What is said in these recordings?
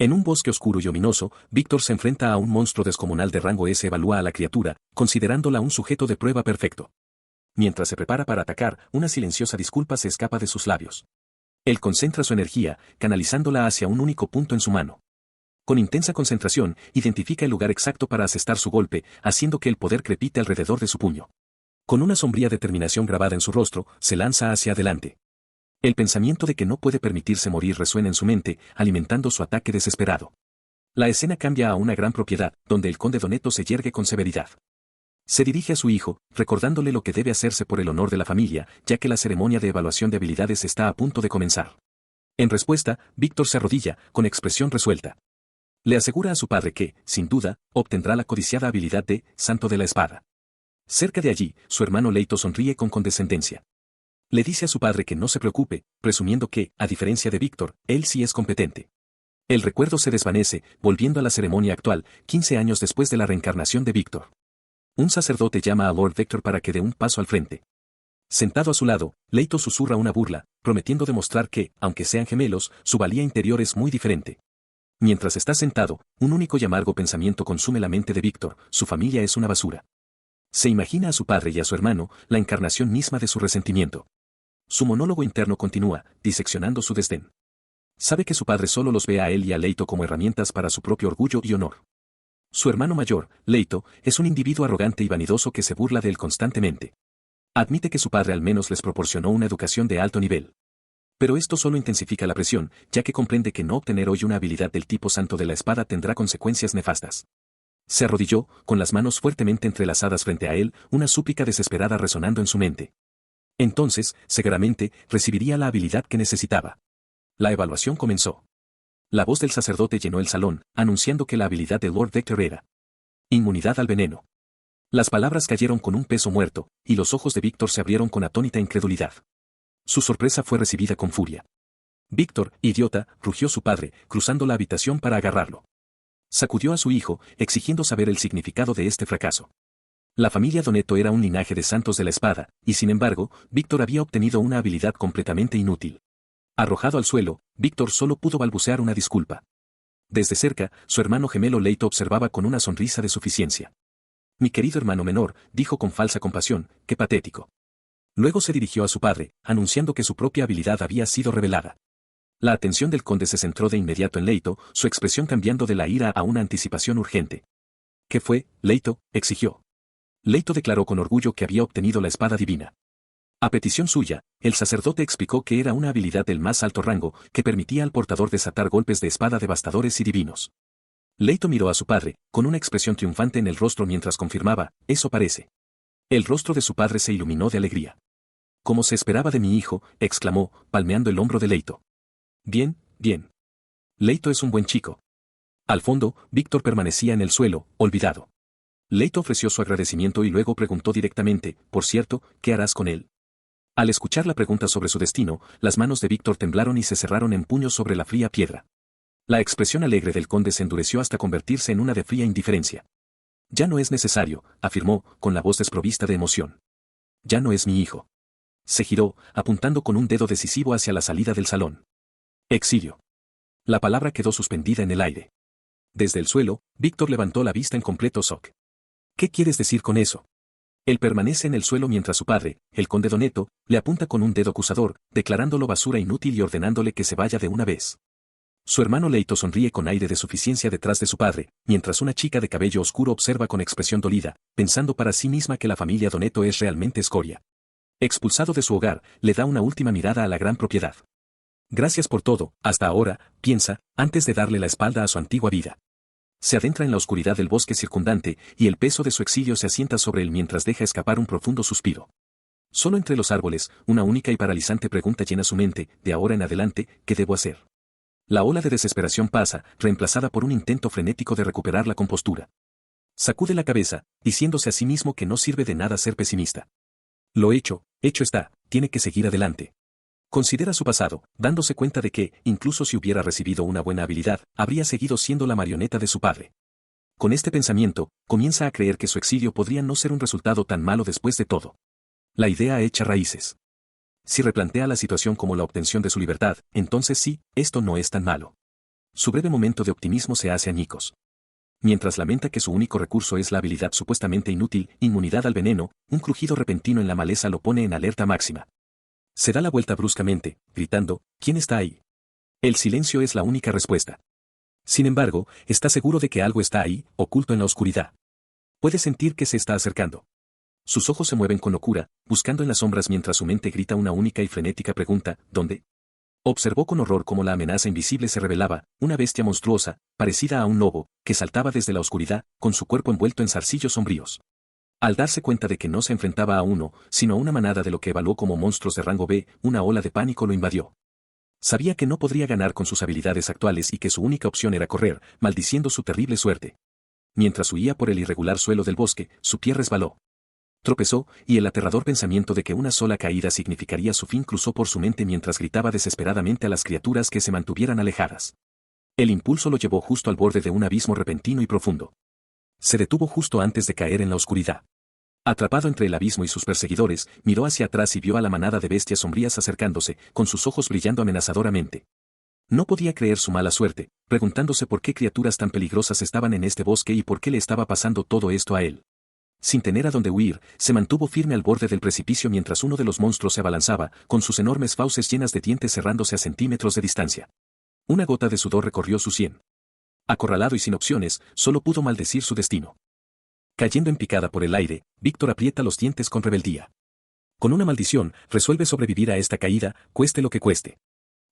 En un bosque oscuro y ominoso, Víctor se enfrenta a un monstruo descomunal de rango S. Evalúa a la criatura, considerándola un sujeto de prueba perfecto. Mientras se prepara para atacar, una silenciosa disculpa se escapa de sus labios. Él concentra su energía, canalizándola hacia un único punto en su mano. Con intensa concentración, identifica el lugar exacto para asestar su golpe, haciendo que el poder crepite alrededor de su puño. Con una sombría determinación grabada en su rostro, se lanza hacia adelante. El pensamiento de que no puede permitirse morir resuena en su mente, alimentando su ataque desesperado. La escena cambia a una gran propiedad, donde el conde Doneto se yergue con severidad. Se dirige a su hijo, recordándole lo que debe hacerse por el honor de la familia, ya que la ceremonia de evaluación de habilidades está a punto de comenzar. En respuesta, Víctor se arrodilla, con expresión resuelta. Le asegura a su padre que, sin duda, obtendrá la codiciada habilidad de Santo de la Espada. Cerca de allí, su hermano Leito sonríe con condescendencia. Le dice a su padre que no se preocupe, presumiendo que, a diferencia de Víctor, él sí es competente. El recuerdo se desvanece, volviendo a la ceremonia actual, 15 años después de la reencarnación de Víctor. Un sacerdote llama a Lord Vector para que dé un paso al frente. Sentado a su lado, Leito susurra una burla, prometiendo demostrar que, aunque sean gemelos, su valía interior es muy diferente. Mientras está sentado, un único y amargo pensamiento consume la mente de Víctor: su familia es una basura. Se imagina a su padre y a su hermano, la encarnación misma de su resentimiento. Su monólogo interno continúa, diseccionando su desdén. Sabe que su padre solo los ve a él y a Leito como herramientas para su propio orgullo y honor. Su hermano mayor, Leito, es un individuo arrogante y vanidoso que se burla de él constantemente. Admite que su padre al menos les proporcionó una educación de alto nivel. Pero esto solo intensifica la presión, ya que comprende que no obtener hoy una habilidad del tipo Santo de la Espada tendrá consecuencias nefastas. Se arrodilló, con las manos fuertemente entrelazadas frente a él, una súplica desesperada resonando en su mente. Entonces, seguramente, recibiría la habilidad que necesitaba. La evaluación comenzó. La voz del sacerdote llenó el salón, anunciando que la habilidad de Lord Vector era inmunidad al veneno. Las palabras cayeron con un peso muerto, y los ojos de Víctor se abrieron con atónita incredulidad. Su sorpresa fue recibida con furia. «Víctor, idiota», rugió su padre, cruzando la habitación para agarrarlo. Sacudió a su hijo, exigiendo saber el significado de este fracaso. La familia Doneto era un linaje de santos de la espada, y sin embargo, Víctor había obtenido una habilidad completamente inútil. Arrojado al suelo, Víctor solo pudo balbucear una disculpa. Desde cerca, su hermano gemelo Leito observaba con una sonrisa de suficiencia. «Mi querido hermano menor», dijo con falsa compasión, «qué patético». Luego se dirigió a su padre, anunciando que su propia habilidad había sido revelada. La atención del conde se centró de inmediato en Leito, su expresión cambiando de la ira a una anticipación urgente. «¿Qué fue, Leito?», exigió. Leito declaró con orgullo que había obtenido la espada divina. A petición suya, el sacerdote explicó que era una habilidad del más alto rango, que permitía al portador desatar golpes de espada devastadores y divinos. Leito miró a su padre, con una expresión triunfante en el rostro mientras confirmaba: «Eso parece». El rostro de su padre se iluminó de alegría. «Como se esperaba de mi hijo», exclamó, palmeando el hombro de Leito. «Bien, bien. Leito es un buen chico». Al fondo, Víctor permanecía en el suelo, olvidado. Leito ofreció su agradecimiento y luego preguntó directamente: «Por cierto, ¿qué harás con él?». Al escuchar la pregunta sobre su destino, las manos de Víctor temblaron y se cerraron en puños sobre la fría piedra. La expresión alegre del conde se endureció hasta convertirse en una de fría indiferencia. «Ya no es necesario», afirmó, con la voz desprovista de emoción. «Ya no es mi hijo». Se giró, apuntando con un dedo decisivo hacia la salida del salón. «Exilio». La palabra quedó suspendida en el aire. Desde el suelo, Víctor levantó la vista en completo shock. «¿Qué quieres decir con eso?». Él permanece en el suelo mientras su padre, el conde Doneto, le apunta con un dedo acusador, declarándolo basura inútil y ordenándole que se vaya de una vez. Su hermano Leito sonríe con aire de suficiencia detrás de su padre, mientras una chica de cabello oscuro observa con expresión dolida, pensando para sí misma que la familia Doneto es realmente escoria. Expulsado de su hogar, le da una última mirada a la gran propiedad. «Gracias por todo, hasta ahora», piensa, antes de darle la espalda a su antigua vida. Se adentra en la oscuridad del bosque circundante, y el peso de su exilio se asienta sobre él mientras deja escapar un profundo suspiro. Solo entre los árboles, una única y paralizante pregunta llena su mente: «De ahora en adelante, ¿qué debo hacer?». La ola de desesperación pasa, reemplazada por un intento frenético de recuperar la compostura. Sacude la cabeza, diciéndose a sí mismo que no sirve de nada ser pesimista. Lo hecho está, tiene que seguir adelante. Considera su pasado, dándose cuenta de que, incluso si hubiera recibido una buena habilidad, habría seguido siendo la marioneta de su padre. Con este pensamiento, comienza a creer que su exilio podría no ser un resultado tan malo después de todo. La idea echa raíces. Si replantea la situación como la obtención de su libertad, entonces sí, esto no es tan malo. Su breve momento de optimismo se hace añicos. Mientras lamenta que su único recurso es la habilidad supuestamente inútil, inmunidad al veneno, un crujido repentino en la maleza lo pone en alerta máxima. Se da la vuelta bruscamente, gritando, ¿quién está ahí? El silencio es la única respuesta. Sin embargo, está seguro de que algo está ahí, oculto en la oscuridad. Puede sentir que se está acercando. Sus ojos se mueven con locura, buscando en las sombras mientras su mente grita una única y frenética pregunta, ¿dónde? Observó con horror cómo la amenaza invisible se revelaba, una bestia monstruosa, parecida a un lobo, que saltaba desde la oscuridad, con su cuerpo envuelto en zarcillos sombríos. Al darse cuenta de que no se enfrentaba a uno, sino a una manada de lo que evaluó como monstruos de rango B, una ola de pánico lo invadió. Sabía que no podría ganar con sus habilidades actuales y que su única opción era correr, maldiciendo su terrible suerte. Mientras huía por el irregular suelo del bosque, su pie resbaló. Tropezó, y el aterrador pensamiento de que una sola caída significaría su fin cruzó por su mente mientras gritaba desesperadamente a las criaturas que se mantuvieran alejadas. El impulso lo llevó justo al borde de un abismo repentino y profundo. Se detuvo justo antes de caer en la oscuridad. Atrapado entre el abismo y sus perseguidores, miró hacia atrás y vio a la manada de bestias sombrías acercándose, con sus ojos brillando amenazadoramente. No podía creer su mala suerte, preguntándose por qué criaturas tan peligrosas estaban en este bosque y por qué le estaba pasando todo esto a él. Sin tener a dónde huir, se mantuvo firme al borde del precipicio mientras uno de los monstruos se abalanzaba, con sus enormes fauces llenas de dientes cerrándose a centímetros de distancia. Una gota de sudor recorrió su sien. Acorralado y sin opciones, solo pudo maldecir su destino. Cayendo en picada por el aire, Víctor aprieta los dientes con rebeldía. Con una maldición, resuelve sobrevivir a esta caída, cueste lo que cueste.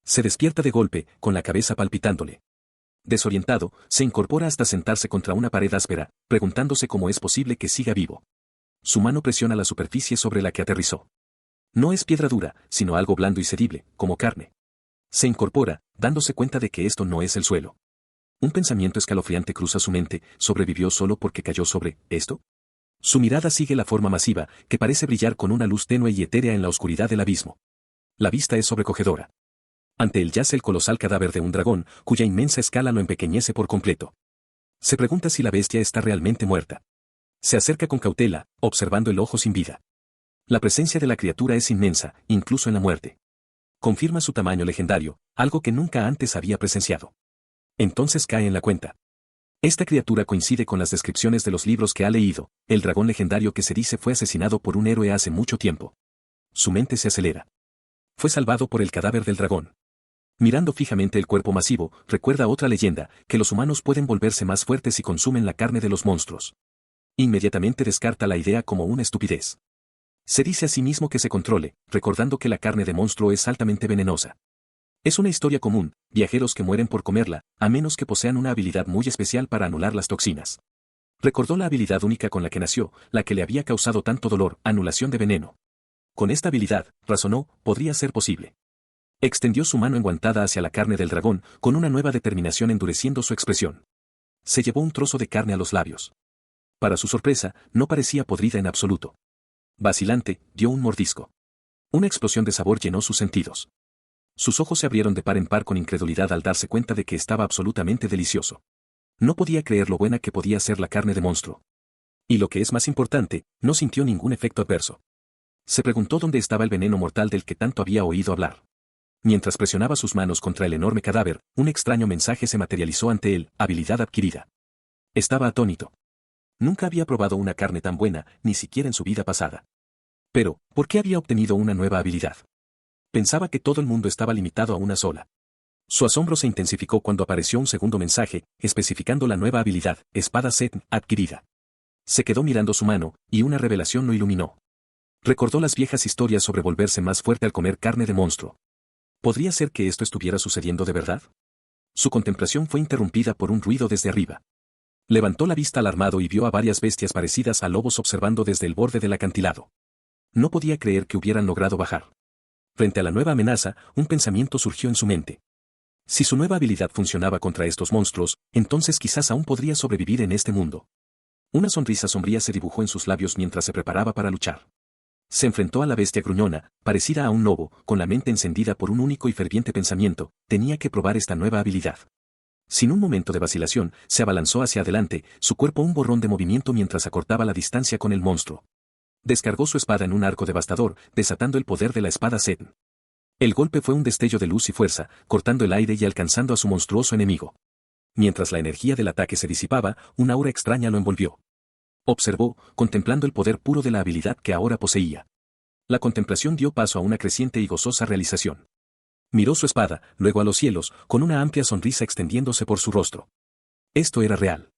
Se despierta de golpe, con la cabeza palpitándole. Desorientado, se incorpora hasta sentarse contra una pared áspera, preguntándose cómo es posible que siga vivo. Su mano presiona la superficie sobre la que aterrizó. No es piedra dura, sino algo blando y cedible, como carne. Se incorpora, dándose cuenta de que esto no es el suelo. Un pensamiento escalofriante cruza su mente, ¿sobrevivió solo porque cayó sobre esto? Su mirada sigue la forma masiva, que parece brillar con una luz tenue y etérea en la oscuridad del abismo. La vista es sobrecogedora. Ante él yace el colosal cadáver de un dragón, cuya inmensa escala lo empequeñece por completo. Se pregunta si la bestia está realmente muerta. Se acerca con cautela, observando el ojo sin vida. La presencia de la criatura es inmensa, incluso en la muerte. Confirma su tamaño legendario, algo que nunca antes había presenciado. Entonces cae en la cuenta. Esta criatura coincide con las descripciones de los libros que ha leído, el dragón legendario que se dice fue asesinado por un héroe hace mucho tiempo. Su mente se acelera. Fue salvado por el cadáver del dragón. Mirando fijamente el cuerpo masivo, recuerda otra leyenda, que los humanos pueden volverse más fuertes si consumen la carne de los monstruos. Inmediatamente descarta la idea como una estupidez. Se dice a sí mismo que se controle, recordando que la carne de monstruo es altamente venenosa. Es una historia común, viajeros que mueren por comerla, a menos que posean una habilidad muy especial para anular las toxinas. Recordó la habilidad única con la que nació, la que le había causado tanto dolor, anulación de veneno. Con esta habilidad, razonó, podría ser posible. Extendió su mano enguantada hacia la carne del dragón, con una nueva determinación endureciendo su expresión. Se llevó un trozo de carne a los labios. Para su sorpresa, no parecía podrida en absoluto. Vacilante, dio un mordisco. Una explosión de sabor llenó sus sentidos. Sus ojos se abrieron de par en par con incredulidad al darse cuenta de que estaba absolutamente delicioso. No podía creer lo buena que podía ser la carne de monstruo. Y lo que es más importante, no sintió ningún efecto adverso. Se preguntó dónde estaba el veneno mortal del que tanto había oído hablar. Mientras presionaba sus manos contra el enorme cadáver, un extraño mensaje se materializó ante él, habilidad adquirida. Estaba atónito. Nunca había probado una carne tan buena, ni siquiera en su vida pasada. Pero, ¿por qué había obtenido una nueva habilidad? Pensaba que todo el mundo estaba limitado a una sola. Su asombro se intensificó cuando apareció un segundo mensaje, especificando la nueva habilidad, espada Set, adquirida. Se quedó mirando su mano, y una revelación lo iluminó. Recordó las viejas historias sobre volverse más fuerte al comer carne de monstruo. ¿Podría ser que esto estuviera sucediendo de verdad? Su contemplación fue interrumpida por un ruido desde arriba. Levantó la vista alarmado y vio a varias bestias parecidas a lobos observando desde el borde del acantilado. No podía creer que hubieran logrado bajar. Frente a la nueva amenaza, un pensamiento surgió en su mente. Si su nueva habilidad funcionaba contra estos monstruos, entonces quizás aún podría sobrevivir en este mundo. Una sonrisa sombría se dibujó en sus labios mientras se preparaba para luchar. Se enfrentó a la bestia gruñona, parecida a un lobo, con la mente encendida por un único y ferviente pensamiento, tenía que probar esta nueva habilidad. Sin un momento de vacilación, se abalanzó hacia adelante, su cuerpo un borrón de movimiento mientras acortaba la distancia con el monstruo. Descargó su espada en un arco devastador, desatando el poder de la espada Set. El golpe fue un destello de luz y fuerza, cortando el aire y alcanzando a su monstruoso enemigo. Mientras la energía del ataque se disipaba, una aura extraña lo envolvió. Observó, contemplando el poder puro de la habilidad que ahora poseía. La contemplación dio paso a una creciente y gozosa realización. Miró su espada, luego a los cielos, con una amplia sonrisa extendiéndose por su rostro. Esto era real.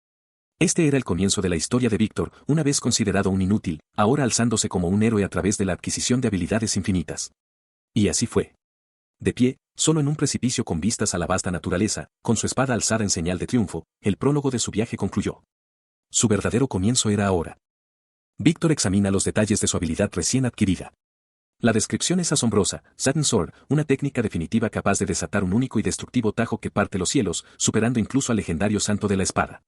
Este era el comienzo de la historia de Víctor, una vez considerado un inútil, ahora alzándose como un héroe a través de la adquisición de habilidades infinitas. Y así fue. De pie, solo en un precipicio con vistas a la vasta naturaleza, con su espada alzada en señal de triunfo, el prólogo de su viaje concluyó. Su verdadero comienzo era ahora. Víctor examina los detalles de su habilidad recién adquirida. La descripción es asombrosa: Satin Sword, una técnica definitiva capaz de desatar un único y destructivo tajo que parte los cielos, superando incluso al legendario santo de la espada.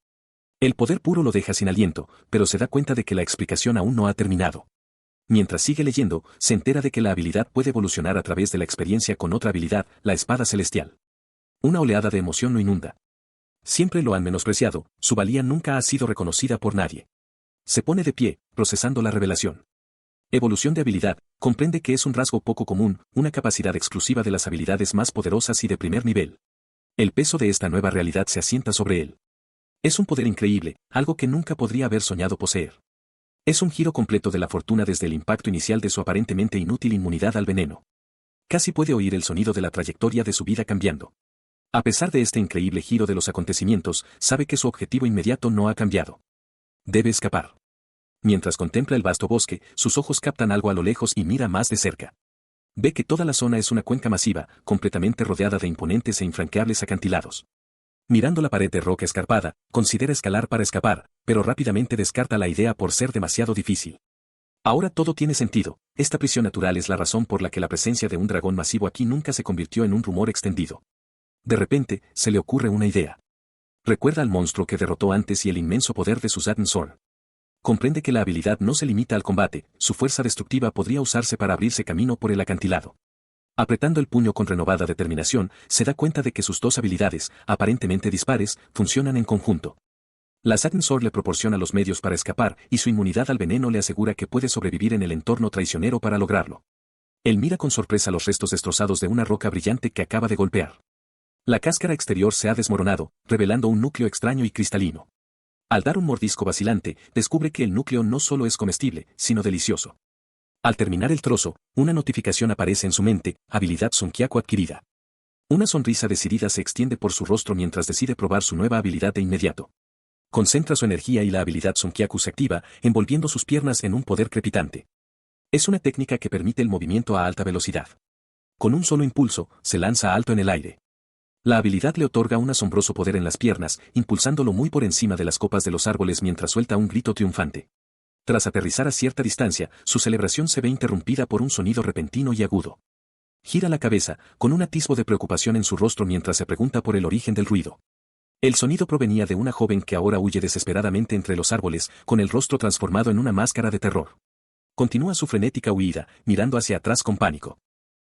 El poder puro lo deja sin aliento, pero se da cuenta de que la explicación aún no ha terminado. Mientras sigue leyendo, se entera de que la habilidad puede evolucionar a través de la experiencia con otra habilidad, la espada celestial. Una oleada de emoción lo inunda. Siempre lo han menospreciado, su valía nunca ha sido reconocida por nadie. Se pone de pie, procesando la revelación. Evolución de habilidad, comprende que es un rasgo poco común, una capacidad exclusiva de las habilidades más poderosas y de primer nivel. El peso de esta nueva realidad se asienta sobre él. Es un poder increíble, algo que nunca podría haber soñado poseer. Es un giro completo de la fortuna desde el impacto inicial de su aparentemente inútil inmunidad al veneno. Casi puede oír el sonido de la trayectoria de su vida cambiando. A pesar de este increíble giro de los acontecimientos, sabe que su objetivo inmediato no ha cambiado. Debe escapar. Mientras contempla el vasto bosque, sus ojos captan algo a lo lejos y mira más de cerca. Ve que toda la zona es una cuenca masiva, completamente rodeada de imponentes e infranqueables acantilados. Mirando la pared de roca escarpada, considera escalar para escapar, pero rápidamente descarta la idea por ser demasiado difícil. Ahora todo tiene sentido: esta prisión natural es la razón por la que la presencia de un dragón masivo aquí nunca se convirtió en un rumor extendido. De repente, se le ocurre una idea. Recuerda al monstruo que derrotó antes y el inmenso poder de su Satin Sword. Comprende que la habilidad no se limita al combate, su fuerza destructiva podría usarse para abrirse camino por el acantilado. Apretando el puño con renovada determinación, se da cuenta de que sus dos habilidades, aparentemente dispares, funcionan en conjunto. La Satin Sword le proporciona los medios para escapar, y su inmunidad al veneno le asegura que puede sobrevivir en el entorno traicionero para lograrlo. Él mira con sorpresa los restos destrozados de una roca brillante que acaba de golpear. La cáscara exterior se ha desmoronado, revelando un núcleo extraño y cristalino. Al dar un mordisco vacilante, descubre que el núcleo no solo es comestible, sino delicioso. Al terminar el trozo, una notificación aparece en su mente: habilidad Sunkyaku adquirida. Una sonrisa decidida se extiende por su rostro mientras decide probar su nueva habilidad de inmediato. Concentra su energía y la habilidad Sunkyaku se activa, envolviendo sus piernas en un poder crepitante. Es una técnica que permite el movimiento a alta velocidad. Con un solo impulso, se lanza alto en el aire. La habilidad le otorga un asombroso poder en las piernas, impulsándolo muy por encima de las copas de los árboles mientras suelta un grito triunfante. Tras aterrizar a cierta distancia, su celebración se ve interrumpida por un sonido repentino y agudo. Gira la cabeza, con un atisbo de preocupación en su rostro mientras se pregunta por el origen del ruido. El sonido provenía de una joven que ahora huye desesperadamente entre los árboles, con el rostro transformado en una máscara de terror. Continúa su frenética huida, mirando hacia atrás con pánico.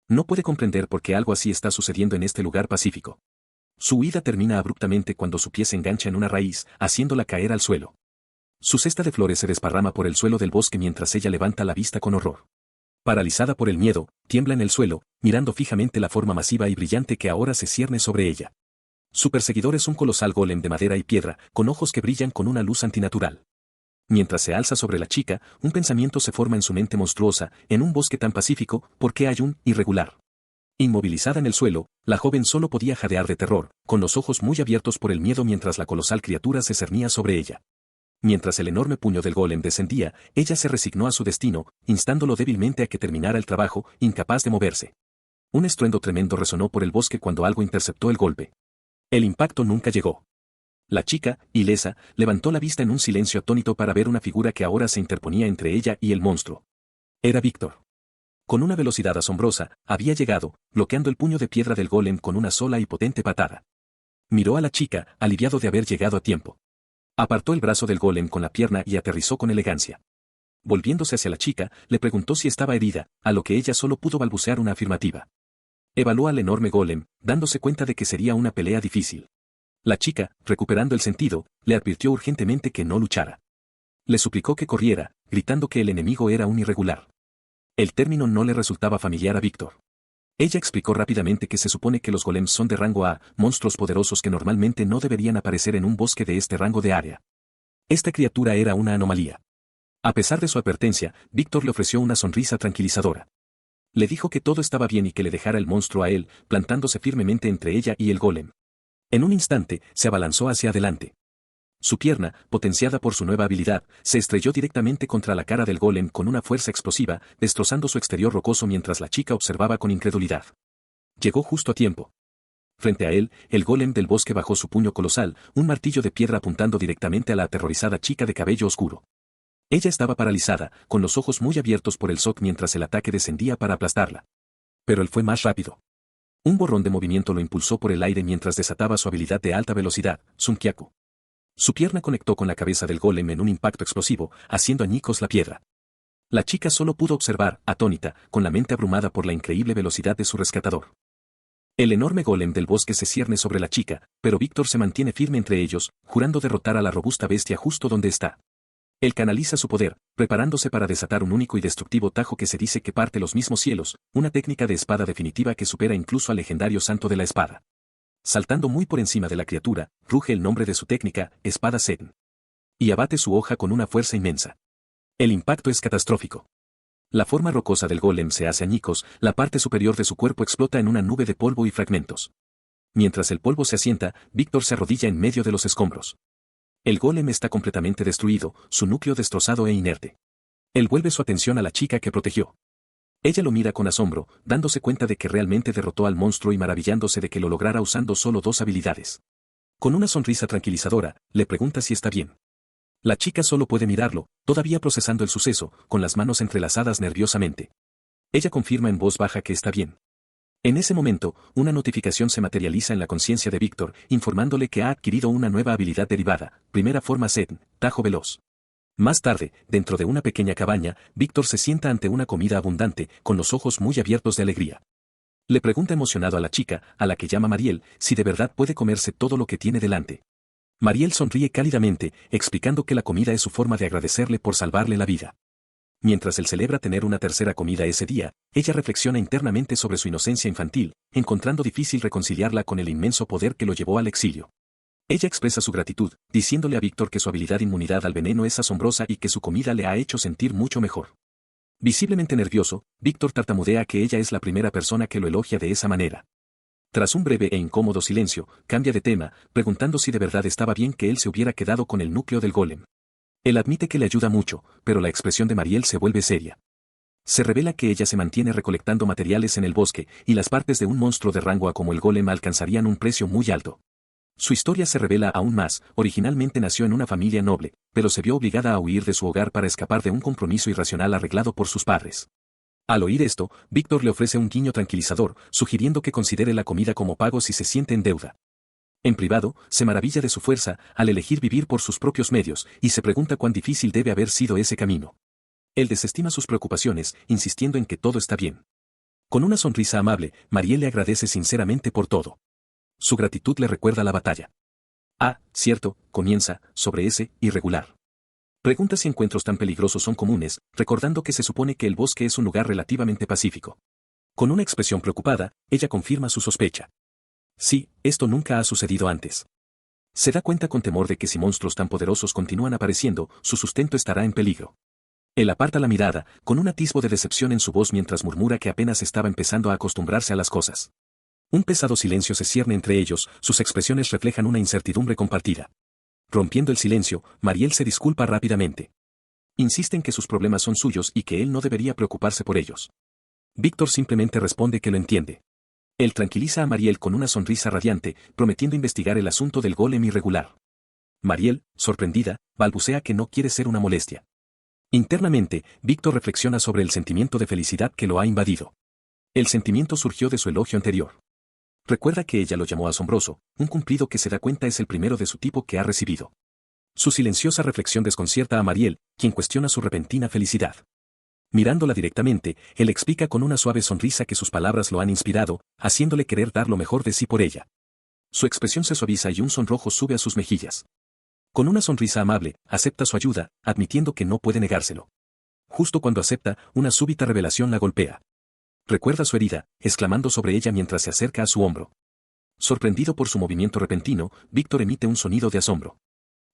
No puede comprender por qué algo así está sucediendo en este lugar pacífico. Su huida termina abruptamente cuando su pie se engancha en una raíz, haciéndola caer al suelo. Su cesta de flores se desparrama por el suelo del bosque mientras ella levanta la vista con horror. Paralizada por el miedo, tiembla en el suelo, mirando fijamente la forma masiva y brillante que ahora se cierne sobre ella. Su perseguidor es un colosal golem de madera y piedra, con ojos que brillan con una luz antinatural. Mientras se alza sobre la chica, un pensamiento se forma en su mente monstruosa: en un bosque tan pacífico, ¿por qué hay un irregular? Inmovilizada en el suelo, la joven solo podía jadear de terror, con los ojos muy abiertos por el miedo mientras la colosal criatura se cernía sobre ella. Mientras el enorme puño del golem descendía, ella se resignó a su destino, instándolo débilmente a que terminara el trabajo, incapaz de moverse. Un estruendo tremendo resonó por el bosque cuando algo interceptó el golpe. El impacto nunca llegó. La chica, ilesa, levantó la vista en un silencio atónito para ver una figura que ahora se interponía entre ella y el monstruo. Era Víctor. Con una velocidad asombrosa, había llegado, bloqueando el puño de piedra del golem con una sola y potente patada. Miró a la chica, aliviado de haber llegado a tiempo. Apartó el brazo del golem con la pierna y aterrizó con elegancia. Volviéndose hacia la chica, le preguntó si estaba herida, a lo que ella solo pudo balbucear una afirmativa. Evaluó al enorme golem, dándose cuenta de que sería una pelea difícil. La chica, recuperando el sentido, le advirtió urgentemente que no luchara. Le suplicó que corriera, gritando que el enemigo era un irregular. El término no le resultaba familiar a Víctor. Ella explicó rápidamente que se supone que los golems son de rango A, monstruos poderosos que normalmente no deberían aparecer en un bosque de este rango de área. Esta criatura era una anomalía. A pesar de su advertencia, Víctor le ofreció una sonrisa tranquilizadora. Le dijo que todo estaba bien y que le dejara el monstruo a él, plantándose firmemente entre ella y el golem. En un instante, se abalanzó hacia adelante. Su pierna, potenciada por su nueva habilidad, se estrelló directamente contra la cara del golem con una fuerza explosiva, destrozando su exterior rocoso mientras la chica observaba con incredulidad. Llegó justo a tiempo. Frente a él, el golem del bosque bajó su puño colosal, un martillo de piedra apuntando directamente a la aterrorizada chica de cabello oscuro. Ella estaba paralizada, con los ojos muy abiertos por el shock mientras el ataque descendía para aplastarla. Pero él fue más rápido. Un borrón de movimiento lo impulsó por el aire mientras desataba su habilidad de alta velocidad, Sunkyaku. Su pierna conectó con la cabeza del golem en un impacto explosivo, haciendo añicos la piedra. La chica solo pudo observar, atónita, con la mente abrumada por la increíble velocidad de su rescatador. El enorme golem del bosque se cierne sobre la chica, pero Víctor se mantiene firme entre ellos, jurando derrotar a la robusta bestia justo donde está. Él canaliza su poder, preparándose para desatar un único y destructivo tajo que se dice que parte los mismos cielos, una técnica de espada definitiva que supera incluso al legendario santo de la espada. Saltando muy por encima de la criatura, ruge el nombre de su técnica, Espada Zen. Y abate su hoja con una fuerza inmensa. El impacto es catastrófico. La forma rocosa del golem se hace añicos, la parte superior de su cuerpo explota en una nube de polvo y fragmentos. Mientras el polvo se asienta, Víctor se arrodilla en medio de los escombros. El golem está completamente destruido, su núcleo destrozado e inerte. Él vuelve su atención a la chica que protegió. Ella lo mira con asombro, dándose cuenta de que realmente derrotó al monstruo y maravillándose de que lo lograra usando solo 2 habilidades. Con una sonrisa tranquilizadora, le pregunta si está bien. La chica solo puede mirarlo, todavía procesando el suceso, con las manos entrelazadas nerviosamente. Ella confirma en voz baja que está bien. En ese momento, una notificación se materializa en la conciencia de Víctor, informándole que ha adquirido una nueva habilidad derivada, primera forma Zen, Tajo Veloz. Más tarde, dentro de una pequeña cabaña, Víctor se sienta ante una comida abundante, con los ojos muy abiertos de alegría. Le pregunta emocionado a la chica, a la que llama Mariel, si de verdad puede comerse todo lo que tiene delante. Mariel sonríe cálidamente, explicando que la comida es su forma de agradecerle por salvarle la vida. Mientras él celebra tener una tercera comida ese día, ella reflexiona internamente sobre su inocencia infantil, encontrando difícil reconciliarla con el inmenso poder que lo llevó al exilio. Ella expresa su gratitud, diciéndole a Víctor que su habilidad inmunidad al veneno es asombrosa y que su comida le ha hecho sentir mucho mejor. Visiblemente nervioso, Víctor tartamudea que ella es la primera persona que lo elogia de esa manera. Tras un breve e incómodo silencio, cambia de tema, preguntando si de verdad estaba bien que él se hubiera quedado con el núcleo del golem. Él admite que le ayuda mucho, pero la expresión de Mariel se vuelve seria. Se revela que ella se mantiene recolectando materiales en el bosque, y las partes de un monstruo de rango A como el golem alcanzarían un precio muy alto. Su historia se revela aún más, originalmente nació en una familia noble, pero se vio obligada a huir de su hogar para escapar de un compromiso irracional arreglado por sus padres. Al oír esto, Víctor le ofrece un guiño tranquilizador, sugiriendo que considere la comida como pago si se siente en deuda. En privado, se maravilla de su fuerza, al elegir vivir por sus propios medios, y se pregunta cuán difícil debe haber sido ese camino. Él desestima sus preocupaciones, insistiendo en que todo está bien. Con una sonrisa amable, Mariel le agradece sinceramente por todo. Su gratitud le recuerda la batalla. Ah, cierto, comienza, sobre ese, irregular. Pregunta si encuentros tan peligrosos son comunes, recordando que se supone que el bosque es un lugar relativamente pacífico. Con una expresión preocupada, ella confirma su sospecha. Sí, esto nunca ha sucedido antes. Se da cuenta con temor de que si monstruos tan poderosos continúan apareciendo, su sustento estará en peligro. Él aparta la mirada, con un atisbo de decepción en su voz mientras murmura que apenas estaba empezando a acostumbrarse a las cosas. Un pesado silencio se cierne entre ellos, sus expresiones reflejan una incertidumbre compartida. Rompiendo el silencio, Mariel se disculpa rápidamente. Insiste en que sus problemas son suyos y que él no debería preocuparse por ellos. Víctor simplemente responde que lo entiende. Él tranquiliza a Mariel con una sonrisa radiante, prometiendo investigar el asunto del golem irregular. Mariel, sorprendida, balbucea que no quiere ser una molestia. Internamente, Víctor reflexiona sobre el sentimiento de felicidad que lo ha invadido. El sentimiento surgió de su elogio anterior. Recuerda que ella lo llamó asombroso, un cumplido que se da cuenta es el primero de su tipo que ha recibido. Su silenciosa reflexión desconcierta a Mariel, quien cuestiona su repentina felicidad. Mirándola directamente, él explica con una suave sonrisa que sus palabras lo han inspirado, haciéndole querer dar lo mejor de sí por ella. Su expresión se suaviza y un sonrojo sube a sus mejillas. Con una sonrisa amable, acepta su ayuda, admitiendo que no puede negárselo. Justo cuando acepta, una súbita revelación la golpea. Recuerda su herida, exclamando sobre ella mientras se acerca a su hombro. Sorprendido por su movimiento repentino, Víctor emite un sonido de asombro.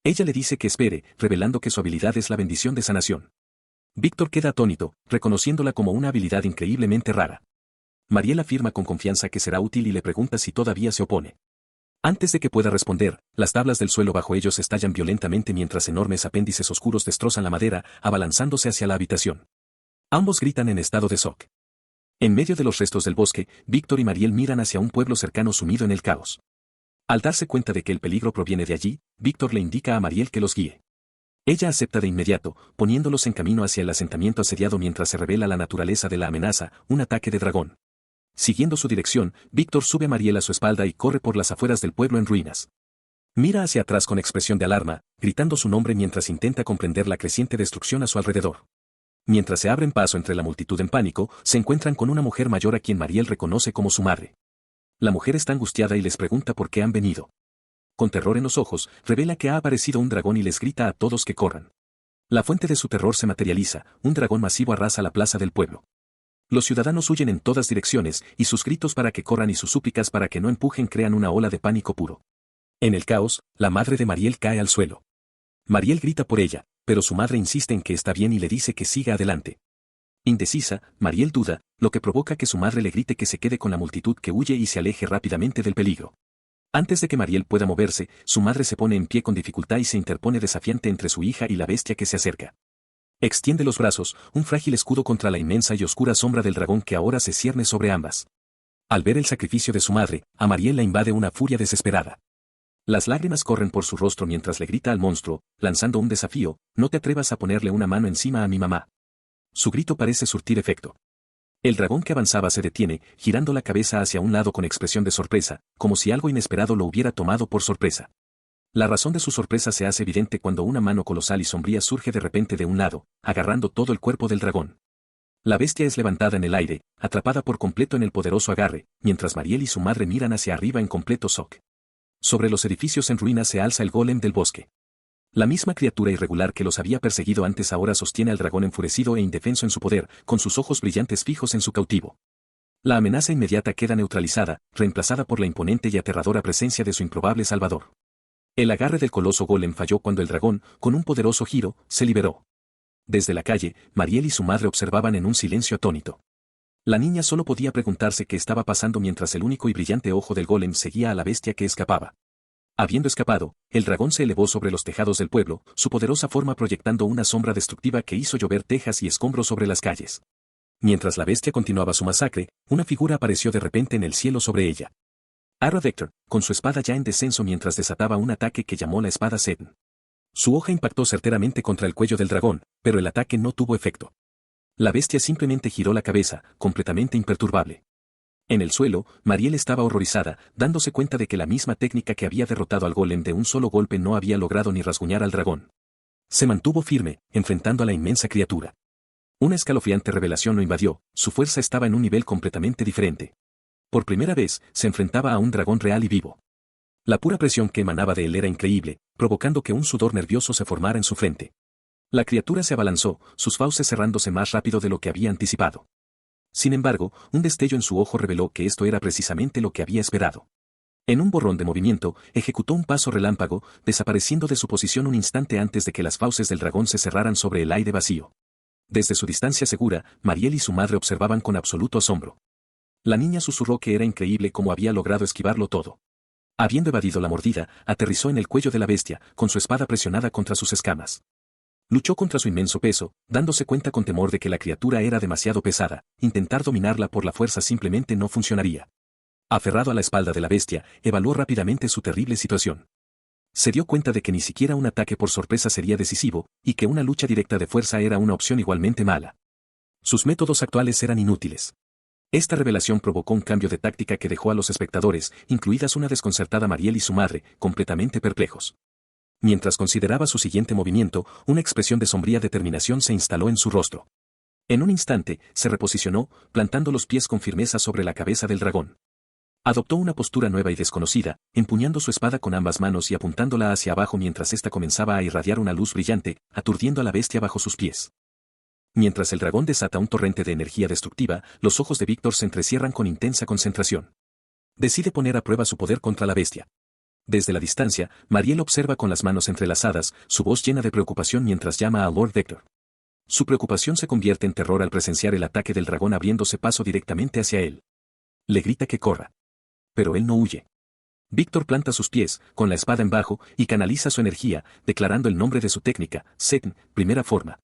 Ella le dice que espere, revelando que su habilidad es la bendición de sanación. Víctor queda atónito, reconociéndola como una habilidad increíblemente rara. Mariel afirma con confianza que será útil y le pregunta si todavía se opone. Antes de que pueda responder, las tablas del suelo bajo ellos estallan violentamente mientras enormes apéndices oscuros destrozan la madera, abalanzándose hacia la habitación. Ambos gritan en estado de shock. En medio de los restos del bosque, Víctor y Mariel miran hacia un pueblo cercano sumido en el caos. Al darse cuenta de que el peligro proviene de allí, Víctor le indica a Mariel que los guíe. Ella acepta de inmediato, poniéndolos en camino hacia el asentamiento asediado mientras se revela la naturaleza de la amenaza, un ataque de dragón. Siguiendo su dirección, Víctor sube a Mariel a su espalda y corre por las afueras del pueblo en ruinas. Mira hacia atrás con expresión de alarma, gritando su nombre mientras intenta comprender la creciente destrucción a su alrededor. Mientras se abren paso entre la multitud en pánico, se encuentran con una mujer mayor a quien Mariel reconoce como su madre. La mujer está angustiada y les pregunta por qué han venido. Con terror en los ojos, revela que ha aparecido un dragón y les grita a todos que corran. La fuente de su terror se materializa, un dragón masivo arrasa la plaza del pueblo. Los ciudadanos huyen en todas direcciones, y sus gritos para que corran y sus súplicas para que no empujen crean una ola de pánico puro. En el caos, la madre de Mariel cae al suelo. Mariel grita por ella, pero su madre insiste en que está bien y le dice que siga adelante. Indecisa, Mariel duda, lo que provoca que su madre le grite que se quede con la multitud que huye y se aleje rápidamente del peligro. Antes de que Mariel pueda moverse, su madre se pone en pie con dificultad y se interpone desafiante entre su hija y la bestia que se acerca. Extiende los brazos, un frágil escudo contra la inmensa y oscura sombra del dragón que ahora se cierne sobre ambas. Al ver el sacrificio de su madre, a Mariel la invade una furia desesperada. Las lágrimas corren por su rostro mientras le grita al monstruo, lanzando un desafío: no te atrevas a ponerle una mano encima a mi mamá. Su grito parece surtir efecto. El dragón que avanzaba se detiene, girando la cabeza hacia un lado con expresión de sorpresa, como si algo inesperado lo hubiera tomado por sorpresa. La razón de su sorpresa se hace evidente cuando una mano colosal y sombría surge de repente de un lado, agarrando todo el cuerpo del dragón. La bestia es levantada en el aire, atrapada por completo en el poderoso agarre, mientras Mariel y su madre miran hacia arriba en completo shock. Sobre los edificios en ruinas se alza el golem del bosque. La misma criatura irregular que los había perseguido antes ahora sostiene al dragón enfurecido e indefenso en su poder, con sus ojos brillantes fijos en su cautivo. La amenaza inmediata queda neutralizada, reemplazada por la imponente y aterradora presencia de su improbable salvador. El agarre del coloso golem falló cuando el dragón, con un poderoso giro, se liberó. Desde la calle, Mariel y su madre observaban en un silencio atónito. La niña solo podía preguntarse qué estaba pasando mientras el único y brillante ojo del golem seguía a la bestia que escapaba. Habiendo escapado, el dragón se elevó sobre los tejados del pueblo, su poderosa forma proyectando una sombra destructiva que hizo llover tejas y escombros sobre las calles. Mientras la bestia continuaba su masacre, una figura apareció de repente en el cielo sobre ella. Ara Vector, con su espada ya en descenso mientras desataba un ataque que llamó la espada Sedn. Su hoja impactó certeramente contra el cuello del dragón, pero el ataque no tuvo efecto. La bestia simplemente giró la cabeza, completamente imperturbable. En el suelo, Mariel estaba horrorizada, dándose cuenta de que la misma técnica que había derrotado al golem de un solo golpe no había logrado ni rasguñar al dragón. Se mantuvo firme, enfrentando a la inmensa criatura. Una escalofriante revelación lo invadió, su fuerza estaba en un nivel completamente diferente. Por primera vez, se enfrentaba a un dragón real y vivo. La pura presión que emanaba de él era increíble, provocando que un sudor nervioso se formara en su frente. La criatura se abalanzó, sus fauces cerrándose más rápido de lo que había anticipado. Sin embargo, un destello en su ojo reveló que esto era precisamente lo que había esperado. En un borrón de movimiento, ejecutó un paso relámpago, desapareciendo de su posición un instante antes de que las fauces del dragón se cerraran sobre el aire vacío. Desde su distancia segura, Mariel y su madre observaban con absoluto asombro. La niña susurró que era increíble cómo había logrado esquivarlo todo. Habiendo evadido la mordida, aterrizó en el cuello de la bestia, con su espada presionada contra sus escamas. Luchó contra su inmenso peso, dándose cuenta con temor de que la criatura era demasiado pesada, intentar dominarla por la fuerza simplemente no funcionaría. Aferrado a la espalda de la bestia, evaluó rápidamente su terrible situación. Se dio cuenta de que ni siquiera un ataque por sorpresa sería decisivo, y que una lucha directa de fuerza era una opción igualmente mala. Sus métodos actuales eran inútiles. Esta revelación provocó un cambio de táctica que dejó a los espectadores, incluidas una desconcertada Mariel y su madre, completamente perplejos. Mientras consideraba su siguiente movimiento, una expresión de sombría determinación se instaló en su rostro. En un instante, se reposicionó, plantando los pies con firmeza sobre la cabeza del dragón. Adoptó una postura nueva y desconocida, empuñando su espada con ambas manos y apuntándola hacia abajo mientras ésta comenzaba a irradiar una luz brillante, aturdiendo a la bestia bajo sus pies. Mientras el dragón desata un torrente de energía destructiva, los ojos de Víctor se entrecierran con intensa concentración. Decide poner a prueba su poder contra la bestia. Desde la distancia, Mariel observa con las manos entrelazadas, su voz llena de preocupación mientras llama a Lord Vector. Su preocupación se convierte en terror al presenciar el ataque del dragón abriéndose paso directamente hacia él. Le grita que corra. Pero él no huye. Víctor planta sus pies, con la espada en bajo, y canaliza su energía, declarando el nombre de su técnica, Setn, primera forma.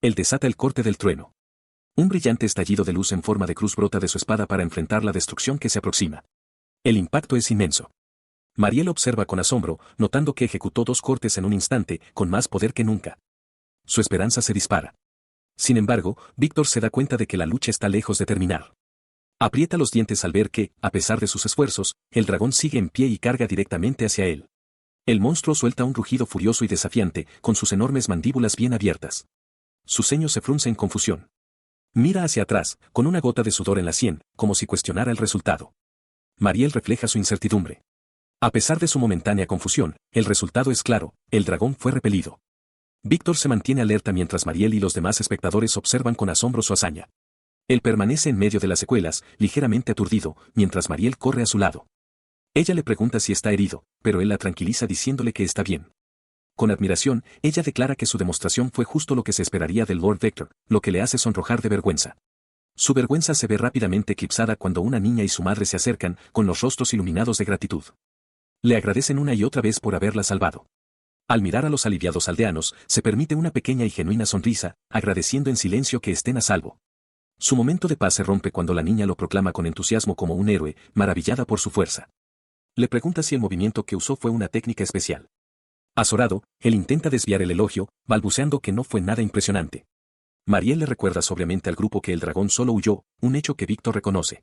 Él desata el corte del trueno. Un brillante estallido de luz en forma de cruz brota de su espada para enfrentar la destrucción que se aproxima. El impacto es inmenso. Mariel observa con asombro, notando que ejecutó 2 cortes en un instante, con más poder que nunca. Su esperanza se dispara. Sin embargo, Víctor se da cuenta de que la lucha está lejos de terminar. Aprieta los dientes al ver que, a pesar de sus esfuerzos, el dragón sigue en pie y carga directamente hacia él. El monstruo suelta un rugido furioso y desafiante, con sus enormes mandíbulas bien abiertas. Su ceño se frunce en confusión. Mira hacia atrás, con una gota de sudor en la sien, como si cuestionara el resultado. Mariel refleja su incertidumbre. A pesar de su momentánea confusión, el resultado es claro, el dragón fue repelido. Víctor se mantiene alerta mientras Mariel y los demás espectadores observan con asombro su hazaña. Él permanece en medio de las secuelas, ligeramente aturdido, mientras Mariel corre a su lado. Ella le pregunta si está herido, pero él la tranquiliza diciéndole que está bien. Con admiración, ella declara que su demostración fue justo lo que se esperaría del Lord Vector, lo que le hace sonrojar de vergüenza. Su vergüenza se ve rápidamente eclipsada cuando una niña y su madre se acercan, con los rostros iluminados de gratitud. Le agradecen una y otra vez por haberla salvado. Al mirar a los aliviados aldeanos, se permite una pequeña y genuina sonrisa, agradeciendo en silencio que estén a salvo. Su momento de paz se rompe cuando la niña lo proclama con entusiasmo como un héroe, maravillada por su fuerza. Le pregunta si el movimiento que usó fue una técnica especial. Azorado, él intenta desviar el elogio, balbuceando que no fue nada impresionante. Mariel le recuerda sobriamente al grupo que el dragón solo huyó, un hecho que Víctor reconoce.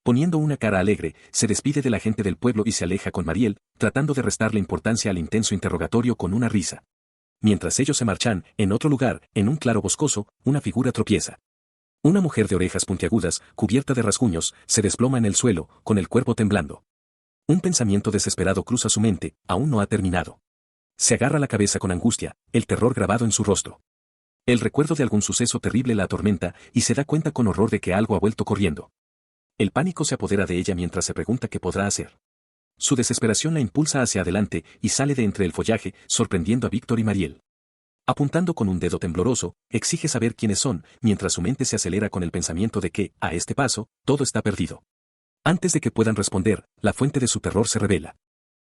Poniendo una cara alegre, se despide de la gente del pueblo y se aleja con Mariel, tratando de restarle importancia al intenso interrogatorio con una risa. Mientras ellos se marchan, en otro lugar, en un claro boscoso, una figura tropieza. Una mujer de orejas puntiagudas, cubierta de rasguños, se desploma en el suelo, con el cuerpo temblando. Un pensamiento desesperado cruza su mente, aún no ha terminado. Se agarra la cabeza con angustia, el terror grabado en su rostro. El recuerdo de algún suceso terrible la atormenta, y se da cuenta con horror de que algo ha vuelto corriendo. El pánico se apodera de ella mientras se pregunta qué podrá hacer. Su desesperación la impulsa hacia adelante, y sale de entre el follaje, sorprendiendo a Víctor y Mariel. Apuntando con un dedo tembloroso, exige saber quiénes son, mientras su mente se acelera con el pensamiento de que, a este paso, todo está perdido. Antes de que puedan responder, la fuente de su terror se revela.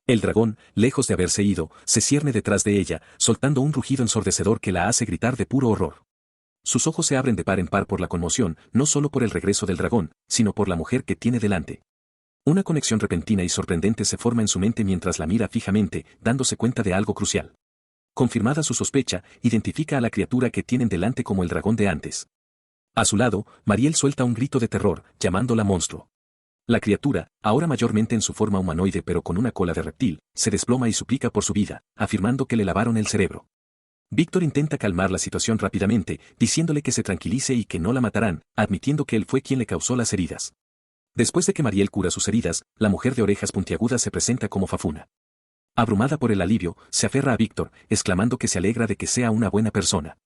El dragón, lejos de haberse ido, se cierne detrás de ella, soltando un rugido ensordecedor que la hace gritar de puro horror. Sus ojos se abren de par en par por la conmoción, no solo por el regreso del dragón, sino por la mujer que tiene delante. Una conexión repentina y sorprendente se forma en su mente mientras la mira fijamente, dándose cuenta de algo crucial. Confirmada su sospecha, identifica a la criatura que tienen delante como el dragón de antes. A su lado, Mariel suelta un grito de terror, llamándola monstruo. La criatura, ahora mayormente en su forma humanoide pero con una cola de reptil, se desploma y suplica por su vida, afirmando que le lavaron el cerebro. Víctor intenta calmar la situación rápidamente, diciéndole que se tranquilice y que no la matarán, admitiendo que él fue quien le causó las heridas. Después de que Mariel cura sus heridas, la mujer de orejas puntiagudas se presenta como Fafuna. Abrumada por el alivio, se aferra a Víctor, exclamando que se alegra de que sea una buena persona.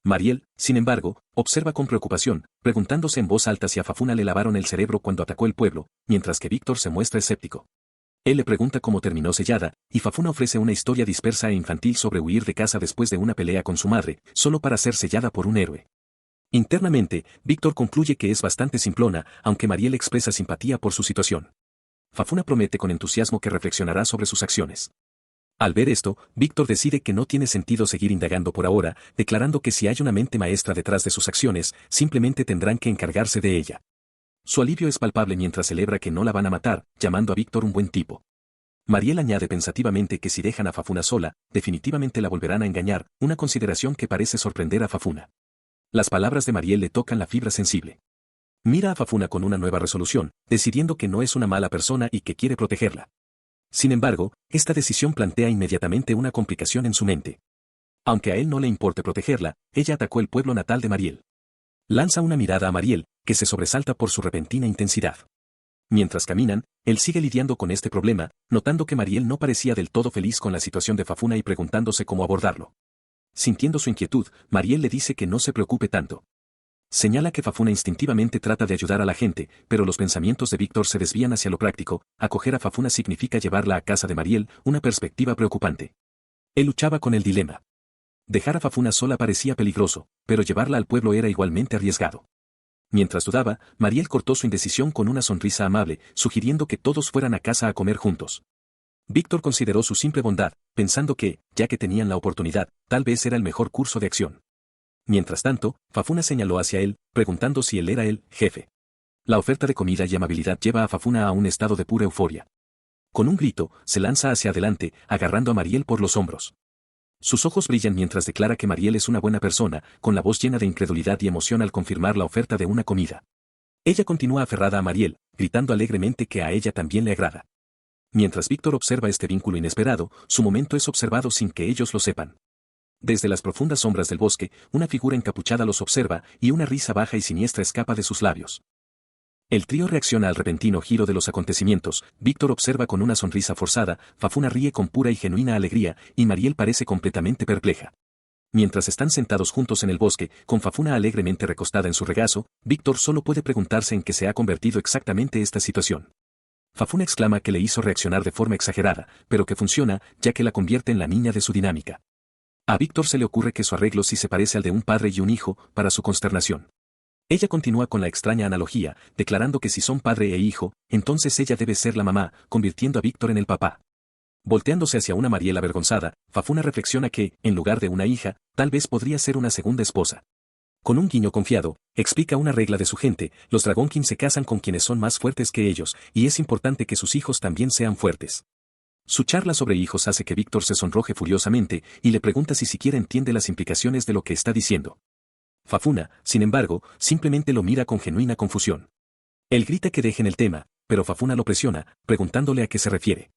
Mariel, sin embargo, observa con preocupación, preguntándose en voz alta si a Fafuna le lavaron el cerebro cuando atacó el pueblo, mientras que Víctor se muestra escéptico. Él le pregunta cómo terminó sellada, y Fafuna ofrece una historia dispersa e infantil sobre huir de casa después de una pelea con su madre, solo para ser sellada por un héroe. Internamente, Víctor concluye que es bastante simplona, aunque Mariel expresa simpatía por su situación. Fafuna promete con entusiasmo que reflexionará sobre sus acciones. Al ver esto, Víctor decide que no tiene sentido seguir indagando por ahora, declarando que si hay una mente maestra detrás de sus acciones, simplemente tendrán que encargarse de ella. Su alivio es palpable mientras celebra que no la van a matar, llamando a Víctor un buen tipo. Mariel añade pensativamente que si dejan a Fafuna sola, definitivamente la volverán a engañar, una consideración que parece sorprender a Fafuna. Las palabras de Mariel le tocan la fibra sensible. Mira a Fafuna con una nueva resolución, decidiendo que no es una mala persona y que quiere protegerla. Sin embargo, esta decisión plantea inmediatamente una complicación en su mente. Aunque a él no le importe protegerla, ella atacó el pueblo natal de Mariel. Lanza una mirada a Mariel, que se sobresalta por su repentina intensidad. Mientras caminan, él sigue lidiando con este problema, notando que Mariel no parecía del todo feliz con la situación de Fafuna y preguntándose cómo abordarlo. Sintiendo su inquietud, Mariel le dice que no se preocupe tanto. Señala que Fafuna instintivamente trata de ayudar a la gente, pero los pensamientos de Víctor se desvían hacia lo práctico. Acoger a Fafuna significa llevarla a casa de Mariel, una perspectiva preocupante. Él luchaba con el dilema. Dejar a Fafuna sola parecía peligroso, pero llevarla al pueblo era igualmente arriesgado. Mientras dudaba, Mariel cortó su indecisión con una sonrisa amable, sugiriendo que todos fueran a casa a comer juntos. Víctor consideró su simple bondad, pensando que, ya que tenían la oportunidad, tal vez era el mejor curso de acción. Mientras tanto, Fafuna señaló hacia él, preguntando si él era el jefe. La oferta de comida y amabilidad lleva a Fafuna a un estado de pura euforia. Con un grito, se lanza hacia adelante, agarrando a Mariel por los hombros. Sus ojos brillan mientras declara que Mariel es una buena persona, con la voz llena de incredulidad y emoción al confirmar la oferta de una comida. Ella continúa aferrada a Mariel, gritando alegremente que a ella también le agrada. Mientras Víctor observa este vínculo inesperado, su momento es observado sin que ellos lo sepan. Desde las profundas sombras del bosque, una figura encapuchada los observa y una risa baja y siniestra escapa de sus labios. El trío reacciona al repentino giro de los acontecimientos. Víctor observa con una sonrisa forzada, Fafuna ríe con pura y genuina alegría, y Mariel parece completamente perpleja. Mientras están sentados juntos en el bosque, con Fafuna alegremente recostada en su regazo, Víctor solo puede preguntarse en qué se ha convertido exactamente esta situación. Fafuna exclama que le hizo reaccionar de forma exagerada, pero que funciona, ya que la convierte en la niña de su dinámica. A Víctor se le ocurre que su arreglo sí se parece al de un padre y un hijo, para su consternación. Ella continúa con la extraña analogía, declarando que si son padre e hijo, entonces ella debe ser la mamá, convirtiendo a Víctor en el papá. Volteándose hacia una Mariel avergonzada, Fafuna reflexiona que, en lugar de una hija, tal vez podría ser una segunda esposa. Con un guiño confiado, explica una regla de su gente: los Dragonkin se casan con quienes son más fuertes que ellos, y es importante que sus hijos también sean fuertes. Su charla sobre hijos hace que Víctor se sonroje furiosamente, y le pregunta si siquiera entiende las implicaciones de lo que está diciendo. Fafuna, sin embargo, simplemente lo mira con genuina confusión. Él grita que dejen el tema, pero Fafuna lo presiona, preguntándole a qué se refiere.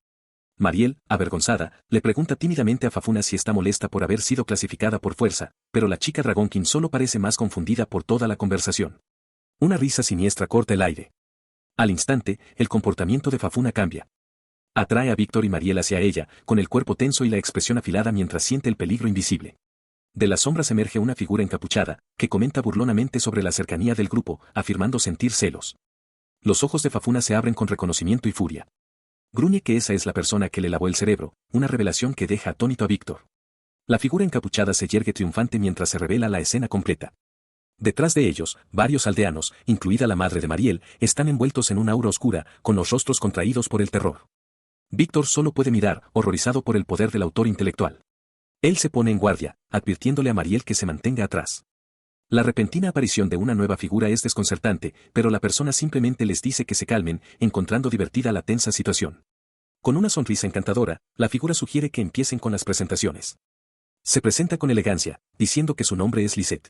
Mariel, avergonzada, le pregunta tímidamente a Fafuna si está molesta por haber sido clasificada por fuerza, pero la chica Dragonkin solo parece más confundida por toda la conversación. Una risa siniestra corta el aire. Al instante, el comportamiento de Fafuna cambia. Atrae a Víctor y Mariel hacia ella, con el cuerpo tenso y la expresión afilada mientras siente el peligro invisible. De las sombras emerge una figura encapuchada, que comenta burlonamente sobre la cercanía del grupo, afirmando sentir celos. Los ojos de Fafuna se abren con reconocimiento y furia. Gruñe que esa es la persona que le lavó el cerebro, una revelación que deja atónito a Víctor. La figura encapuchada se yergue triunfante mientras se revela la escena completa. Detrás de ellos, varios aldeanos, incluida la madre de Mariel, están envueltos en una aura oscura, con los rostros contraídos por el terror. Víctor solo puede mirar, horrorizado por el poder del autor intelectual. Él se pone en guardia, advirtiéndole a Mariel que se mantenga atrás. La repentina aparición de una nueva figura es desconcertante, pero la persona simplemente les dice que se calmen, encontrando divertida la tensa situación. Con una sonrisa encantadora, la figura sugiere que empiecen con las presentaciones. Se presenta con elegancia, diciendo que su nombre es Lisette.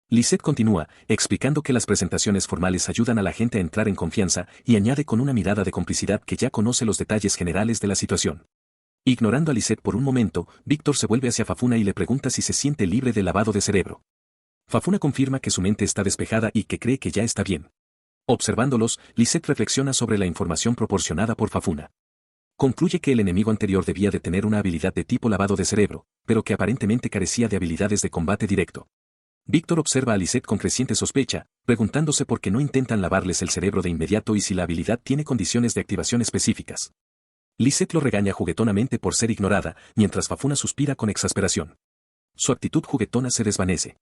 Lisette continúa, explicando que las presentaciones formales ayudan a la gente a entrar en confianza, y añade con una mirada de complicidad que ya conoce los detalles generales de la situación. Ignorando a Lisette por un momento, Víctor se vuelve hacia Fafuna y le pregunta si se siente libre de lavado de cerebro. Fafuna confirma que su mente está despejada y que cree que ya está bien. Observándolos, Lisette reflexiona sobre la información proporcionada por Fafuna. Concluye que el enemigo anterior debía de tener una habilidad de tipo lavado de cerebro, pero que aparentemente carecía de habilidades de combate directo. Víctor observa a Lisette con creciente sospecha, preguntándose por qué no intentan lavarles el cerebro de inmediato y si la habilidad tiene condiciones de activación específicas. Lisette lo regaña juguetonamente por ser ignorada, mientras Fafuna suspira con exasperación. Su actitud juguetona se desvanece.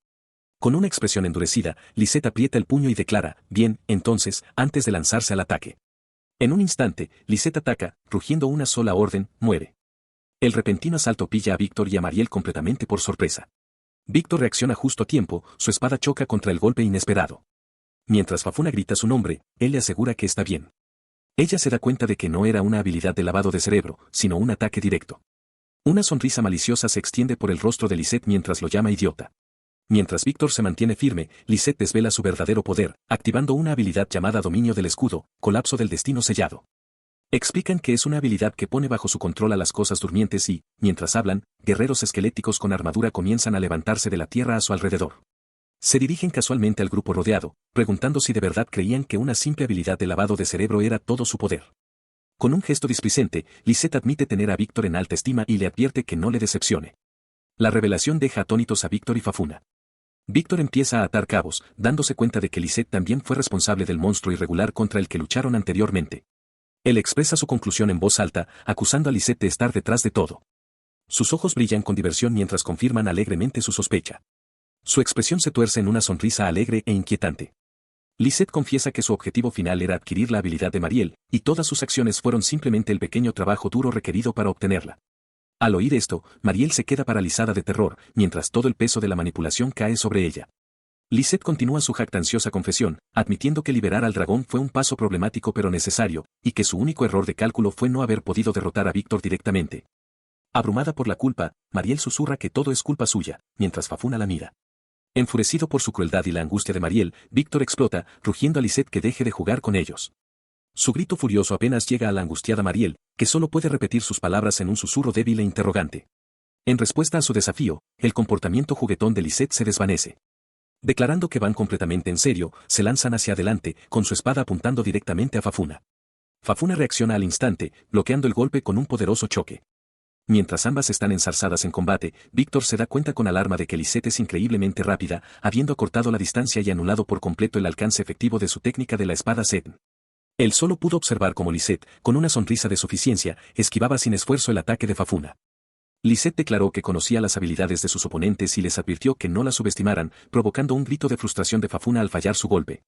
Con una expresión endurecida, Lisette aprieta el puño y declara: bien, entonces, antes de lanzarse al ataque. En un instante, Lisette ataca, rugiendo una sola orden: muere. El repentino asalto pilla a Víctor y a Mariel completamente por sorpresa. Víctor reacciona justo a tiempo, su espada choca contra el golpe inesperado. Mientras Fafuna grita su nombre, él le asegura que está bien. Ella se da cuenta de que no era una habilidad de lavado de cerebro, sino un ataque directo. Una sonrisa maliciosa se extiende por el rostro de Lisette mientras lo llama idiota. Mientras Víctor se mantiene firme, Lisette desvela su verdadero poder, activando una habilidad llamada Dominio del Escudo, Colapso del Destino Sellado. Explican que es una habilidad que pone bajo su control a las cosas durmientes y, mientras hablan, guerreros esqueléticos con armadura comienzan a levantarse de la tierra a su alrededor. Se dirigen casualmente al grupo rodeado, preguntando si de verdad creían que una simple habilidad de lavado de cerebro era todo su poder. Con un gesto displicente, Lisette admite tener a Víctor en alta estima y le advierte que no le decepcione. La revelación deja atónitos a Víctor y Fafuna. Víctor empieza a atar cabos, dándose cuenta de que Lisette también fue responsable del monstruo irregular contra el que lucharon anteriormente. Él expresa su conclusión en voz alta, acusando a Lisette de estar detrás de todo. Sus ojos brillan con diversión mientras confirman alegremente su sospecha. Su expresión se tuerce en una sonrisa alegre e inquietante. Lisette confiesa que su objetivo final era adquirir la habilidad de Mariel, y todas sus acciones fueron simplemente el pequeño trabajo duro requerido para obtenerla. Al oír esto, Mariel se queda paralizada de terror, mientras todo el peso de la manipulación cae sobre ella. Lisette continúa su jactanciosa confesión, admitiendo que liberar al dragón fue un paso problemático pero necesario, y que su único error de cálculo fue no haber podido derrotar a Víctor directamente. Abrumada por la culpa, Mariel susurra que todo es culpa suya, mientras Fafuna la mira. Enfurecido por su crueldad y la angustia de Mariel, Víctor explota, rugiendo a Lisette que deje de jugar con ellos. Su grito furioso apenas llega a la angustiada Mariel, que solo puede repetir sus palabras en un susurro débil e interrogante. En respuesta a su desafío, el comportamiento juguetón de Lisette se desvanece. Declarando que van completamente en serio, se lanzan hacia adelante, con su espada apuntando directamente a Fafuna. Fafuna reacciona al instante, bloqueando el golpe con un poderoso choque. Mientras ambas están enzarzadas en combate, Víctor se da cuenta con alarma de que Lisette es increíblemente rápida, habiendo acortado la distancia y anulado por completo el alcance efectivo de su técnica de la espada Zen. Él solo pudo observar cómo Lisette, con una sonrisa de suficiencia, esquivaba sin esfuerzo el ataque de Fafuna. Lisette declaró que conocía las habilidades de sus oponentes y les advirtió que no la subestimaran, provocando un grito de frustración de Fafuna al fallar su golpe.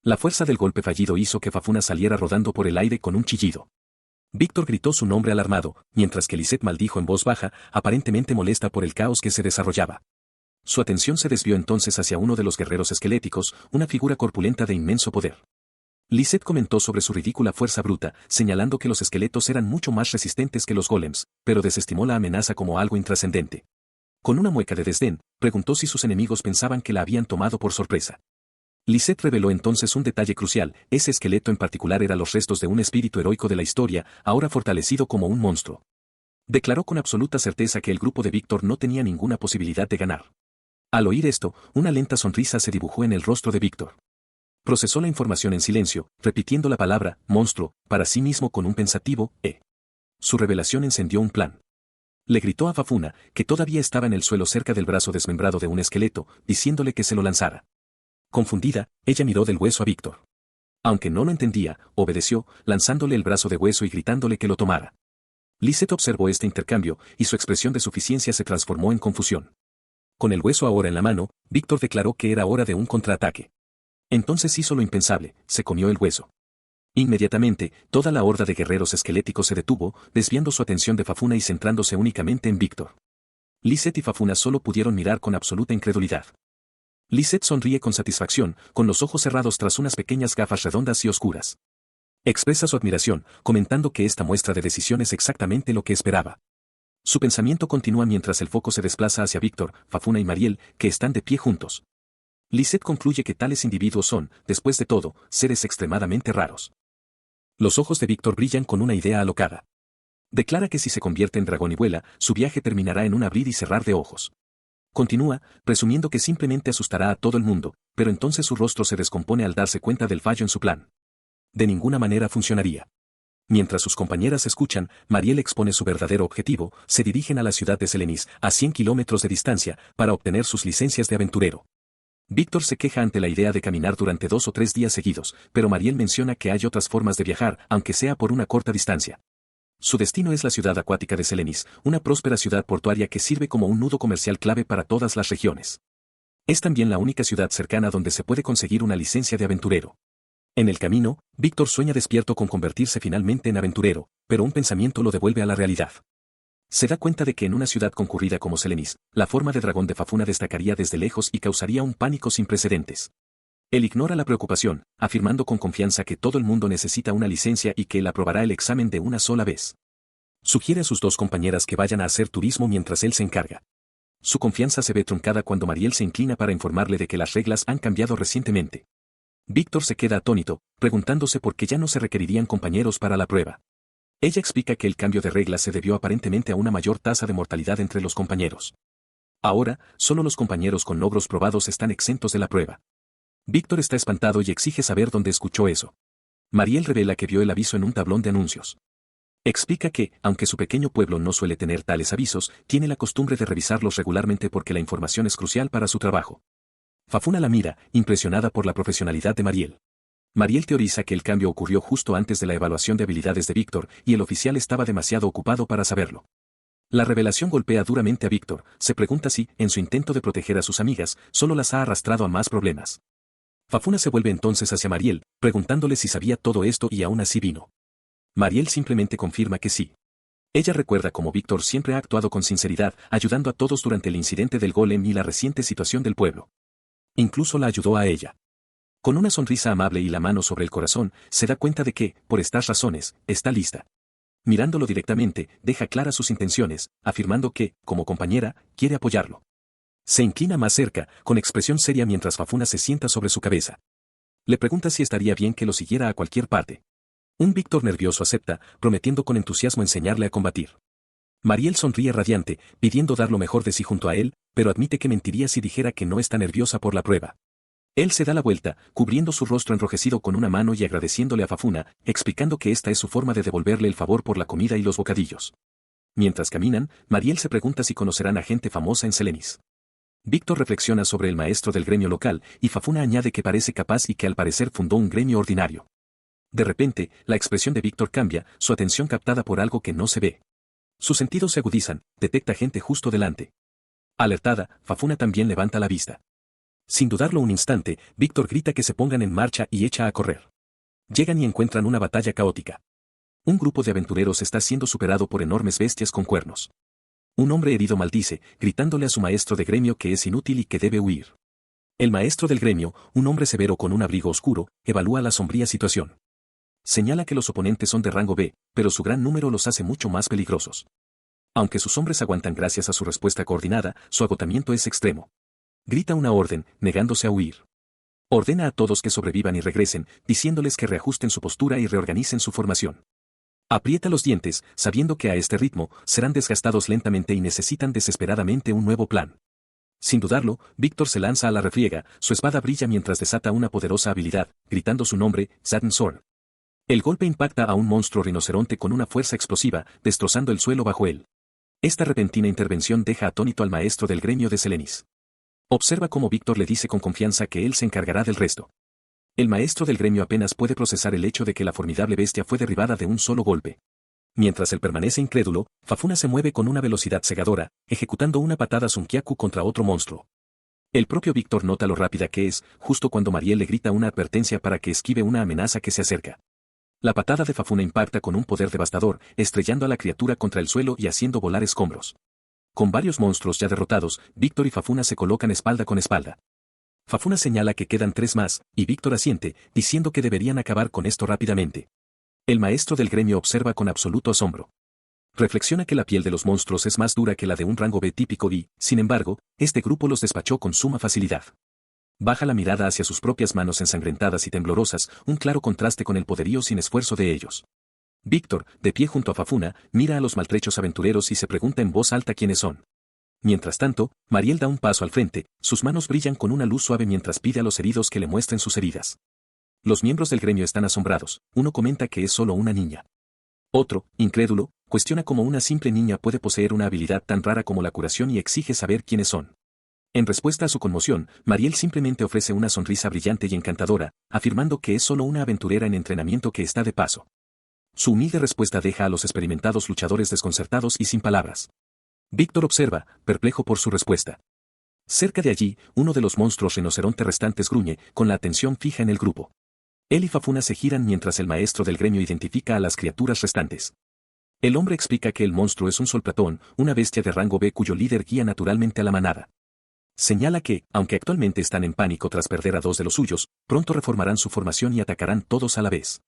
La fuerza del golpe fallido hizo que Fafuna saliera rodando por el aire con un chillido. Víctor gritó su nombre alarmado, mientras que Lisette maldijo en voz baja, aparentemente molesta por el caos que se desarrollaba. Su atención se desvió entonces hacia uno de los guerreros esqueléticos, una figura corpulenta de inmenso poder. Lisette comentó sobre su ridícula fuerza bruta, señalando que los esqueletos eran mucho más resistentes que los golems, pero desestimó la amenaza como algo intrascendente. Con una mueca de desdén, preguntó si sus enemigos pensaban que la habían tomado por sorpresa. Lisette reveló entonces un detalle crucial: ese esqueleto en particular era los restos de un espíritu heroico de la historia, ahora fortalecido como un monstruo. Declaró con absoluta certeza que el grupo de Víctor no tenía ninguna posibilidad de ganar. Al oír esto, una lenta sonrisa se dibujó en el rostro de Víctor. Procesó la información en silencio, repitiendo la palabra monstruo para sí mismo con un pensativo Su revelación encendió un plan. Le gritó a Fafuna, que todavía estaba en el suelo cerca del brazo desmembrado de un esqueleto, diciéndole que se lo lanzara. Confundida, ella miró del hueso a Víctor. Aunque no lo entendía, obedeció, lanzándole el brazo de hueso y gritándole que lo tomara. Lisette observó este intercambio, y su expresión de suficiencia se transformó en confusión. Con el hueso ahora en la mano, Víctor declaró que era hora de un contraataque. Entonces hizo lo impensable, se comió el hueso. Inmediatamente, toda la horda de guerreros esqueléticos se detuvo, desviando su atención de Fafuna y centrándose únicamente en Víctor. Lisette y Fafuna solo pudieron mirar con absoluta incredulidad. Lisette sonríe con satisfacción, con los ojos cerrados tras unas pequeñas gafas redondas y oscuras. Expresa su admiración, comentando que esta muestra de decisión es exactamente lo que esperaba. Su pensamiento continúa mientras el foco se desplaza hacia Víctor, Fafuna y Mariel, que están de pie juntos. Lisette concluye que tales individuos son, después de todo, seres extremadamente raros. Los ojos de Víctor brillan con una idea alocada. Declara que si se convierte en dragón y vuela, su viaje terminará en un abrir y cerrar de ojos. Continúa, presumiendo que simplemente asustará a todo el mundo, pero entonces su rostro se descompone al darse cuenta del fallo en su plan. De ninguna manera funcionaría. Mientras sus compañeras escuchan, Mariel expone su verdadero objetivo: se dirigen a la ciudad de Selenis, a 100 kilómetros de distancia, para obtener sus licencias de aventurero. Víctor se queja ante la idea de caminar durante 2 o 3 días seguidos, pero Mariel menciona que hay otras formas de viajar, aunque sea por una corta distancia. Su destino es la ciudad acuática de Selenis, una próspera ciudad portuaria que sirve como un nudo comercial clave para todas las regiones. Es también la única ciudad cercana donde se puede conseguir una licencia de aventurero. En el camino, Víctor sueña despierto con convertirse finalmente en aventurero, pero un pensamiento lo devuelve a la realidad. Se da cuenta de que en una ciudad concurrida como Selenis, la forma de dragón de Fafuna destacaría desde lejos y causaría un pánico sin precedentes. Él ignora la preocupación, afirmando con confianza que todo el mundo necesita una licencia y que él aprobará el examen de una sola vez. Sugiere a sus 2 compañeras que vayan a hacer turismo mientras él se encarga. Su confianza se ve truncada cuando Mariel se inclina para informarle de que las reglas han cambiado recientemente. Víctor se queda atónito, preguntándose por qué ya no se requerirían compañeros para la prueba. Ella explica que el cambio de reglas se debió aparentemente a una mayor tasa de mortalidad entre los compañeros. Ahora, solo los compañeros con logros probados están exentos de la prueba. Víctor está espantado y exige saber dónde escuchó eso. Mariel revela que vio el aviso en un tablón de anuncios. Explica que, aunque su pequeño pueblo no suele tener tales avisos, tiene la costumbre de revisarlos regularmente porque la información es crucial para su trabajo. Fafuna la mira, impresionada por la profesionalidad de Mariel. Mariel teoriza que el cambio ocurrió justo antes de la evaluación de habilidades de Víctor, y el oficial estaba demasiado ocupado para saberlo. La revelación golpea duramente a Víctor, se pregunta si, en su intento de proteger a sus amigas, solo las ha arrastrado a más problemas. Fafuna se vuelve entonces hacia Mariel, preguntándole si sabía todo esto y aún así vino. Mariel simplemente confirma que sí. Ella recuerda cómo Víctor siempre ha actuado con sinceridad, ayudando a todos durante el incidente del golem y la reciente situación del pueblo. Incluso la ayudó a ella. Con una sonrisa amable y la mano sobre el corazón, se da cuenta de que, por estas razones, está lista. Mirándolo directamente, deja claras sus intenciones, afirmando que, como compañera, quiere apoyarlo. Se inclina más cerca, con expresión seria mientras Fafuna se sienta sobre su cabeza. Le pregunta si estaría bien que lo siguiera a cualquier parte. Un Víctor nervioso acepta, prometiendo con entusiasmo enseñarle a combatir. Mariel sonríe radiante, pidiendo dar lo mejor de sí junto a él, pero admite que mentiría si dijera que no está nerviosa por la prueba. Él se da la vuelta, cubriendo su rostro enrojecido con una mano y agradeciéndole a Fafuna, explicando que esta es su forma de devolverle el favor por la comida y los bocadillos. Mientras caminan, Mariel se pregunta si conocerán a gente famosa en Selenis. Víctor reflexiona sobre el maestro del gremio local, y Fafuna añade que parece capaz y que al parecer fundó un gremio ordinario. De repente, la expresión de Víctor cambia, su atención captada por algo que no se ve. Sus sentidos se agudizan, detecta gente justo delante. Alertada, Fafuna también levanta la vista. Sin dudarlo un instante, Víctor grita que se pongan en marcha y echa a correr. Llegan y encuentran una batalla caótica. Un grupo de aventureros está siendo superado por enormes bestias con cuernos. Un hombre herido maldice, gritándole a su maestro de gremio que es inútil y que debe huir. El maestro del gremio, un hombre severo con un abrigo oscuro, evalúa la sombría situación. Señala que los oponentes son de rango B, pero su gran número los hace mucho más peligrosos. Aunque sus hombres aguantan gracias a su respuesta coordinada, su agotamiento es extremo. Grita una orden, negándose a huir. Ordena a todos que sobrevivan y regresen, diciéndoles que reajusten su postura y reorganicen su formación. Aprieta los dientes, sabiendo que a este ritmo, serán desgastados lentamente y necesitan desesperadamente un nuevo plan. Sin dudarlo, Víctor se lanza a la refriega, su espada brilla mientras desata una poderosa habilidad, gritando su nombre, Saturn Sword. El golpe impacta a un monstruo rinoceronte con una fuerza explosiva, destrozando el suelo bajo él. Esta repentina intervención deja atónito al maestro del gremio de Selenis. Observa cómo Víctor le dice con confianza que él se encargará del resto. El maestro del gremio apenas puede procesar el hecho de que la formidable bestia fue derribada de un solo golpe. Mientras él permanece incrédulo, Fafuna se mueve con una velocidad cegadora, ejecutando una patada Sunkiaku contra otro monstruo. El propio Víctor nota lo rápida que es, justo cuando Mariel le grita una advertencia para que esquive una amenaza que se acerca. La patada de Fafuna impacta con un poder devastador, estrellando a la criatura contra el suelo y haciendo volar escombros. Con varios monstruos ya derrotados, Víctor y Fafuna se colocan espalda con espalda. Fafuna señala que quedan 3 más, y Víctor asiente, diciendo que deberían acabar con esto rápidamente. El maestro del gremio observa con absoluto asombro. Reflexiona que la piel de los monstruos es más dura que la de un rango B típico y, sin embargo, este grupo los despachó con suma facilidad. Baja la mirada hacia sus propias manos ensangrentadas y temblorosas, un claro contraste con el poderío sin esfuerzo de ellos. Víctor, de pie junto a Fafuna, mira a los maltrechos aventureros y se pregunta en voz alta quiénes son. Mientras tanto, Mariel da un paso al frente, sus manos brillan con una luz suave mientras pide a los heridos que le muestren sus heridas. Los miembros del gremio están asombrados, uno comenta que es solo una niña. Otro, incrédulo, cuestiona cómo una simple niña puede poseer una habilidad tan rara como la curación y exige saber quiénes son. En respuesta a su conmoción, Mariel simplemente ofrece una sonrisa brillante y encantadora, afirmando que es solo una aventurera en entrenamiento que está de paso. Su humilde respuesta deja a los experimentados luchadores desconcertados y sin palabras. Víctor observa, perplejo por su respuesta. Cerca de allí, uno de los monstruos rinoceronte restantes gruñe, con la atención fija en el grupo. Él y Fafuna se giran mientras el maestro del gremio identifica a las criaturas restantes. El hombre explica que el monstruo es un solplatón, una bestia de rango B cuyo líder guía naturalmente a la manada. Señala que, aunque actualmente están en pánico tras perder a 2 de los suyos, pronto reformarán su formación y atacarán todos a la vez.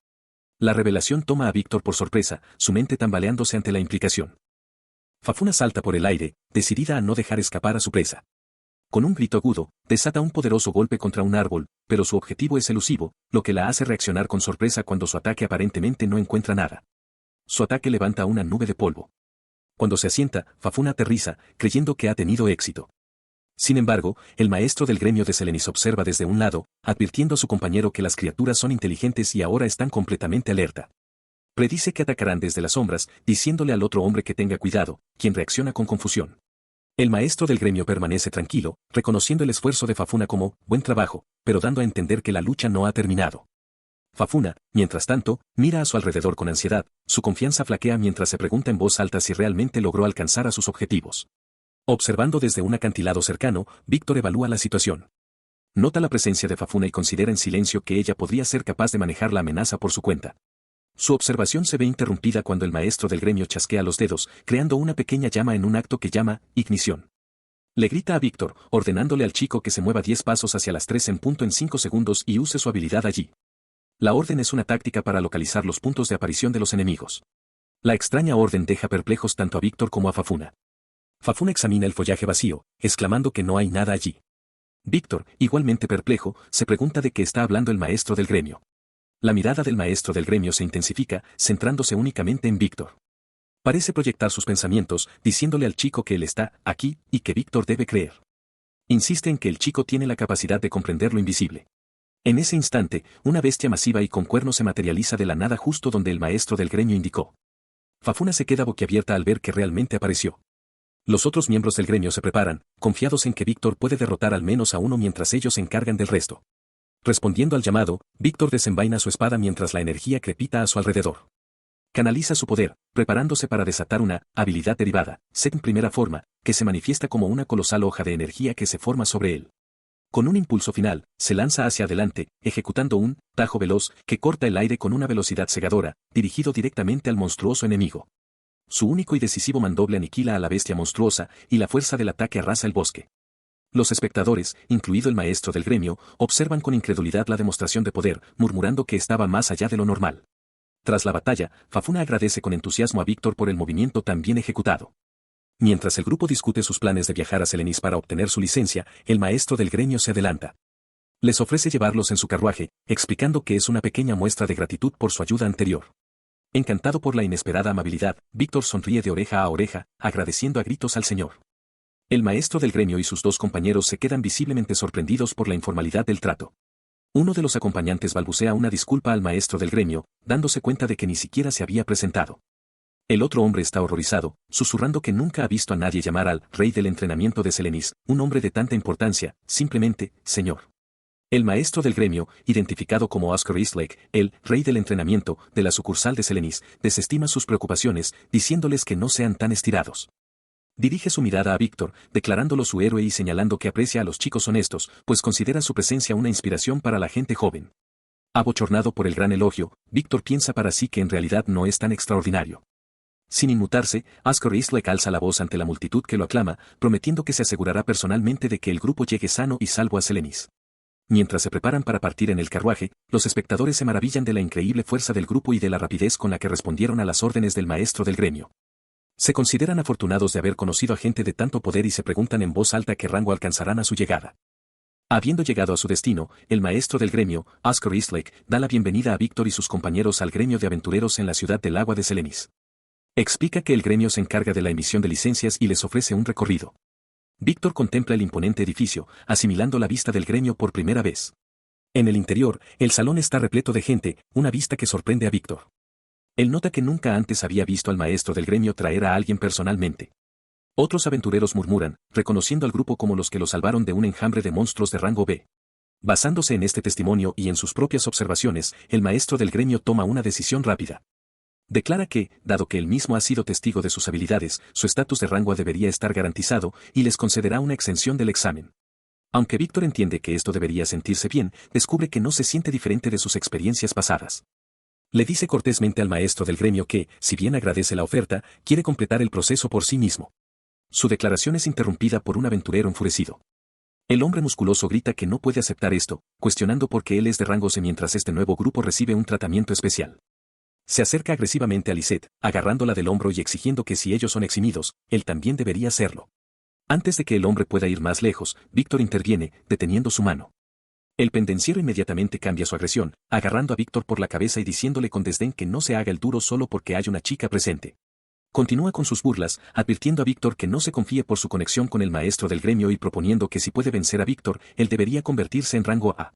La revelación toma a Víctor por sorpresa, su mente tambaleándose ante la implicación. Fafuna salta por el aire, decidida a no dejar escapar a su presa. Con un grito agudo, desata un poderoso golpe contra un árbol, pero su objetivo es elusivo, lo que la hace reaccionar con sorpresa cuando su ataque aparentemente no encuentra nada. Su ataque levanta una nube de polvo. Cuando se asienta, Fafuna aterriza, creyendo que ha tenido éxito. Sin embargo, el maestro del gremio de Selenis observa desde un lado, advirtiendo a su compañero que las criaturas son inteligentes y ahora están completamente alerta. Predice que atacarán desde las sombras, diciéndole al otro hombre que tenga cuidado, quien reacciona con confusión. El maestro del gremio permanece tranquilo, reconociendo el esfuerzo de Fafuna como buen trabajo, pero dando a entender que la lucha no ha terminado. Fafuna, mientras tanto, mira a su alrededor con ansiedad, su confianza flaquea mientras se pregunta en voz alta si realmente logró alcanzar a sus objetivos. Observando desde un acantilado cercano, Víctor evalúa la situación. Nota la presencia de Fafuna y considera en silencio que ella podría ser capaz de manejar la amenaza por su cuenta. Su observación se ve interrumpida cuando el maestro del gremio chasquea los dedos, creando una pequeña llama en un acto que llama ignición. Le grita a Víctor, ordenándole al chico que se mueva 10 pasos hacia las 3 en punto en 5 segundos y use su habilidad allí. La orden es una táctica para localizar los puntos de aparición de los enemigos. La extraña orden deja perplejos tanto a Víctor como a Fafuna. Fafuna examina el follaje vacío, exclamando que no hay nada allí. Víctor, igualmente perplejo, se pregunta de qué está hablando el maestro del gremio. La mirada del maestro del gremio se intensifica, centrándose únicamente en Víctor. Parece proyectar sus pensamientos, diciéndole al chico que él está aquí y que Víctor debe creer. Insiste en que el chico tiene la capacidad de comprender lo invisible. En ese instante, una bestia masiva y con cuernos se materializa de la nada justo donde el maestro del gremio indicó. Fafuna se queda boquiabierta al ver que realmente apareció. Los otros miembros del gremio se preparan, confiados en que Víctor puede derrotar al menos a uno mientras ellos se encargan del resto. Respondiendo al llamado, Víctor desenvaina su espada mientras la energía crepita a su alrededor. Canaliza su poder, preparándose para desatar una habilidad derivada, set en primera forma, que se manifiesta como una colosal hoja de energía que se forma sobre él. Con un impulso final, se lanza hacia adelante, ejecutando un tajo veloz que corta el aire con una velocidad cegadora, dirigido directamente al monstruoso enemigo. Su único y decisivo mandoble aniquila a la bestia monstruosa, y la fuerza del ataque arrasa el bosque. Los espectadores, incluido el maestro del gremio, observan con incredulidad la demostración de poder, murmurando que estaba más allá de lo normal. Tras la batalla, Fafuna agradece con entusiasmo a Víctor por el movimiento tan bien ejecutado. Mientras el grupo discute sus planes de viajar a Selenis para obtener su licencia, el maestro del gremio se adelanta. Les ofrece llevarlos en su carruaje, explicando que es una pequeña muestra de gratitud por su ayuda anterior. Encantado por la inesperada amabilidad, Víctor sonríe de oreja a oreja, agradeciendo a gritos al señor. El maestro del gremio y sus dos compañeros se quedan visiblemente sorprendidos por la informalidad del trato. Uno de los acompañantes balbucea una disculpa al maestro del gremio, dándose cuenta de que ni siquiera se había presentado. El otro hombre está horrorizado, susurrando que nunca ha visto a nadie llamar al rey del entrenamiento de Selenis, un hombre de tanta importancia, simplemente, señor. El maestro del gremio, identificado como Oscar Eastlake, el rey del entrenamiento de la sucursal de Selenis, desestima sus preocupaciones, diciéndoles que no sean tan estirados. Dirige su mirada a Víctor, declarándolo su héroe y señalando que aprecia a los chicos honestos, pues considera su presencia una inspiración para la gente joven. Abochornado por el gran elogio, Víctor piensa para sí que en realidad no es tan extraordinario. Sin inmutarse, Oscar Eastlake alza la voz ante la multitud que lo aclama, prometiendo que se asegurará personalmente de que el grupo llegue sano y salvo a Selenis. Mientras se preparan para partir en el carruaje, los espectadores se maravillan de la increíble fuerza del grupo y de la rapidez con la que respondieron a las órdenes del maestro del gremio. Se consideran afortunados de haber conocido a gente de tanto poder y se preguntan en voz alta qué rango alcanzarán a su llegada. Habiendo llegado a su destino, el maestro del gremio, Oscar Eastlake, da la bienvenida a Víctor y sus compañeros al gremio de aventureros en la ciudad del agua de Selenis. Explica que el gremio se encarga de la emisión de licencias y les ofrece un recorrido. Víctor contempla el imponente edificio, asimilando la vista del gremio por primera vez. En el interior, el salón está repleto de gente, una vista que sorprende a Víctor. Él nota que nunca antes había visto al maestro del gremio traer a alguien personalmente. Otros aventureros murmuran, reconociendo al grupo como los que lo salvaron de un enjambre de monstruos de rango B. Basándose en este testimonio y en sus propias observaciones, el maestro del gremio toma una decisión rápida. Declara que, dado que él mismo ha sido testigo de sus habilidades, su estatus de rango A debería estar garantizado y les concederá una exención del examen. Aunque Víctor entiende que esto debería sentirse bien, descubre que no se siente diferente de sus experiencias pasadas. Le dice cortésmente al maestro del gremio que, si bien agradece la oferta, quiere completar el proceso por sí mismo. Su declaración es interrumpida por un aventurero enfurecido. El hombre musculoso grita que no puede aceptar esto, cuestionando por qué él es de rango C mientras este nuevo grupo recibe un tratamiento especial. Se acerca agresivamente a Lisette, agarrándola del hombro y exigiendo que si ellos son eximidos, él también debería serlo. Antes de que el hombre pueda ir más lejos, Víctor interviene, deteniendo su mano. El pendenciero inmediatamente cambia su agresión, agarrando a Víctor por la cabeza y diciéndole con desdén que no se haga el duro solo porque hay una chica presente. Continúa con sus burlas, advirtiendo a Víctor que no se confíe por su conexión con el maestro del gremio y proponiendo que si puede vencer a Víctor, él debería convertirse en rango A.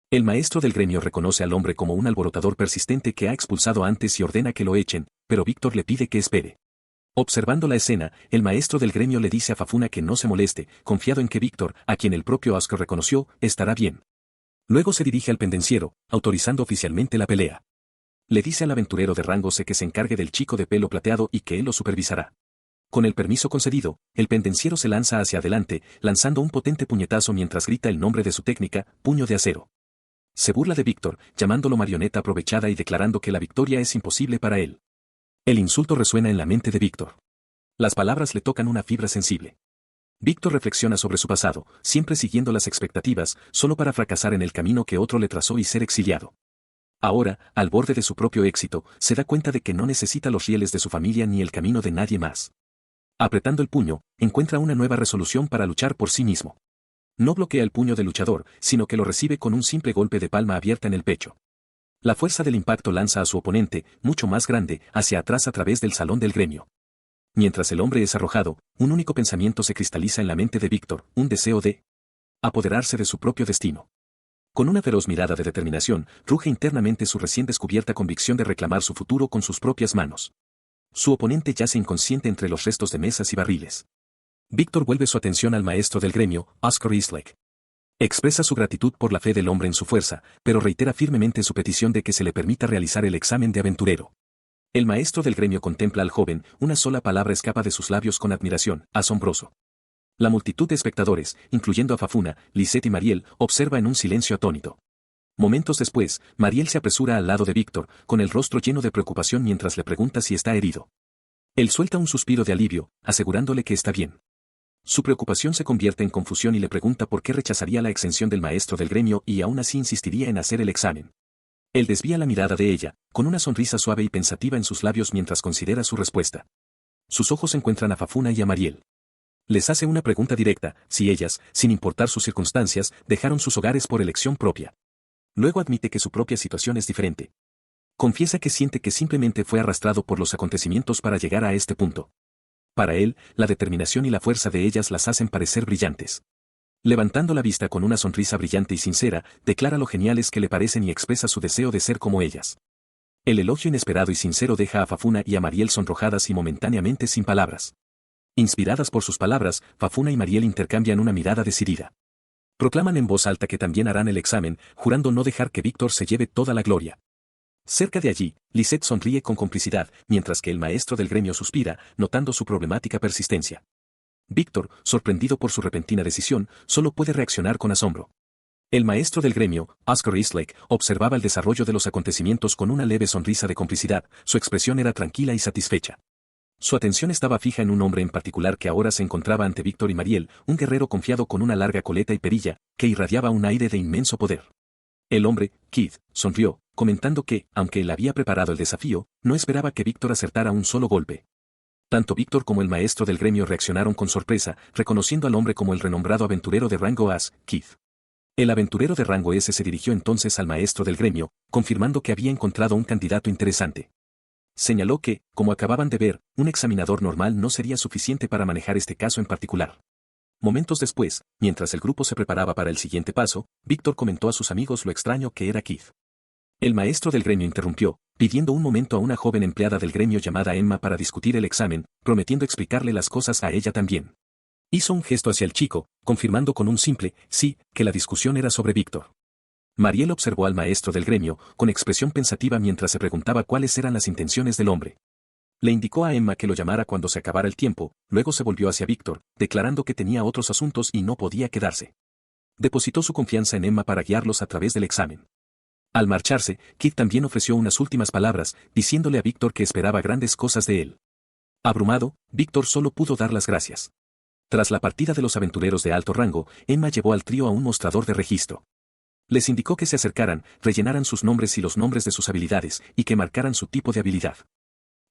El maestro del gremio reconoce al hombre como un alborotador persistente que ha expulsado antes y ordena que lo echen, pero Víctor le pide que espere. Observando la escena, el maestro del gremio le dice a Fafuna que no se moleste, confiado en que Víctor, a quien el propio Oscar reconoció, estará bien. Luego se dirige al pendenciero, autorizando oficialmente la pelea. Le dice al aventurero de rango C que se encargue del chico de pelo plateado y que él lo supervisará. Con el permiso concedido, el pendenciero se lanza hacia adelante, lanzando un potente puñetazo mientras grita el nombre de su técnica, puño de acero. Se burla de Víctor, llamándolo marioneta aprovechada y declarando que la victoria es imposible para él. El insulto resuena en la mente de Víctor. Las palabras le tocan una fibra sensible. Víctor reflexiona sobre su pasado, siempre siguiendo las expectativas, solo para fracasar en el camino que otro le trazó y ser exiliado. Ahora, al borde de su propio éxito, se da cuenta de que no necesita los rieles de su familia ni el camino de nadie más. Apretando el puño, encuentra una nueva resolución para luchar por sí mismo. No bloquea el puño del luchador, sino que lo recibe con un simple golpe de palma abierta en el pecho. La fuerza del impacto lanza a su oponente, mucho más grande, hacia atrás a través del salón del gremio. Mientras el hombre es arrojado, un único pensamiento se cristaliza en la mente de Víctor, un deseo de apoderarse de su propio destino. Con una feroz mirada de determinación, ruge internamente su recién descubierta convicción de reclamar su futuro con sus propias manos. Su oponente yace inconsciente entre los restos de mesas y barriles. Víctor vuelve su atención al maestro del gremio, Oscar Isaac. Expresa su gratitud por la fe del hombre en su fuerza, pero reitera firmemente su petición de que se le permita realizar el examen de aventurero. El maestro del gremio contempla al joven, una sola palabra escapa de sus labios con admiración, asombroso. La multitud de espectadores, incluyendo a Fafuna, Lisette y Mariel, observa en un silencio atónito. Momentos después, Mariel se apresura al lado de Víctor, con el rostro lleno de preocupación mientras le pregunta si está herido. Él suelta un suspiro de alivio, asegurándole que está bien. Su preocupación se convierte en confusión y le pregunta por qué rechazaría la exención del maestro del gremio y aún así insistiría en hacer el examen. Él desvía la mirada de ella, con una sonrisa suave y pensativa en sus labios mientras considera su respuesta. Sus ojos encuentran a Fafuna y a Mariel. Les hace una pregunta directa, si ellas, sin importar sus circunstancias, dejaron sus hogares por elección propia. Luego admite que su propia situación es diferente. Confiesa que siente que simplemente fue arrastrado por los acontecimientos para llegar a este punto. Para él, la determinación y la fuerza de ellas las hacen parecer brillantes. Levantando la vista con una sonrisa brillante y sincera, declara lo geniales que le parecen y expresa su deseo de ser como ellas. El elogio inesperado y sincero deja a Fafuna y a Mariel sonrojadas y momentáneamente sin palabras. Inspiradas por sus palabras, Fafuna y Mariel intercambian una mirada decidida. Proclaman en voz alta que también harán el examen, jurando no dejar que Víctor se lleve toda la gloria. Cerca de allí, Lisette sonríe con complicidad, mientras que el maestro del gremio suspira, notando su problemática persistencia. Víctor, sorprendido por su repentina decisión, solo puede reaccionar con asombro. El maestro del gremio, Oscar Isaac, observaba el desarrollo de los acontecimientos con una leve sonrisa de complicidad, su expresión era tranquila y satisfecha. Su atención estaba fija en un hombre en particular que ahora se encontraba ante Víctor y Mariel, un guerrero confiado con una larga coleta y perilla, que irradiaba un aire de inmenso poder. El hombre, Keith, sonrió, comentando que, aunque él había preparado el desafío, no esperaba que Víctor acertara un solo golpe. Tanto Víctor como el maestro del gremio reaccionaron con sorpresa, reconociendo al hombre como el renombrado aventurero de rango As, Keith. El aventurero de rango S se dirigió entonces al maestro del gremio, confirmando que había encontrado un candidato interesante. Señaló que, como acababan de ver, un examinador normal no sería suficiente para manejar este caso en particular. Momentos después, mientras el grupo se preparaba para el siguiente paso, Víctor comentó a sus amigos lo extraño que era Keith. El maestro del gremio interrumpió, pidiendo un momento a una joven empleada del gremio llamada Emma para discutir el examen, prometiendo explicarle las cosas a ella también. Hizo un gesto hacia el chico, confirmando con un simple sí que la discusión era sobre Víctor. Mariel observó al maestro del gremio, con expresión pensativa mientras se preguntaba cuáles eran las intenciones del hombre. Le indicó a Emma que lo llamara cuando se acabara el tiempo, luego se volvió hacia Víctor, declarando que tenía otros asuntos y no podía quedarse. Depositó su confianza en Emma para guiarlos a través del examen. Al marcharse, Keith también ofreció unas últimas palabras, diciéndole a Víctor que esperaba grandes cosas de él. Abrumado, Víctor solo pudo dar las gracias. Tras la partida de los aventureros de alto rango, Emma llevó al trío a un mostrador de registro. Les indicó que se acercaran, rellenaran sus nombres y los nombres de sus habilidades, y que marcaran su tipo de habilidad.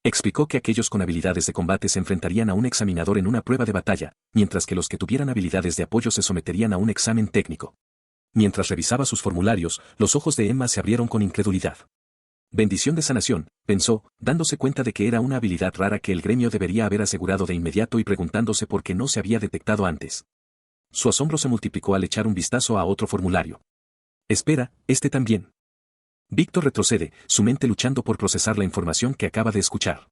Explicó que aquellos con habilidades de combate se enfrentarían a un examinador en una prueba de batalla, mientras que los que tuvieran habilidades de apoyo se someterían a un examen técnico. Mientras revisaba sus formularios, los ojos de Emma se abrieron con incredulidad. Bendición de sanación, pensó, dándose cuenta de que era una habilidad rara que el gremio debería haber asegurado de inmediato y preguntándose por qué no se había detectado antes. Su asombro se multiplicó al echar un vistazo a otro formulario. Espera, este también. Víctor retrocede, su mente luchando por procesar la información que acaba de escuchar.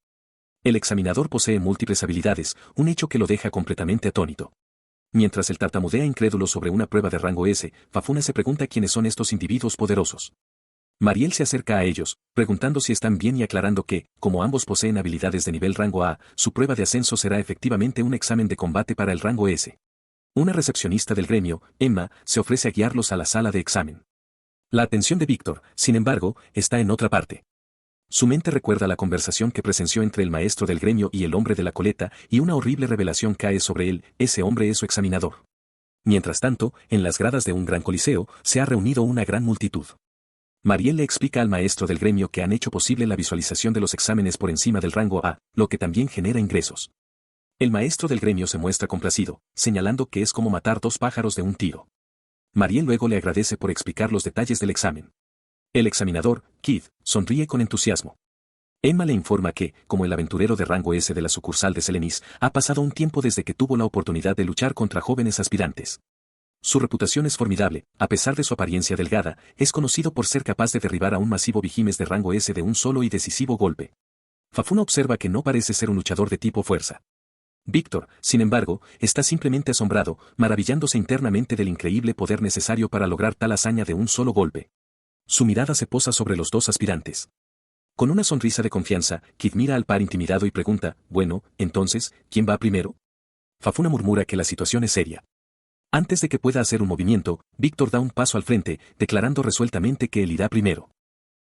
El examinador posee múltiples habilidades, un hecho que lo deja completamente atónito. Mientras él tartamudea incrédulo sobre una prueba de rango S, Fafuna se pregunta quiénes son estos individuos poderosos. Mariel se acerca a ellos, preguntando si están bien y aclarando que, como ambos poseen habilidades de nivel rango A, su prueba de ascenso será efectivamente un examen de combate para el rango S. Una recepcionista del gremio, Emma, se ofrece a guiarlos a la sala de examen. La atención de Víctor, sin embargo, está en otra parte. Su mente recuerda la conversación que presenció entre el maestro del gremio y el hombre de la coleta, y una horrible revelación cae sobre él: ese hombre es su examinador. Mientras tanto, en las gradas de un gran coliseo, se ha reunido una gran multitud. Mariel le explica al maestro del gremio que han hecho posible la visualización de los exámenes por encima del rango A, lo que también genera ingresos. El maestro del gremio se muestra complacido, señalando que es como matar dos pájaros de un tiro. Mariel luego le agradece por explicar los detalles del examen. El examinador, Keith, sonríe con entusiasmo. Emma le informa que, como el aventurero de rango S de la sucursal de Selenis, ha pasado un tiempo desde que tuvo la oportunidad de luchar contra jóvenes aspirantes. Su reputación es formidable, a pesar de su apariencia delgada, es conocido por ser capaz de derribar a un masivo Vigimes de rango S de un solo y decisivo golpe. Fafuna observa que no parece ser un luchador de tipo fuerza. Víctor, sin embargo, está simplemente asombrado, maravillándose internamente del increíble poder necesario para lograr tal hazaña de un solo golpe. Su mirada se posa sobre los dos aspirantes. Con una sonrisa de confianza, Kid mira al par intimidado y pregunta: bueno, entonces, ¿quién va primero? Fafuna murmura que la situación es seria. Antes de que pueda hacer un movimiento, Víctor da un paso al frente, declarando resueltamente que él irá primero.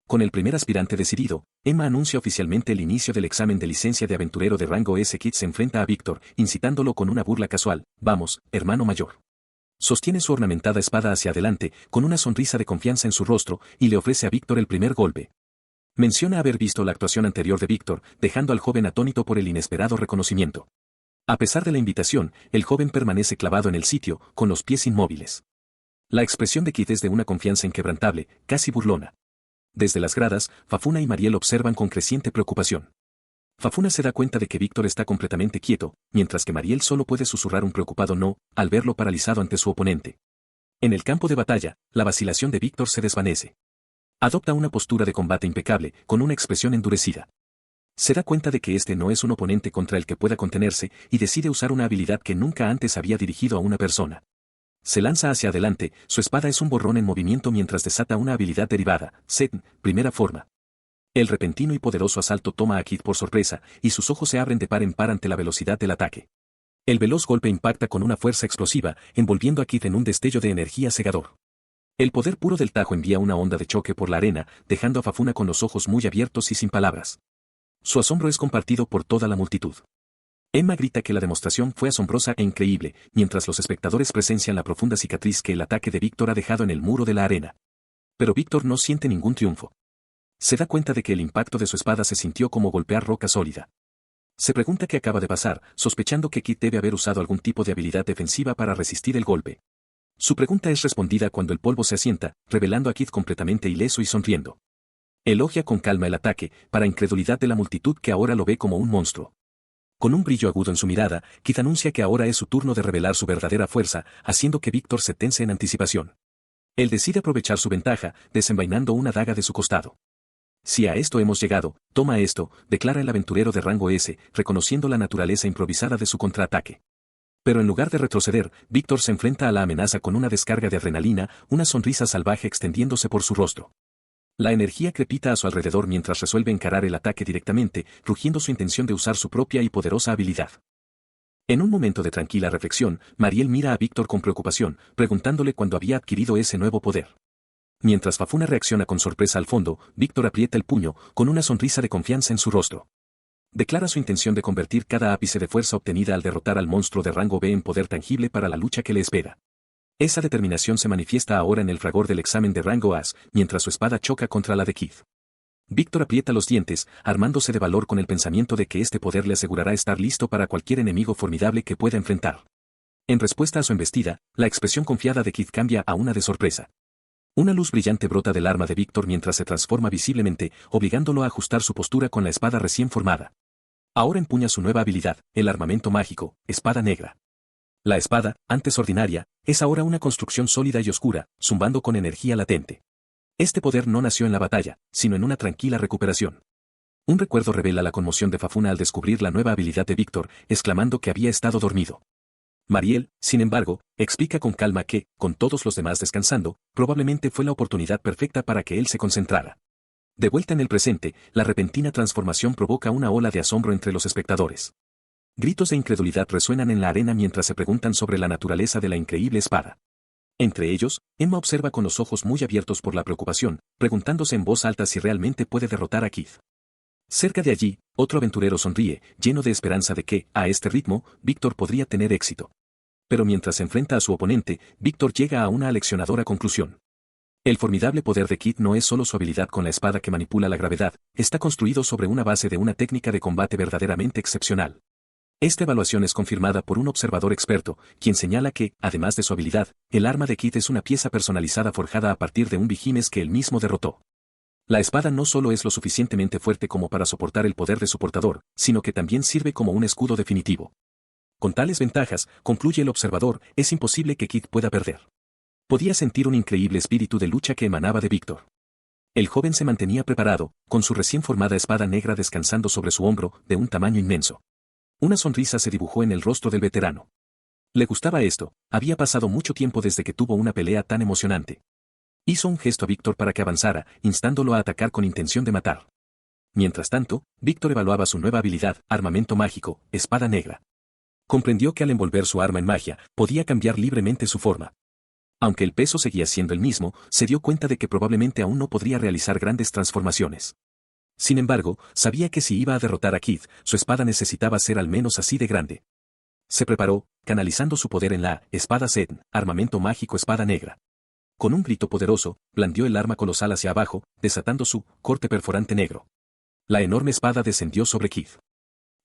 Con el primer aspirante decidido, Emma anuncia oficialmente el inicio del examen de licencia de aventurero de rango S. Kid se enfrenta a Víctor, incitándolo con una burla casual: vamos, hermano mayor. Sostiene su ornamentada espada hacia adelante, con una sonrisa de confianza en su rostro, y le ofrece a Víctor el primer golpe. Menciona haber visto la actuación anterior de Víctor, dejando al joven atónito por el inesperado reconocimiento. A pesar de la invitación, el joven permanece clavado en el sitio, con los pies inmóviles. La expresión de Kid es de una confianza inquebrantable, casi burlona. Desde las gradas, Fafuna y Mariel observan con creciente preocupación. Fafuna se da cuenta de que Víctor está completamente quieto, mientras que Mariel solo puede susurrar un preocupado no, al verlo paralizado ante su oponente. En el campo de batalla, la vacilación de Víctor se desvanece. Adopta una postura de combate impecable, con una expresión endurecida. Se da cuenta de que este no es un oponente contra el que pueda contenerse, y decide usar una habilidad que nunca antes había dirigido a una persona. Se lanza hacia adelante, su espada es un borrón en movimiento mientras desata una habilidad derivada, Zen, primera forma. El repentino y poderoso asalto toma a Kid por sorpresa, y sus ojos se abren de par en par ante la velocidad del ataque. El veloz golpe impacta con una fuerza explosiva, envolviendo a Kid en un destello de energía cegador. El poder puro del tajo envía una onda de choque por la arena, dejando a Fafuna con los ojos muy abiertos y sin palabras. Su asombro es compartido por toda la multitud. Emma grita que la demostración fue asombrosa e increíble, mientras los espectadores presencian la profunda cicatriz que el ataque de Víctor ha dejado en el muro de la arena. Pero Víctor no siente ningún triunfo. Se da cuenta de que el impacto de su espada se sintió como golpear roca sólida. Se pregunta qué acaba de pasar, sospechando que Kid debe haber usado algún tipo de habilidad defensiva para resistir el golpe. Su pregunta es respondida cuando el polvo se asienta, revelando a Kid completamente ileso y sonriendo. Elogia con calma el ataque, para incredulidad de la multitud que ahora lo ve como un monstruo. Con un brillo agudo en su mirada, Kid anuncia que ahora es su turno de revelar su verdadera fuerza, haciendo que Víctor se tense en anticipación. Él decide aprovechar su ventaja, desenvainando una daga de su costado. Si a esto hemos llegado, toma esto, declara el aventurero de rango S, reconociendo la naturaleza improvisada de su contraataque. Pero en lugar de retroceder, Víctor se enfrenta a la amenaza con una descarga de adrenalina, una sonrisa salvaje extendiéndose por su rostro. La energía crepita a su alrededor mientras resuelve encarar el ataque directamente, rugiendo su intención de usar su propia y poderosa habilidad. En un momento de tranquila reflexión, Mariel mira a Víctor con preocupación, preguntándole cuándo había adquirido ese nuevo poder. Mientras Fafuna reacciona con sorpresa al fondo, Víctor aprieta el puño, con una sonrisa de confianza en su rostro. Declara su intención de convertir cada ápice de fuerza obtenida al derrotar al monstruo de rango B en poder tangible para la lucha que le espera. Esa determinación se manifiesta ahora en el fragor del examen de rango As, mientras su espada choca contra la de Kid. Víctor aprieta los dientes, armándose de valor con el pensamiento de que este poder le asegurará estar listo para cualquier enemigo formidable que pueda enfrentar. En respuesta a su embestida, la expresión confiada de Kid cambia a una de sorpresa. Una luz brillante brota del arma de Víctor mientras se transforma visiblemente, obligándolo a ajustar su postura con la espada recién formada. Ahora empuña su nueva habilidad, el armamento mágico, espada negra. La espada, antes ordinaria, es ahora una construcción sólida y oscura, zumbando con energía latente. Este poder no nació en la batalla, sino en una tranquila recuperación. Un recuerdo revela la conmoción de Fafuna al descubrir la nueva habilidad de Víctor, exclamando que había estado dormido. Mariel, sin embargo, explica con calma que, con todos los demás descansando, probablemente fue la oportunidad perfecta para que él se concentrara. De vuelta en el presente, la repentina transformación provoca una ola de asombro entre los espectadores. Gritos de incredulidad resuenan en la arena mientras se preguntan sobre la naturaleza de la increíble espada. Entre ellos, Emma observa con los ojos muy abiertos por la preocupación, preguntándose en voz alta si realmente puede derrotar a Keith. Cerca de allí, otro aventurero sonríe, lleno de esperanza de que, a este ritmo, Víctor podría tener éxito. Pero mientras se enfrenta a su oponente, Víctor llega a una aleccionadora conclusión. El formidable poder de Keith no es solo su habilidad con la espada que manipula la gravedad, está construido sobre una base de una técnica de combate verdaderamente excepcional. Esta evaluación es confirmada por un observador experto, quien señala que, además de su habilidad, el arma de Keith es una pieza personalizada forjada a partir de un Vigimes que él mismo derrotó. La espada no solo es lo suficientemente fuerte como para soportar el poder de su portador, sino que también sirve como un escudo definitivo. Con tales ventajas, concluye el observador, es imposible que Keith pueda perder. Podía sentir un increíble espíritu de lucha que emanaba de Víctor. El joven se mantenía preparado, con su recién formada espada negra descansando sobre su hombro, de un tamaño inmenso. Una sonrisa se dibujó en el rostro del veterano. Le gustaba esto, había pasado mucho tiempo desde que tuvo una pelea tan emocionante. Hizo un gesto a Víctor para que avanzara, instándolo a atacar con intención de matar. Mientras tanto, Víctor evaluaba su nueva habilidad, armamento mágico, espada negra. Comprendió que al envolver su arma en magia, podía cambiar libremente su forma. Aunque el peso seguía siendo el mismo, se dio cuenta de que probablemente aún no podría realizar grandes transformaciones. Sin embargo, sabía que si iba a derrotar a Keith, su espada necesitaba ser al menos así de grande. Se preparó, canalizando su poder en la espada Zen, armamento mágico espada negra. Con un grito poderoso, blandió el arma colosal hacia abajo, desatando su corte perforante negro. La enorme espada descendió sobre Keith.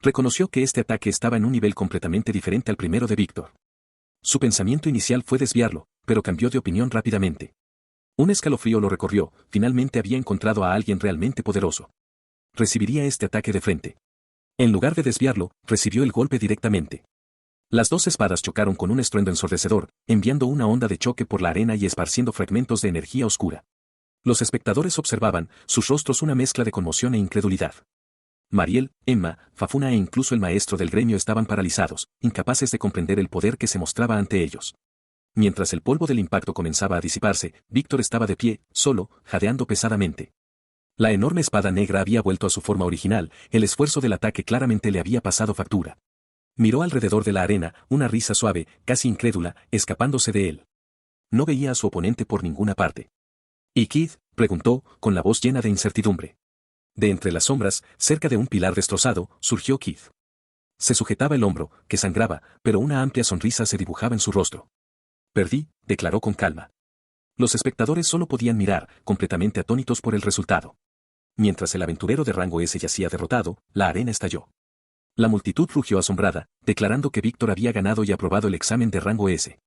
Reconoció que este ataque estaba en un nivel completamente diferente al primero de Víctor. Su pensamiento inicial fue desviarlo, pero cambió de opinión rápidamente. Un escalofrío lo recorrió, finalmente había encontrado a alguien realmente poderoso. Recibiría este ataque de frente. En lugar de desviarlo, recibió el golpe directamente. Las dos espadas chocaron con un estruendo ensordecedor, enviando una onda de choque por la arena y esparciendo fragmentos de energía oscura. Los espectadores observaban, sus rostros una mezcla de conmoción e incredulidad. Mariel, Emma, Fafuna e incluso el maestro del gremio estaban paralizados, incapaces de comprender el poder que se mostraba ante ellos. Mientras el polvo del impacto comenzaba a disiparse, Víctor estaba de pie, solo, jadeando pesadamente. La enorme espada negra había vuelto a su forma original, el esfuerzo del ataque claramente le había pasado factura. Miró alrededor de la arena, una risa suave, casi incrédula, escapándose de él. No veía a su oponente por ninguna parte. ¿Y Keith?, preguntó, con la voz llena de incertidumbre. De entre las sombras, cerca de un pilar destrozado, surgió Keith. Se sujetaba el hombro, que sangraba, pero una amplia sonrisa se dibujaba en su rostro. Perdí, declaró con calma. Los espectadores solo podían mirar, completamente atónitos por el resultado. Mientras el aventurero de rango S yacía derrotado, la arena estalló. La multitud rugió asombrada, declarando que Víctor había ganado y aprobado el examen de rango S.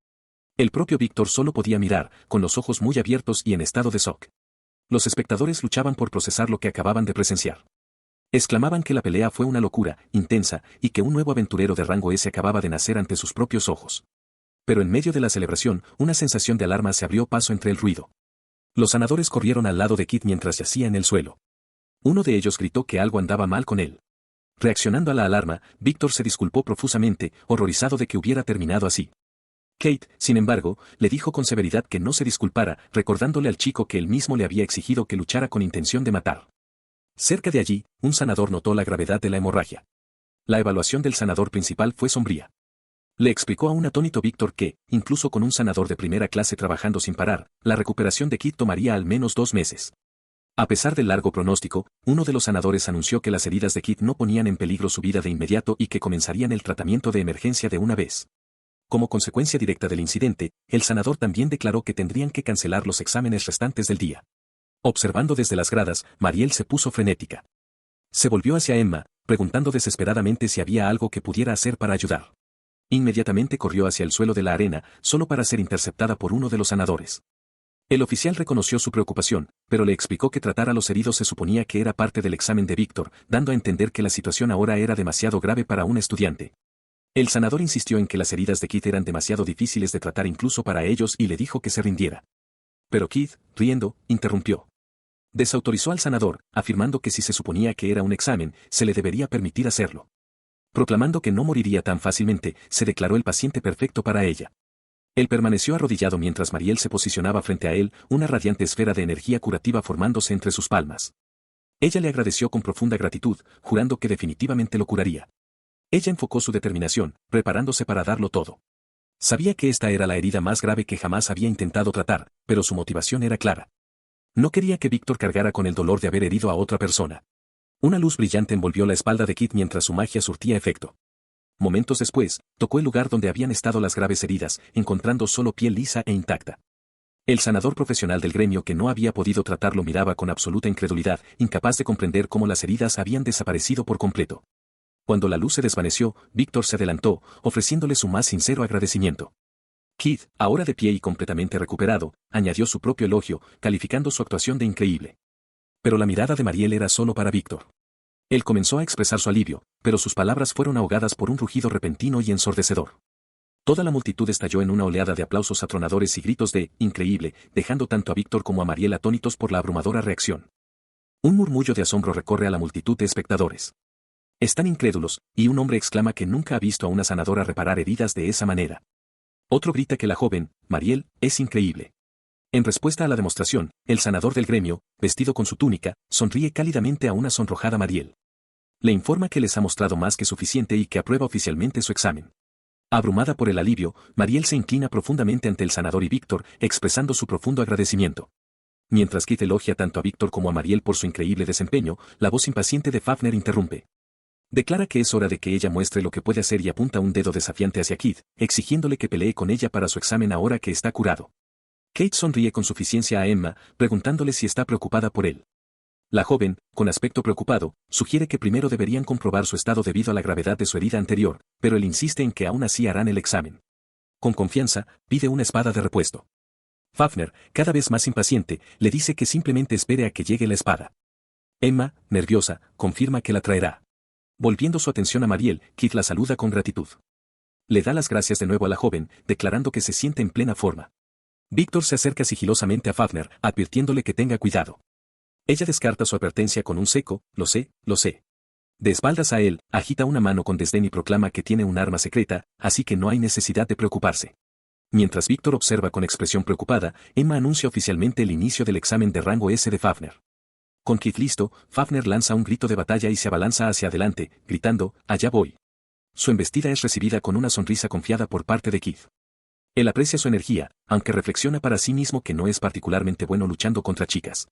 El propio Víctor solo podía mirar, con los ojos muy abiertos y en estado de shock. Los espectadores luchaban por procesar lo que acababan de presenciar. Exclamaban que la pelea fue una locura, intensa, y que un nuevo aventurero de rango S acababa de nacer ante sus propios ojos. Pero en medio de la celebración, una sensación de alarma se abrió paso entre el ruido. Los sanadores corrieron al lado de Keith mientras yacía en el suelo. Uno de ellos gritó que algo andaba mal con él. Reaccionando a la alarma, Víctor se disculpó profusamente, horrorizado de que hubiera terminado así. Kate, sin embargo, le dijo con severidad que no se disculpara, recordándole al chico que él mismo le había exigido que luchara con intención de matar. Cerca de allí, un sanador notó la gravedad de la hemorragia. La evaluación del sanador principal fue sombría. Le explicó a un atónito Víctor que, incluso con un sanador de primera clase trabajando sin parar, la recuperación de Keith tomaría al menos 2 meses. A pesar del largo pronóstico, uno de los sanadores anunció que las heridas de Keith no ponían en peligro su vida de inmediato y que comenzarían el tratamiento de emergencia de una vez. Como consecuencia directa del incidente, el sanador también declaró que tendrían que cancelar los exámenes restantes del día. Observando desde las gradas, Mariel se puso frenética. Se volvió hacia Emma, preguntando desesperadamente si había algo que pudiera hacer para ayudar. Inmediatamente corrió hacia el suelo de la arena, solo para ser interceptada por uno de los sanadores. El oficial reconoció su preocupación, pero le explicó que tratar a los heridos se suponía que era parte del examen de Víctor, dando a entender que la situación ahora era demasiado grave para un estudiante. El sanador insistió en que las heridas de Keith eran demasiado difíciles de tratar incluso para ellos y le dijo que se rindiera. Pero Keith, riendo, interrumpió. Desautorizó al sanador, afirmando que si se suponía que era un examen, se le debería permitir hacerlo. Proclamando que no moriría tan fácilmente, se declaró el paciente perfecto para ella. Él permaneció arrodillado mientras Mariel se posicionaba frente a él, una radiante esfera de energía curativa formándose entre sus palmas. Ella le agradeció con profunda gratitud, jurando que definitivamente lo curaría. Ella enfocó su determinación, preparándose para darlo todo. Sabía que esta era la herida más grave que jamás había intentado tratar, pero su motivación era clara. No quería que Víctor cargara con el dolor de haber herido a otra persona. Una luz brillante envolvió la espalda de Keith mientras su magia surtía efecto. Momentos después, tocó el lugar donde habían estado las graves heridas, encontrando solo piel lisa e intacta. El sanador profesional del gremio que no había podido tratarlo miraba con absoluta incredulidad, incapaz de comprender cómo las heridas habían desaparecido por completo. Cuando la luz se desvaneció, Víctor se adelantó, ofreciéndole su más sincero agradecimiento. Keith, ahora de pie y completamente recuperado, añadió su propio elogio, calificando su actuación de increíble. Pero la mirada de Mariel era solo para Víctor. Él comenzó a expresar su alivio, pero sus palabras fueron ahogadas por un rugido repentino y ensordecedor. Toda la multitud estalló en una oleada de aplausos atronadores y gritos de «increíble», dejando tanto a Víctor como a Mariel atónitos por la abrumadora reacción. Un murmullo de asombro recorre a la multitud de espectadores. Están incrédulos, y un hombre exclama que nunca ha visto a una sanadora reparar heridas de esa manera. Otro grita que la joven, Mariel, es increíble. En respuesta a la demostración, el sanador del gremio, vestido con su túnica, sonríe cálidamente a una sonrojada Mariel. Le informa que les ha mostrado más que suficiente y que aprueba oficialmente su examen. Abrumada por el alivio, Mariel se inclina profundamente ante el sanador y Víctor, expresando su profundo agradecimiento. Mientras Keith elogia tanto a Víctor como a Mariel por su increíble desempeño, la voz impaciente de Fafner interrumpe. Declara que es hora de que ella muestre lo que puede hacer y apunta un dedo desafiante hacia Keith, exigiéndole que pelee con ella para su examen ahora que está curado. Kate sonríe con suficiencia a Emma, preguntándole si está preocupada por él. La joven, con aspecto preocupado, sugiere que primero deberían comprobar su estado debido a la gravedad de su herida anterior, pero él insiste en que aún así harán el examen. Con confianza, pide una espada de repuesto. Fafner, cada vez más impaciente, le dice que simplemente espere a que llegue la espada. Emma, nerviosa, confirma que la traerá. Volviendo su atención a Mariel, Keith la saluda con gratitud. Le da las gracias de nuevo a la joven, declarando que se siente en plena forma. Víctor se acerca sigilosamente a Fafner, advirtiéndole que tenga cuidado. Ella descarta su advertencia con un seco, lo sé, lo sé. De espaldas a él, agita una mano con desdén y proclama que tiene un arma secreta, así que no hay necesidad de preocuparse. Mientras Víctor observa con expresión preocupada, Emma anuncia oficialmente el inicio del examen de rango S de Fafner. Con Keith listo, Fafner lanza un grito de batalla y se abalanza hacia adelante, gritando, «allá voy». Su embestida es recibida con una sonrisa confiada por parte de Keith. Él aprecia su energía, aunque reflexiona para sí mismo que no es particularmente bueno luchando contra chicas.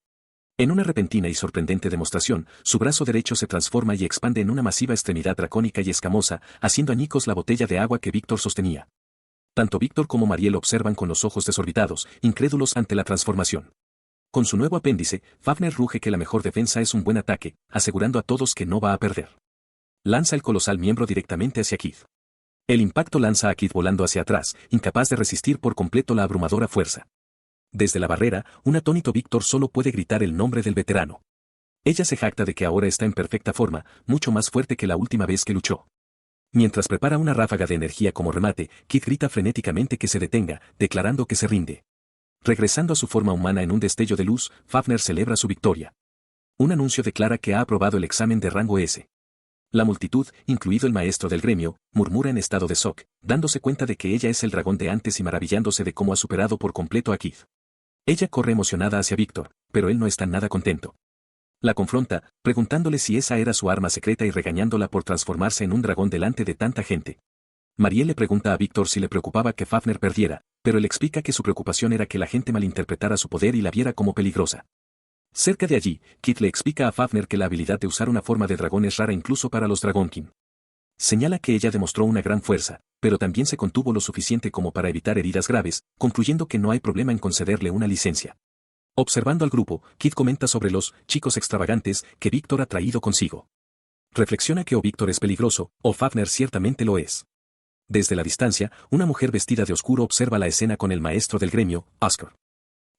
En una repentina y sorprendente demostración, su brazo derecho se transforma y expande en una masiva extremidad dracónica y escamosa, haciendo añicos la botella de agua que Víctor sostenía. Tanto Víctor como Mariel observan con los ojos desorbitados, incrédulos ante la transformación. Con su nuevo apéndice, Fafner ruge que la mejor defensa es un buen ataque, asegurando a todos que no va a perder. Lanza el colosal miembro directamente hacia Keith. El impacto lanza a Keith volando hacia atrás, incapaz de resistir por completo la abrumadora fuerza. Desde la barrera, un atónito Víctor solo puede gritar el nombre del veterano. Ella se jacta de que ahora está en perfecta forma, mucho más fuerte que la última vez que luchó. Mientras prepara una ráfaga de energía como remate, Keith grita frenéticamente que se detenga, declarando que se rinde. Regresando a su forma humana en un destello de luz, Fafner celebra su victoria. Un anuncio declara que ha aprobado el examen de rango S. La multitud, incluido el maestro del gremio, murmura en estado de shock, dándose cuenta de que ella es el dragón de antes y maravillándose de cómo ha superado por completo a Keith. Ella corre emocionada hacia Víctor, pero él no está nada contento. La confronta, preguntándole si esa era su arma secreta y regañándola por transformarse en un dragón delante de tanta gente. Mariel le pregunta a Víctor si le preocupaba que Fafner perdiera, pero él explica que su preocupación era que la gente malinterpretara su poder y la viera como peligrosa. Cerca de allí, Keith le explica a Fafner que la habilidad de usar una forma de dragón es rara incluso para los Dragonkin. Señala que ella demostró una gran fuerza, pero también se contuvo lo suficiente como para evitar heridas graves, concluyendo que no hay problema en concederle una licencia. Observando al grupo, Keith comenta sobre los chicos extravagantes que Víctor ha traído consigo. Reflexiona que o Víctor es peligroso, o Fafner ciertamente lo es. Desde la distancia, una mujer vestida de oscuro observa la escena con el maestro del gremio, Oscar.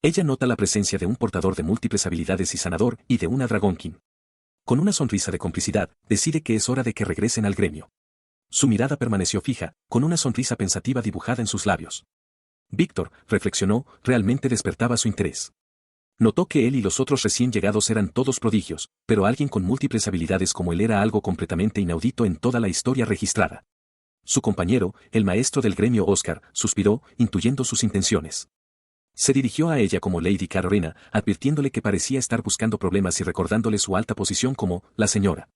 Ella nota la presencia de un portador de múltiples habilidades y sanador, y de una Dragonkin. Con una sonrisa de complicidad, decide que es hora de que regresen al gremio. Su mirada permaneció fija, con una sonrisa pensativa dibujada en sus labios. Víctor, reflexionó, realmente despertaba su interés. Notó que él y los otros recién llegados eran todos prodigios, pero alguien con múltiples habilidades como él era algo completamente inaudito en toda la historia registrada. Su compañero, el maestro del gremio Oscar, suspiró, intuyendo sus intenciones. Se dirigió a ella como Lady Carolina, advirtiéndole que parecía estar buscando problemas y recordándole su alta posición como la señora.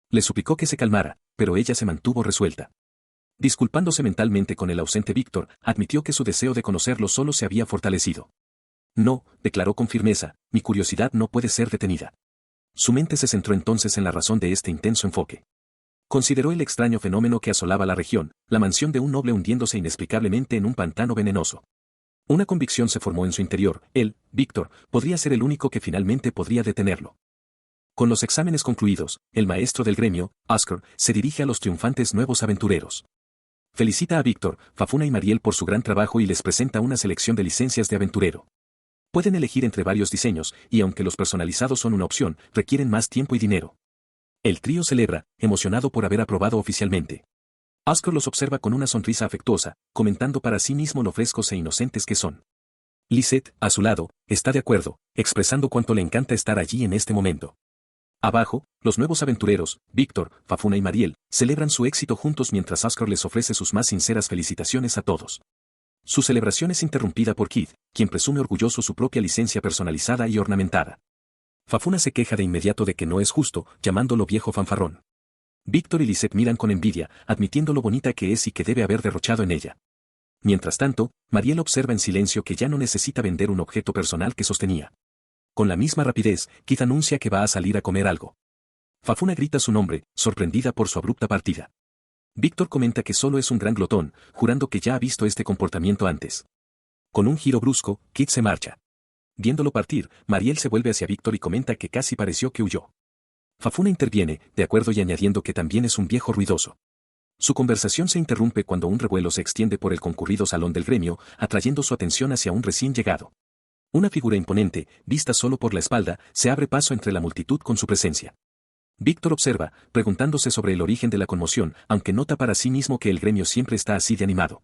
Le suplicó que se calmara, pero ella se mantuvo resuelta. Disculpándose mentalmente con el ausente Víctor, admitió que su deseo de conocerlo solo se había fortalecido. No, declaró con firmeza, mi curiosidad no puede ser detenida. Su mente se centró entonces en la razón de este intenso enfoque. Consideró el extraño fenómeno que asolaba la región, la mansión de un noble hundiéndose inexplicablemente en un pantano venenoso. Una convicción se formó en su interior, él, Víctor, podría ser el único que finalmente podría detenerlo. Con los exámenes concluidos, el maestro del gremio, Oscar, se dirige a los triunfantes nuevos aventureros. Felicita a Víctor, Fafuna y Mariel por su gran trabajo y les presenta una selección de licencias de aventurero. Pueden elegir entre varios diseños, y aunque los personalizados son una opción, requieren más tiempo y dinero. El trío celebra, emocionado por haber aprobado oficialmente. Oscar los observa con una sonrisa afectuosa, comentando para sí mismo lo frescos e inocentes que son. Lisette, a su lado, está de acuerdo, expresando cuánto le encanta estar allí en este momento. Abajo, los nuevos aventureros, Víctor, Fafuna y Mariel, celebran su éxito juntos mientras Oscar les ofrece sus más sinceras felicitaciones a todos. Su celebración es interrumpida por Keith, quien presume orgulloso su propia licencia personalizada y ornamentada. Fafuna se queja de inmediato de que no es justo, llamándolo viejo fanfarrón. Víctor y Lisette miran con envidia, admitiendo lo bonita que es y que debe haber derrochado en ella. Mientras tanto, Mariel observa en silencio que ya no necesita vender un objeto personal que sostenía. Con la misma rapidez, Keith anuncia que va a salir a comer algo. Fafuna grita su nombre, sorprendida por su abrupta partida. Víctor comenta que solo es un gran glotón, jurando que ya ha visto este comportamiento antes. Con un giro brusco, Keith se marcha. Viéndolo partir, Mariel se vuelve hacia Víctor y comenta que casi pareció que huyó. Fafuna interviene, de acuerdo y añadiendo que también es un viejo ruidoso. Su conversación se interrumpe cuando un revuelo se extiende por el concurrido salón del gremio, atrayendo su atención hacia un recién llegado. Una figura imponente, vista solo por la espalda, se abre paso entre la multitud con su presencia. Víctor observa, preguntándose sobre el origen de la conmoción, aunque nota para sí mismo que el gremio siempre está así de animado.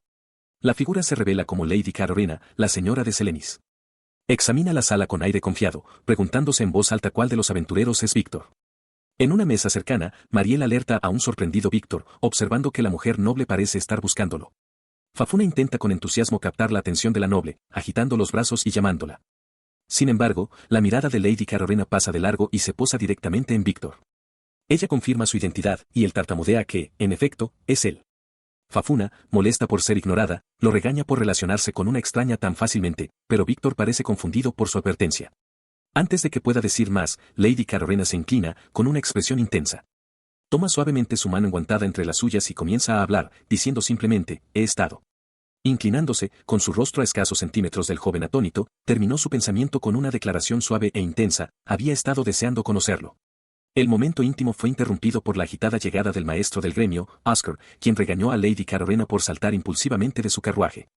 La figura se revela como Lady Carolina, la señora de Selenis. Examina la sala con aire confiado, preguntándose en voz alta cuál de los aventureros es Víctor. En una mesa cercana, Mariel alerta a un sorprendido Víctor, observando que la mujer noble parece estar buscándolo. Fafuna intenta con entusiasmo captar la atención de la noble, agitando los brazos y llamándola. Sin embargo, la mirada de Lady Carolina pasa de largo y se posa directamente en Víctor. Ella confirma su identidad, y él tartamudea que, en efecto, es él. Fafuna, molesta por ser ignorada, lo regaña por relacionarse con una extraña tan fácilmente, pero Víctor parece confundido por su advertencia. Antes de que pueda decir más, Lady Carolina se inclina, con una expresión intensa. Toma suavemente su mano enguantada entre las suyas y comienza a hablar, diciendo simplemente, he estado. Inclinándose, con su rostro a escasos centímetros del joven atónito, terminó su pensamiento con una declaración suave e intensa, había estado deseando conocerlo. El momento íntimo fue interrumpido por la agitada llegada del maestro del gremio, Oscar, quien regañó a Lady Carolina por saltar impulsivamente de su carruaje.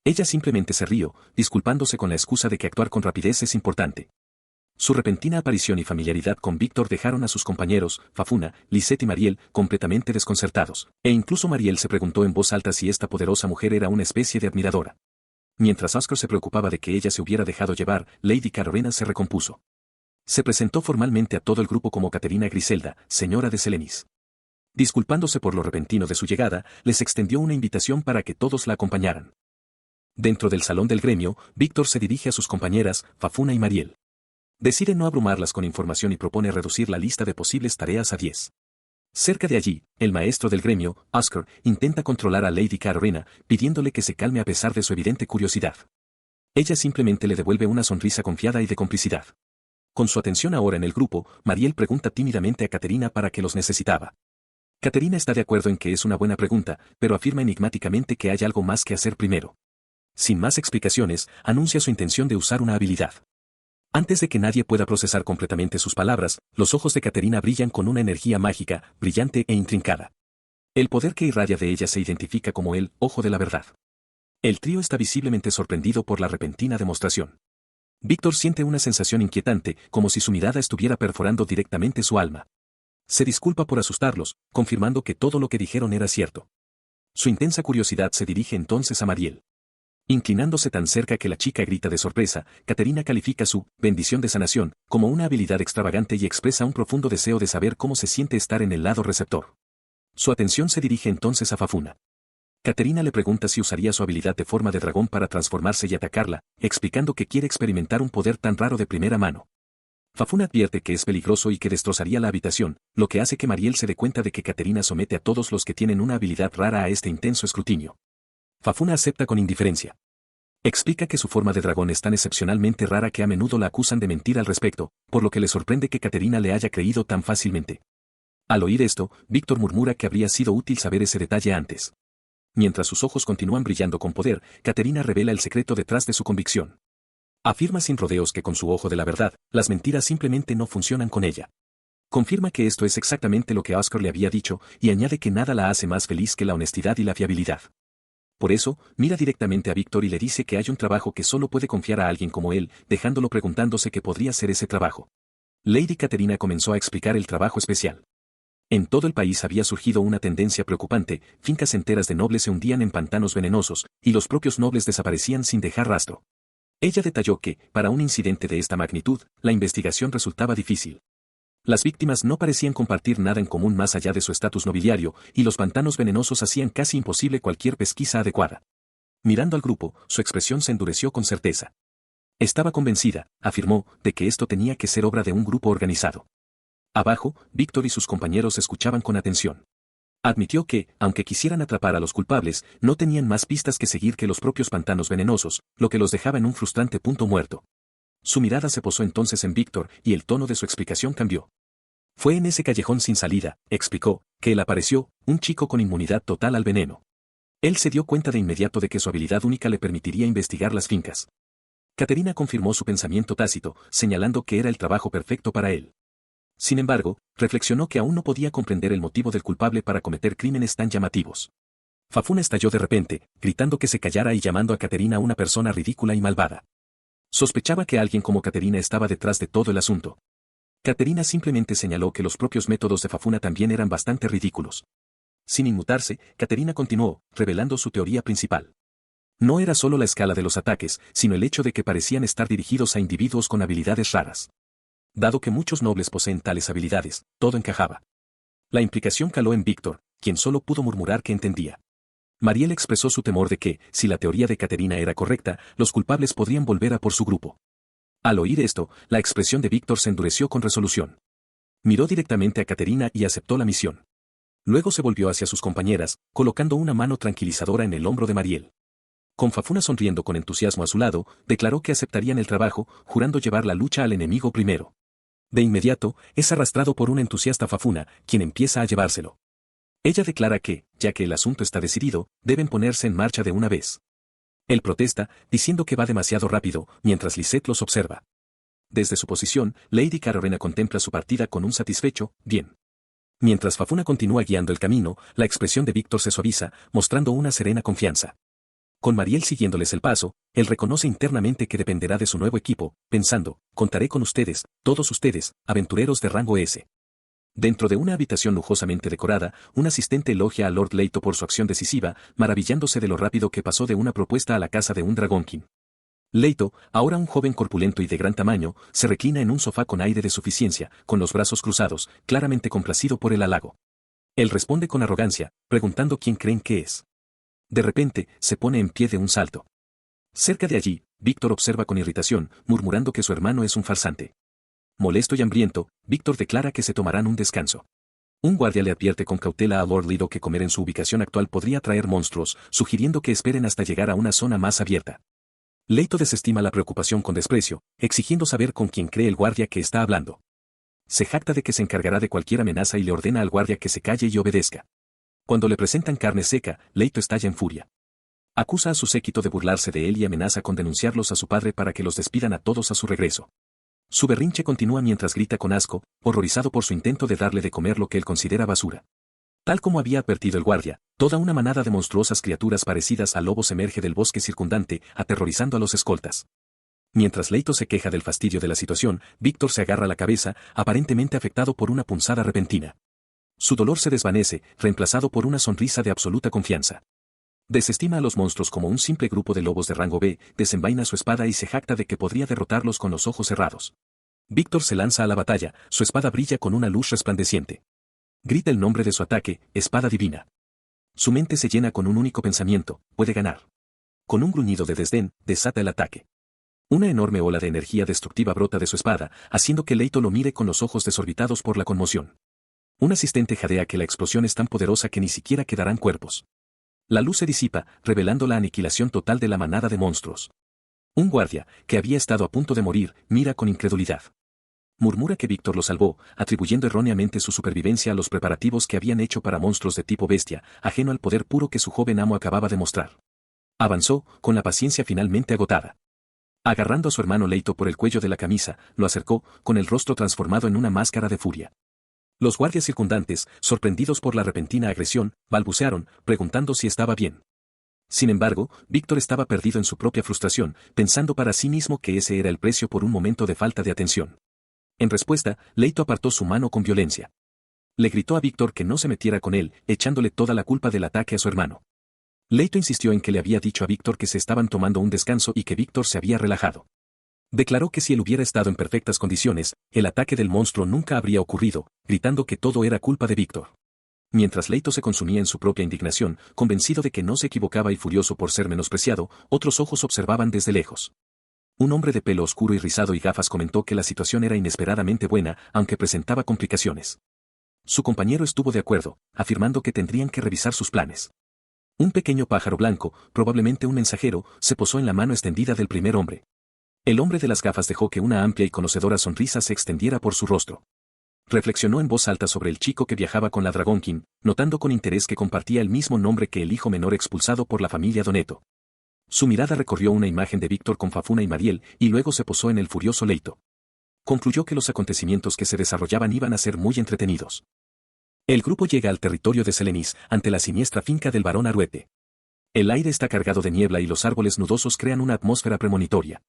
Ella simplemente se rió, disculpándose con la excusa de que actuar con rapidez es importante. Su repentina aparición y familiaridad con Víctor dejaron a sus compañeros, Fafuna, Lisette y Mariel, completamente desconcertados, e incluso Mariel se preguntó en voz alta si esta poderosa mujer era una especie de admiradora. Mientras Oscar se preocupaba de que ella se hubiera dejado llevar, Lady Carolina se recompuso. Se presentó formalmente a todo el grupo como Caterina Griselda, señora de Selenis. Disculpándose por lo repentino de su llegada, les extendió una invitación para que todos la acompañaran. Dentro del salón del gremio, Víctor se dirige a sus compañeras, Fafuna y Mariel. Decide no abrumarlas con información y propone reducir la lista de posibles tareas a 10. Cerca de allí, el maestro del gremio, Oscar, intenta controlar a Lady Carolina, pidiéndole que se calme a pesar de su evidente curiosidad. Ella simplemente le devuelve una sonrisa confiada y de complicidad. Con su atención ahora en el grupo, Mariel pregunta tímidamente a Caterina para qué los necesitaba. Caterina está de acuerdo en que es una buena pregunta, pero afirma enigmáticamente que hay algo más que hacer primero. Sin más explicaciones, anuncia su intención de usar una habilidad. Antes de que nadie pueda procesar completamente sus palabras, los ojos de Caterina brillan con una energía mágica, brillante e intrincada. El poder que irradia de ella se identifica como el ojo de la verdad. El trío está visiblemente sorprendido por la repentina demostración. Víctor siente una sensación inquietante, como si su mirada estuviera perforando directamente su alma. Se disculpa por asustarlos, confirmando que todo lo que dijeron era cierto. Su intensa curiosidad se dirige entonces a Mariel. Inclinándose tan cerca que la chica grita de sorpresa, Caterina califica su bendición de sanación como una habilidad extravagante y expresa un profundo deseo de saber cómo se siente estar en el lado receptor. Su atención se dirige entonces a Fafuna. Caterina le pregunta si usaría su habilidad de forma de dragón para transformarse y atacarla, explicando que quiere experimentar un poder tan raro de primera mano. Fafuna advierte que es peligroso y que destrozaría la habitación, lo que hace que Mariel se dé cuenta de que Caterina somete a todos los que tienen una habilidad rara a este intenso escrutinio. Fafuna acepta con indiferencia. Explica que su forma de dragón es tan excepcionalmente rara que a menudo la acusan de mentir al respecto, por lo que le sorprende que Caterina le haya creído tan fácilmente. Al oír esto, Víctor murmura que habría sido útil saber ese detalle antes. Mientras sus ojos continúan brillando con poder, Caterina revela el secreto detrás de su convicción. Afirma sin rodeos que con su ojo de la verdad, las mentiras simplemente no funcionan con ella. Confirma que esto es exactamente lo que Oscar le había dicho, y añade que nada la hace más feliz que la honestidad y la fiabilidad. Por eso, mira directamente a Víctor y le dice que hay un trabajo que solo puede confiar a alguien como él, dejándolo preguntándose qué podría ser ese trabajo. Lady Caterina comenzó a explicar el trabajo especial. En todo el país había surgido una tendencia preocupante, fincas enteras de nobles se hundían en pantanos venenosos, y los propios nobles desaparecían sin dejar rastro. Ella detalló que, para un incidente de esta magnitud, la investigación resultaba difícil. Las víctimas no parecían compartir nada en común más allá de su estatus nobiliario, y los pantanos venenosos hacían casi imposible cualquier pesquisa adecuada. Mirando al grupo, su expresión se endureció con certeza. Estaba convencida, afirmó, de que esto tenía que ser obra de un grupo organizado. Abajo, Víctor y sus compañeros escuchaban con atención. Admitió que, aunque quisieran atrapar a los culpables, no tenían más pistas que seguir que los propios pantanos venenosos, lo que los dejaba en un frustrante punto muerto. Su mirada se posó entonces en Víctor, y el tono de su explicación cambió. Fue en ese callejón sin salida, explicó, que él apareció, un chico con inmunidad total al veneno. Él se dio cuenta de inmediato de que su habilidad única le permitiría investigar las fincas. Caterina confirmó su pensamiento tácito, señalando que era el trabajo perfecto para él. Sin embargo, reflexionó que aún no podía comprender el motivo del culpable para cometer crímenes tan llamativos. Fafuna estalló de repente, gritando que se callara y llamando a Caterina una persona ridícula y malvada. Sospechaba que alguien como Caterina estaba detrás de todo el asunto. Caterina simplemente señaló que los propios métodos de Fafuna también eran bastante ridículos. Sin inmutarse, Caterina continuó, revelando su teoría principal. No era solo la escala de los ataques, sino el hecho de que parecían estar dirigidos a individuos con habilidades raras. Dado que muchos nobles poseen tales habilidades, todo encajaba. La implicación caló en Víctor, quien solo pudo murmurar que entendía. Mariel expresó su temor de que, si la teoría de Caterina era correcta, los culpables podrían volver a por su grupo. Al oír esto, la expresión de Víctor se endureció con resolución. Miró directamente a Caterina y aceptó la misión. Luego se volvió hacia sus compañeras, colocando una mano tranquilizadora en el hombro de Mariel. Con Fafuna sonriendo con entusiasmo a su lado, declaró que aceptarían el trabajo, jurando llevar la lucha al enemigo primero. De inmediato, es arrastrado por un entusiasta Fafuna, quien empieza a llevárselo. Ella declara que, ya que el asunto está decidido, deben ponerse en marcha de una vez. Él protesta, diciendo que va demasiado rápido, mientras Lisette los observa. Desde su posición, Lady Carolina contempla su partida con un satisfecho, bien. Mientras Fafuna continúa guiando el camino, la expresión de Víctor se suaviza, mostrando una serena confianza. Con Mariel siguiéndoles el paso, él reconoce internamente que dependerá de su nuevo equipo, pensando, contaré con ustedes, todos ustedes, aventureros de rango S. Dentro de una habitación lujosamente decorada, un asistente elogia a Lord Leto por su acción decisiva, maravillándose de lo rápido que pasó de una propuesta a la casa de un Dragonkin. Leto, ahora un joven corpulento y de gran tamaño, se reclina en un sofá con aire de suficiencia, con los brazos cruzados, claramente complacido por el halago. Él responde con arrogancia, preguntando quién creen que es. De repente, se pone en pie de un salto. Cerca de allí, Víctor observa con irritación, murmurando que su hermano es un farsante. Molesto y hambriento, Víctor declara que se tomarán un descanso. Un guardia le advierte con cautela a Lord Lido que comer en su ubicación actual podría atraer monstruos, sugiriendo que esperen hasta llegar a una zona más abierta. Leto desestima la preocupación con desprecio, exigiendo saber con quién cree el guardia que está hablando. Se jacta de que se encargará de cualquier amenaza y le ordena al guardia que se calle y obedezca. Cuando le presentan carne seca, Leto estalla en furia. Acusa a su séquito de burlarse de él y amenaza con denunciarlos a su padre para que los despidan a todos a su regreso. Su berrinche continúa mientras grita con asco, horrorizado por su intento de darle de comer lo que él considera basura. Tal como había advertido el guardia, toda una manada de monstruosas criaturas parecidas a lobos emerge del bosque circundante, aterrorizando a los escoltas. Mientras Leito se queja del fastidio de la situación, Víctor se agarra la cabeza, aparentemente afectado por una punzada repentina. Su dolor se desvanece, reemplazado por una sonrisa de absoluta confianza. Desestima a los monstruos como un simple grupo de lobos de rango B, desenvaina su espada y se jacta de que podría derrotarlos con los ojos cerrados. Víctor se lanza a la batalla, su espada brilla con una luz resplandeciente. Grita el nombre de su ataque, espada divina. Su mente se llena con un único pensamiento, puede ganar. Con un gruñido de desdén, desata el ataque. Una enorme ola de energía destructiva brota de su espada, haciendo que Leito lo mire con los ojos desorbitados por la conmoción. Un asistente jadea que la explosión es tan poderosa que ni siquiera quedarán cuerpos. La luz se disipa, revelando la aniquilación total de la manada de monstruos. Un guardia, que había estado a punto de morir, mira con incredulidad. Murmura que Víctor lo salvó, atribuyendo erróneamente su supervivencia a los preparativos que habían hecho para monstruos de tipo bestia, ajeno al poder puro que su joven amo acababa de mostrar. Avanzó, con la paciencia finalmente agotada. Agarrando a su hermano Leito por el cuello de la camisa, lo acercó, con el rostro transformado en una máscara de furia. Los guardias circundantes, sorprendidos por la repentina agresión, balbucearon, preguntando si estaba bien. Sin embargo, Víctor estaba perdido en su propia frustración, pensando para sí mismo que ese era el precio por un momento de falta de atención. En respuesta, Leito apartó su mano con violencia. Le gritó a Víctor que no se metiera con él, echándole toda la culpa del ataque a su hermano. Leito insistió en que le había dicho a Víctor que se estaban tomando un descanso y que Víctor se había relajado. Declaró que si él hubiera estado en perfectas condiciones, el ataque del monstruo nunca habría ocurrido, gritando que todo era culpa de Víctor. Mientras Leito se consumía en su propia indignación, convencido de que no se equivocaba y furioso por ser menospreciado, otros ojos observaban desde lejos. Un hombre de pelo oscuro y rizado y gafas comentó que la situación era inesperadamente buena, aunque presentaba complicaciones. Su compañero estuvo de acuerdo, afirmando que tendrían que revisar sus planes. Un pequeño pájaro blanco, probablemente un mensajero, se posó en la mano extendida del primer hombre. El hombre de las gafas dejó que una amplia y conocedora sonrisa se extendiera por su rostro. Reflexionó en voz alta sobre el chico que viajaba con la Dragon King, notando con interés que compartía el mismo nombre que el hijo menor expulsado por la familia Doneto. Su mirada recorrió una imagen de Víctor con Fafuna y Mariel, y luego se posó en el furioso Leito. Concluyó que los acontecimientos que se desarrollaban iban a ser muy entretenidos. El grupo llega al territorio de Selenis, ante la siniestra finca del barón Aruete. El aire está cargado de niebla y los árboles nudosos crean una atmósfera premonitoria.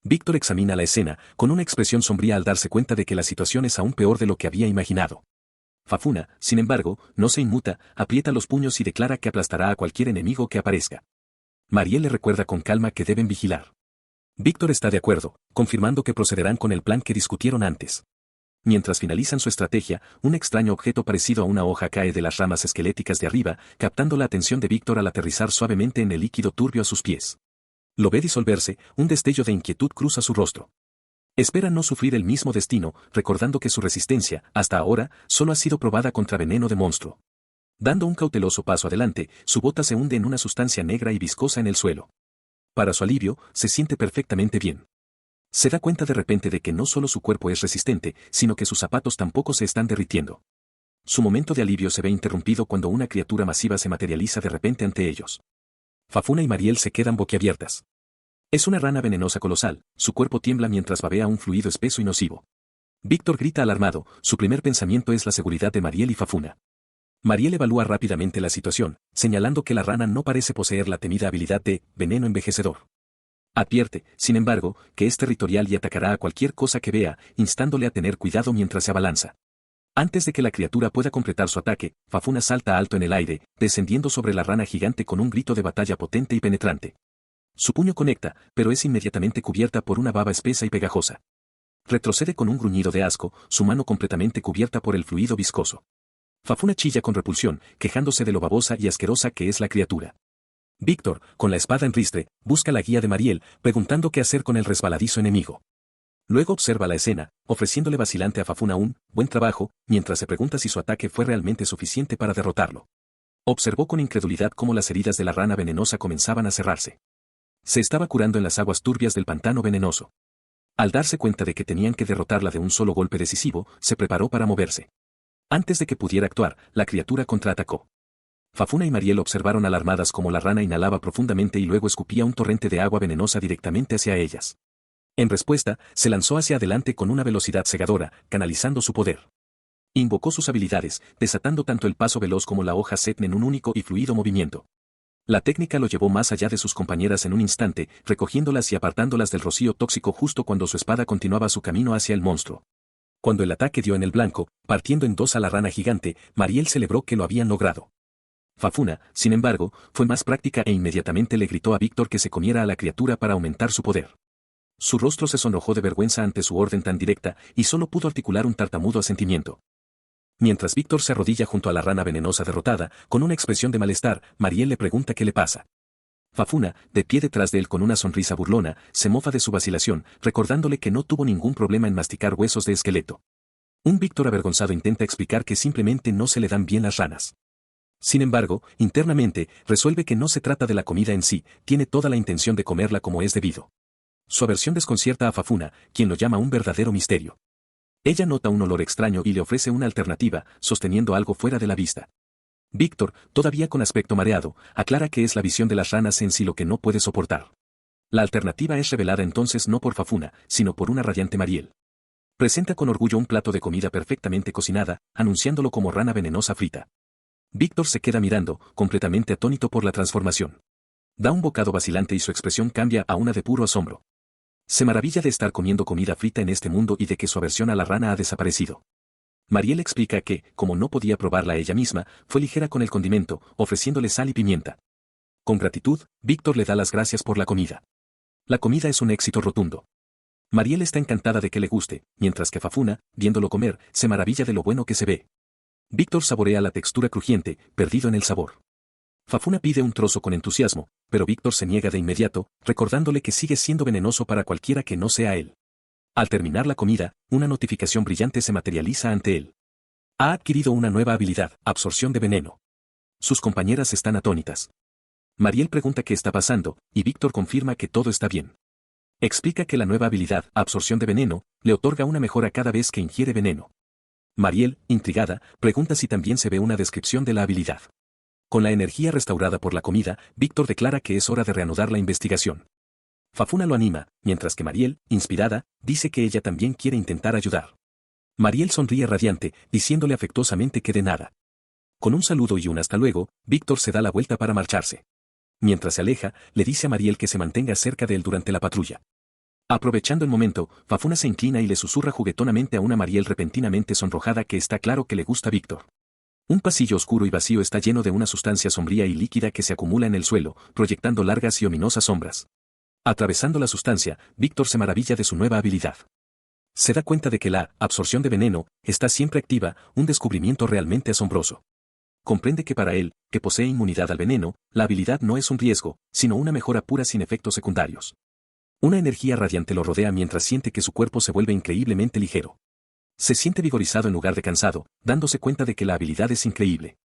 Víctor examina la escena, con una expresión sombría al darse cuenta de que la situación es aún peor de lo que había imaginado. Fafuna, sin embargo, no se inmuta, aprieta los puños y declara que aplastará a cualquier enemigo que aparezca. Mariel le recuerda con calma que deben vigilar. Víctor está de acuerdo, confirmando que procederán con el plan que discutieron antes. Mientras finalizan su estrategia, un extraño objeto parecido a una hoja cae de las ramas esqueléticas de arriba, captando la atención de Víctor al aterrizar suavemente en el líquido turbio a sus pies. Lo ve disolverse, un destello de inquietud cruza su rostro. Espera no sufrir el mismo destino, recordando que su resistencia, hasta ahora, solo ha sido probada contra veneno de monstruo. Dando un cauteloso paso adelante, su bota se hunde en una sustancia negra y viscosa en el suelo. Para su alivio, se siente perfectamente bien. Se da cuenta de repente de que no solo su cuerpo es resistente, sino que sus zapatos tampoco se están derritiendo. Su momento de alivio se ve interrumpido cuando una criatura masiva se materializa de repente ante ellos. Fafuna y Mariel se quedan boquiabiertas. Es una rana venenosa colosal, su cuerpo tiembla mientras babea un fluido espeso y nocivo. Víctor grita alarmado, su primer pensamiento es la seguridad de Mariel y Fafuna. Mariel evalúa rápidamente la situación, señalando que la rana no parece poseer la temida habilidad de veneno envejecedor. Advierte, sin embargo, que es territorial y atacará a cualquier cosa que vea, instándole a tener cuidado mientras se abalanza. Antes de que la criatura pueda completar su ataque, Fafuna salta alto en el aire, descendiendo sobre la rana gigante con un grito de batalla potente y penetrante. Su puño conecta, pero es inmediatamente cubierta por una baba espesa y pegajosa. Retrocede con un gruñido de asco, su mano completamente cubierta por el fluido viscoso. Fafuna chilla con repulsión, quejándose de lo babosa y asquerosa que es la criatura. Víctor, con la espada en ristre, busca la guía de Mariel, preguntando qué hacer con el resbaladizo enemigo. Luego observa la escena, ofreciéndole vacilante a Fafuna un buen trabajo, mientras se pregunta si su ataque fue realmente suficiente para derrotarlo. Observó con incredulidad cómo las heridas de la rana venenosa comenzaban a cerrarse. Se estaba curando en las aguas turbias del pantano venenoso. Al darse cuenta de que tenían que derrotarla de un solo golpe decisivo, se preparó para moverse. Antes de que pudiera actuar, la criatura contraatacó. Fafuna y Mariel observaron alarmadas cómo la rana inhalaba profundamente y luego escupía un torrente de agua venenosa directamente hacia ellas. En respuesta, se lanzó hacia adelante con una velocidad cegadora, canalizando su poder. Invocó sus habilidades, desatando tanto el paso veloz como la hoja setna en un único y fluido movimiento. La técnica lo llevó más allá de sus compañeras en un instante, recogiéndolas y apartándolas del rocío tóxico justo cuando su espada continuaba su camino hacia el monstruo. Cuando el ataque dio en el blanco, partiendo en dos a la rana gigante, Mariel celebró que lo habían logrado. Fafuna, sin embargo, fue más práctica e inmediatamente le gritó a Víctor que se comiera a la criatura para aumentar su poder. Su rostro se sonrojó de vergüenza ante su orden tan directa, y solo pudo articular un tartamudo asentimiento. Mientras Víctor se arrodilla junto a la rana venenosa derrotada, con una expresión de malestar, Mariel le pregunta qué le pasa. Fafuna, de pie detrás de él con una sonrisa burlona, se mofa de su vacilación, recordándole que no tuvo ningún problema en masticar huesos de esqueleto. Un Víctor avergonzado intenta explicar que simplemente no se le dan bien las ranas. Sin embargo, internamente, resuelve que no se trata de la comida en sí, tiene toda la intención de comerla como es debido. Su aversión desconcierta a Fafuna, quien lo llama un verdadero misterio. Ella nota un olor extraño y le ofrece una alternativa, sosteniendo algo fuera de la vista. Víctor, todavía con aspecto mareado, aclara que es la visión de las ranas en sí lo que no puede soportar. La alternativa es revelada entonces no por Fafuna, sino por una radiante Mariel. Presenta con orgullo un plato de comida perfectamente cocinada, anunciándolo como rana venenosa frita. Víctor se queda mirando, completamente atónito por la transformación. Da un bocado vacilante y su expresión cambia a una de puro asombro. Se maravilla de estar comiendo comida frita en este mundo y de que su aversión a la rana ha desaparecido. Mariel explica que, como no podía probarla ella misma, fue ligera con el condimento, ofreciéndole sal y pimienta. Con gratitud, Víctor le da las gracias por la comida. La comida es un éxito rotundo. Mariel está encantada de que le guste, mientras que Fafuna, viéndolo comer, se maravilla de lo bueno que se ve. Víctor saborea la textura crujiente, perdido en el sabor. Fafuna pide un trozo con entusiasmo, pero Víctor se niega de inmediato, recordándole que sigue siendo venenoso para cualquiera que no sea él. Al terminar la comida, una notificación brillante se materializa ante él. Ha adquirido una nueva habilidad, absorción de veneno. Sus compañeras están atónitas. Mariel pregunta qué está pasando, y Víctor confirma que todo está bien. Explica que la nueva habilidad, absorción de veneno, le otorga una mejora cada vez que ingiere veneno. Mariel, intrigada, pregunta si también se ve una descripción de la habilidad. Con la energía restaurada por la comida, Víctor declara que es hora de reanudar la investigación. Fafuna lo anima, mientras que Mariel, inspirada, dice que ella también quiere intentar ayudar. Mariel sonríe radiante, diciéndole afectuosamente que de nada. Con un saludo y un hasta luego, Víctor se da la vuelta para marcharse. Mientras se aleja, le dice a Mariel que se mantenga cerca de él durante la patrulla. Aprovechando el momento, Fafuna se inclina y le susurra juguetonamente a una Mariel repentinamente sonrojada que está claro que le gusta Víctor. Un pasillo oscuro y vacío está lleno de una sustancia sombría y líquida que se acumula en el suelo, proyectando largas y ominosas sombras. Atravesando la sustancia, Víctor se maravilla de su nueva habilidad. Se da cuenta de que la absorción de veneno está siempre activa, un descubrimiento realmente asombroso. Comprende que para él, que posee inmunidad al veneno, la habilidad no es un riesgo, sino una mejora pura sin efectos secundarios. Una energía radiante lo rodea mientras siente que su cuerpo se vuelve increíblemente ligero. Se siente vigorizado en lugar de cansado, dándose cuenta de que la habilidad es increíble.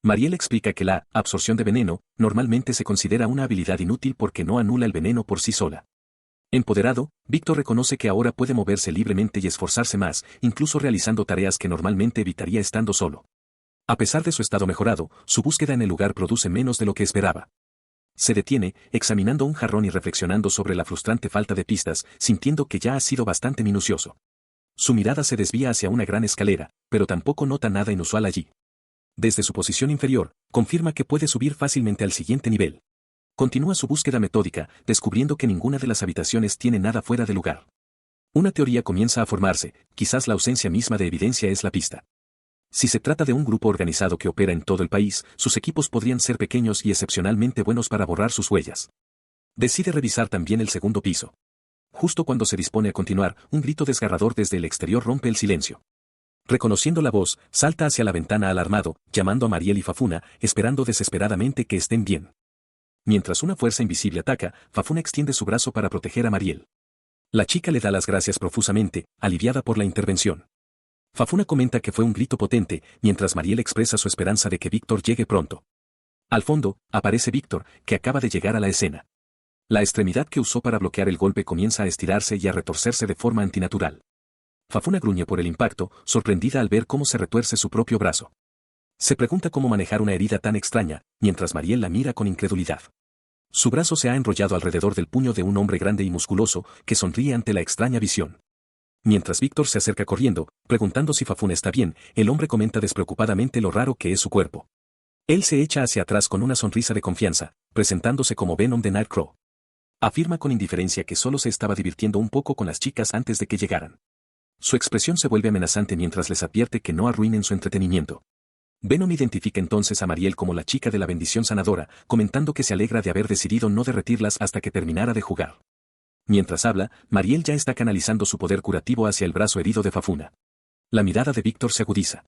Mariel explica que la absorción de veneno normalmente se considera una habilidad inútil porque no anula el veneno por sí sola. Empoderado, Víctor reconoce que ahora puede moverse libremente y esforzarse más, incluso realizando tareas que normalmente evitaría estando solo. A pesar de su estado mejorado, su búsqueda en el lugar produce menos de lo que esperaba. Se detiene, examinando un jarrón y reflexionando sobre la frustrante falta de pistas, sintiendo que ya ha sido bastante minucioso. Su mirada se desvía hacia una gran escalera, pero tampoco nota nada inusual allí. Desde su posición inferior, confirma que puede subir fácilmente al siguiente nivel. Continúa su búsqueda metódica, descubriendo que ninguna de las habitaciones tiene nada fuera de lugar. Una teoría comienza a formarse, quizás la ausencia misma de evidencia es la pista. Si se trata de un grupo organizado que opera en todo el país, sus equipos podrían ser pequeños y excepcionalmente buenos para borrar sus huellas. Decide revisar también el segundo piso. Justo cuando se dispone a continuar, un grito desgarrador desde el exterior rompe el silencio. Reconociendo la voz, salta hacia la ventana alarmado, llamando a Mariel y Fafuna, esperando desesperadamente que estén bien. Mientras una fuerza invisible ataca, Fafuna extiende su brazo para proteger a Mariel. La chica le da las gracias profusamente, aliviada por la intervención. Fafuna comenta que fue un grito potente, mientras Mariel expresa su esperanza de que Víctor llegue pronto. Al fondo, aparece Víctor, que acaba de llegar a la escena. La extremidad que usó para bloquear el golpe comienza a estirarse y a retorcerse de forma antinatural. Fafuna gruñe por el impacto, sorprendida al ver cómo se retuerce su propio brazo. Se pregunta cómo manejar una herida tan extraña, mientras Mariel la mira con incredulidad. Su brazo se ha enrollado alrededor del puño de un hombre grande y musculoso, que sonríe ante la extraña visión. Mientras Víctor se acerca corriendo, preguntando si Fafuna está bien, el hombre comenta despreocupadamente lo raro que es su cuerpo. Él se echa hacia atrás con una sonrisa de confianza, presentándose como Venom de Nightcrawler. Afirma con indiferencia que solo se estaba divirtiendo un poco con las chicas antes de que llegaran. Su expresión se vuelve amenazante mientras les advierte que no arruinen su entretenimiento. Venom identifica entonces a Mariel como la chica de la bendición sanadora, comentando que se alegra de haber decidido no derretirlas hasta que terminara de jugar. Mientras habla, Mariel ya está canalizando su poder curativo hacia el brazo herido de Fafuna. La mirada de Víctor se agudiza.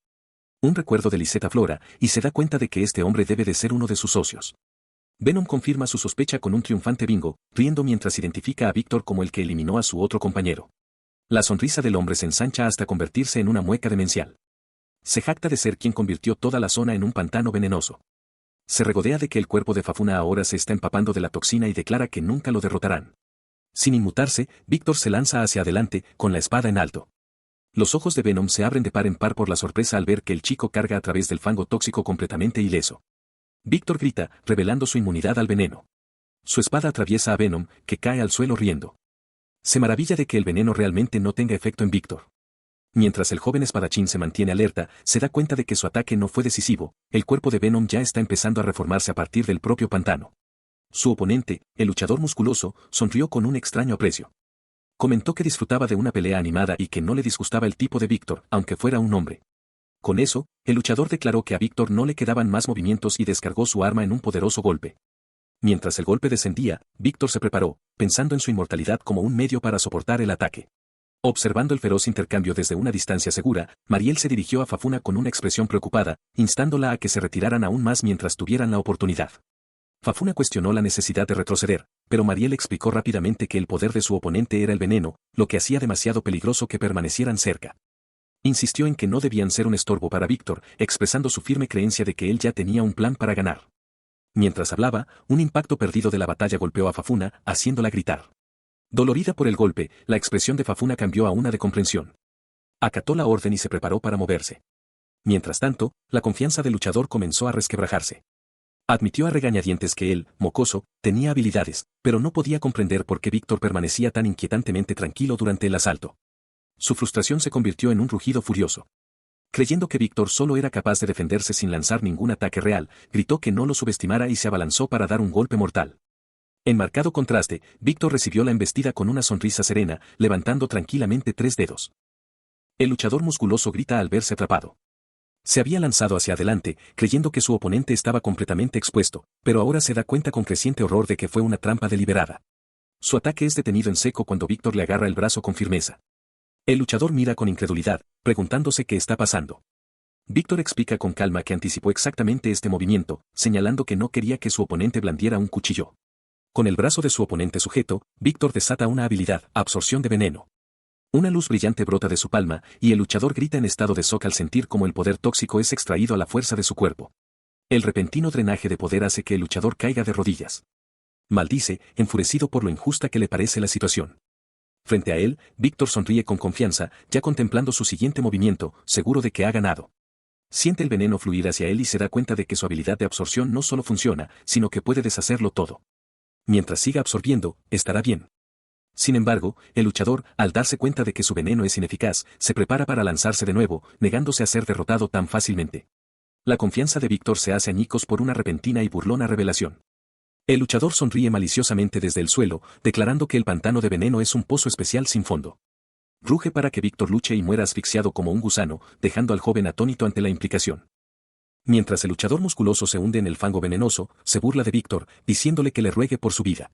Un recuerdo de Lisette aflora, y se da cuenta de que este hombre debe de ser uno de sus socios. Venom confirma su sospecha con un triunfante bingo, riendo mientras identifica a Víctor como el que eliminó a su otro compañero. La sonrisa del hombre se ensancha hasta convertirse en una mueca demencial. Se jacta de ser quien convirtió toda la zona en un pantano venenoso. Se regodea de que el cuerpo de Fafuna ahora se está empapando de la toxina y declara que nunca lo derrotarán. Sin inmutarse, Víctor se lanza hacia adelante, con la espada en alto. Los ojos de Venom se abren de par en par por la sorpresa al ver que el chico carga a través del fango tóxico completamente ileso. Víctor grita, revelando su inmunidad al veneno. Su espada atraviesa a Venom, que cae al suelo riendo. Se maravilla de que el veneno realmente no tenga efecto en Víctor. Mientras el joven espadachín se mantiene alerta, se da cuenta de que su ataque no fue decisivo, el cuerpo de Venom ya está empezando a reformarse a partir del propio pantano. Su oponente, el luchador musculoso, sonrió con un extraño aprecio. Comentó que disfrutaba de una pelea animada y que no le disgustaba el tipo de Víctor, aunque fuera un hombre. Con eso, el luchador declaró que a Víctor no le quedaban más movimientos y descargó su arma en un poderoso golpe. Mientras el golpe descendía, Víctor se preparó, pensando en su inmortalidad como un medio para soportar el ataque. Observando el feroz intercambio desde una distancia segura, Mariel se dirigió a Fafuna con una expresión preocupada, instándola a que se retiraran aún más mientras tuvieran la oportunidad. Fafuna cuestionó la necesidad de retroceder, pero Mariel explicó rápidamente que el poder de su oponente era el veneno, lo que hacía demasiado peligroso que permanecieran cerca. Insistió en que no debían ser un estorbo para Víctor, expresando su firme creencia de que él ya tenía un plan para ganar. Mientras hablaba, un impacto perdido de la batalla golpeó a Fafuna, haciéndola gritar. Dolorida por el golpe, la expresión de Fafuna cambió a una de comprensión. Acató la orden y se preparó para moverse. Mientras tanto, la confianza del luchador comenzó a resquebrajarse. Admitió a regañadientes que él, mocoso, tenía habilidades, pero no podía comprender por qué Víctor permanecía tan inquietantemente tranquilo durante el asalto. Su frustración se convirtió en un rugido furioso. Creyendo que Víctor solo era capaz de defenderse sin lanzar ningún ataque real, gritó que no lo subestimara y se abalanzó para dar un golpe mortal. En marcado contraste, Víctor recibió la embestida con una sonrisa serena, levantando tranquilamente 3 dedos. El luchador musculoso grita al verse atrapado. Se había lanzado hacia adelante, creyendo que su oponente estaba completamente expuesto, pero ahora se da cuenta con creciente horror de que fue una trampa deliberada. Su ataque es detenido en seco cuando Víctor le agarra el brazo con firmeza. El luchador mira con incredulidad, preguntándose qué está pasando. Víctor explica con calma que anticipó exactamente este movimiento, señalando que no quería que su oponente blandiera un cuchillo. Con el brazo de su oponente sujeto, Víctor desata una habilidad, absorción de veneno. Una luz brillante brota de su palma, y el luchador grita en estado de shock al sentir cómo el poder tóxico es extraído a la fuerza de su cuerpo. El repentino drenaje de poder hace que el luchador caiga de rodillas. Maldice, enfurecido por lo injusta que le parece la situación. Frente a él, Víctor sonríe con confianza, ya contemplando su siguiente movimiento, seguro de que ha ganado. Siente el veneno fluir hacia él y se da cuenta de que su habilidad de absorción no solo funciona, sino que puede deshacerlo todo. Mientras siga absorbiendo, estará bien. Sin embargo, el luchador, al darse cuenta de que su veneno es ineficaz, se prepara para lanzarse de nuevo, negándose a ser derrotado tan fácilmente. La confianza de Víctor se hace añicos por una repentina y burlona revelación. El luchador sonríe maliciosamente desde el suelo, declarando que el pantano de veneno es un pozo especial sin fondo. Ruge para que Víctor luche y muera asfixiado como un gusano, dejando al joven atónito ante la implicación. Mientras el luchador musculoso se hunde en el fango venenoso, se burla de Víctor, diciéndole que le ruegue por su vida.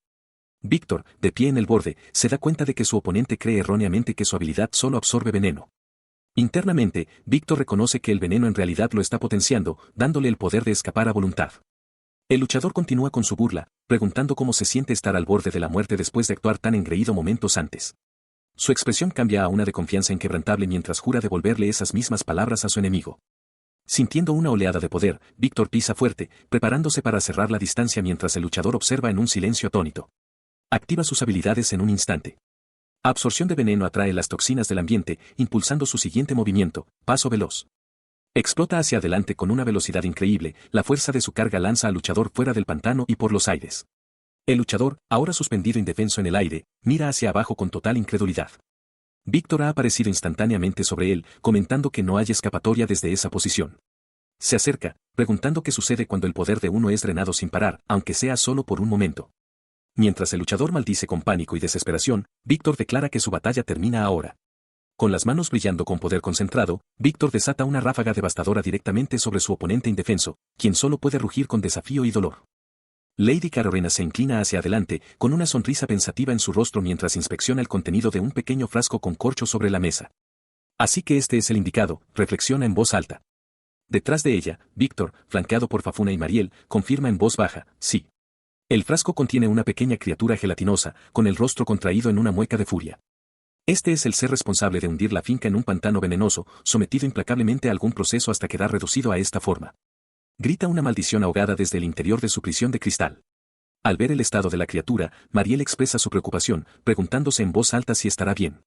Víctor, de pie en el borde, se da cuenta de que su oponente cree erróneamente que su habilidad solo absorbe veneno. Internamente, Víctor reconoce que el veneno en realidad lo está potenciando, dándole el poder de escapar a voluntad. El luchador continúa con su burla, preguntando cómo se siente estar al borde de la muerte después de actuar tan engreído momentos antes. Su expresión cambia a una de confianza inquebrantable mientras jura devolverle esas mismas palabras a su enemigo. Sintiendo una oleada de poder, Víctor pisa fuerte, preparándose para cerrar la distancia mientras el luchador observa en un silencio atónito. Activa sus habilidades en un instante. Absorción de veneno atrae las toxinas del ambiente, impulsando su siguiente movimiento, paso veloz. Explota hacia adelante con una velocidad increíble, la fuerza de su carga lanza al luchador fuera del pantano y por los aires. El luchador, ahora suspendido indefenso en el aire, mira hacia abajo con total incredulidad. Víctor ha aparecido instantáneamente sobre él, comentando que no hay escapatoria desde esa posición. Se acerca, preguntando qué sucede cuando el poder de uno es drenado sin parar, aunque sea solo por un momento. Mientras el luchador maldice con pánico y desesperación, Víctor declara que su batalla termina ahora. Con las manos brillando con poder concentrado, Víctor desata una ráfaga devastadora directamente sobre su oponente indefenso, quien solo puede rugir con desafío y dolor. Lady Carolina se inclina hacia adelante, con una sonrisa pensativa en su rostro mientras inspecciona el contenido de un pequeño frasco con corcho sobre la mesa. Así que este es el indicado, reflexiona en voz alta. Detrás de ella, Víctor, flanqueado por Fafuna y Mariel, confirma en voz baja, sí. El frasco contiene una pequeña criatura gelatinosa, con el rostro contraído en una mueca de furia. Este es el ser responsable de hundir la finca en un pantano venenoso, sometido implacablemente a algún proceso hasta quedar reducido a esta forma. Grita una maldición ahogada desde el interior de su prisión de cristal. Al ver el estado de la criatura, Mariel expresa su preocupación, preguntándose en voz alta si estará bien.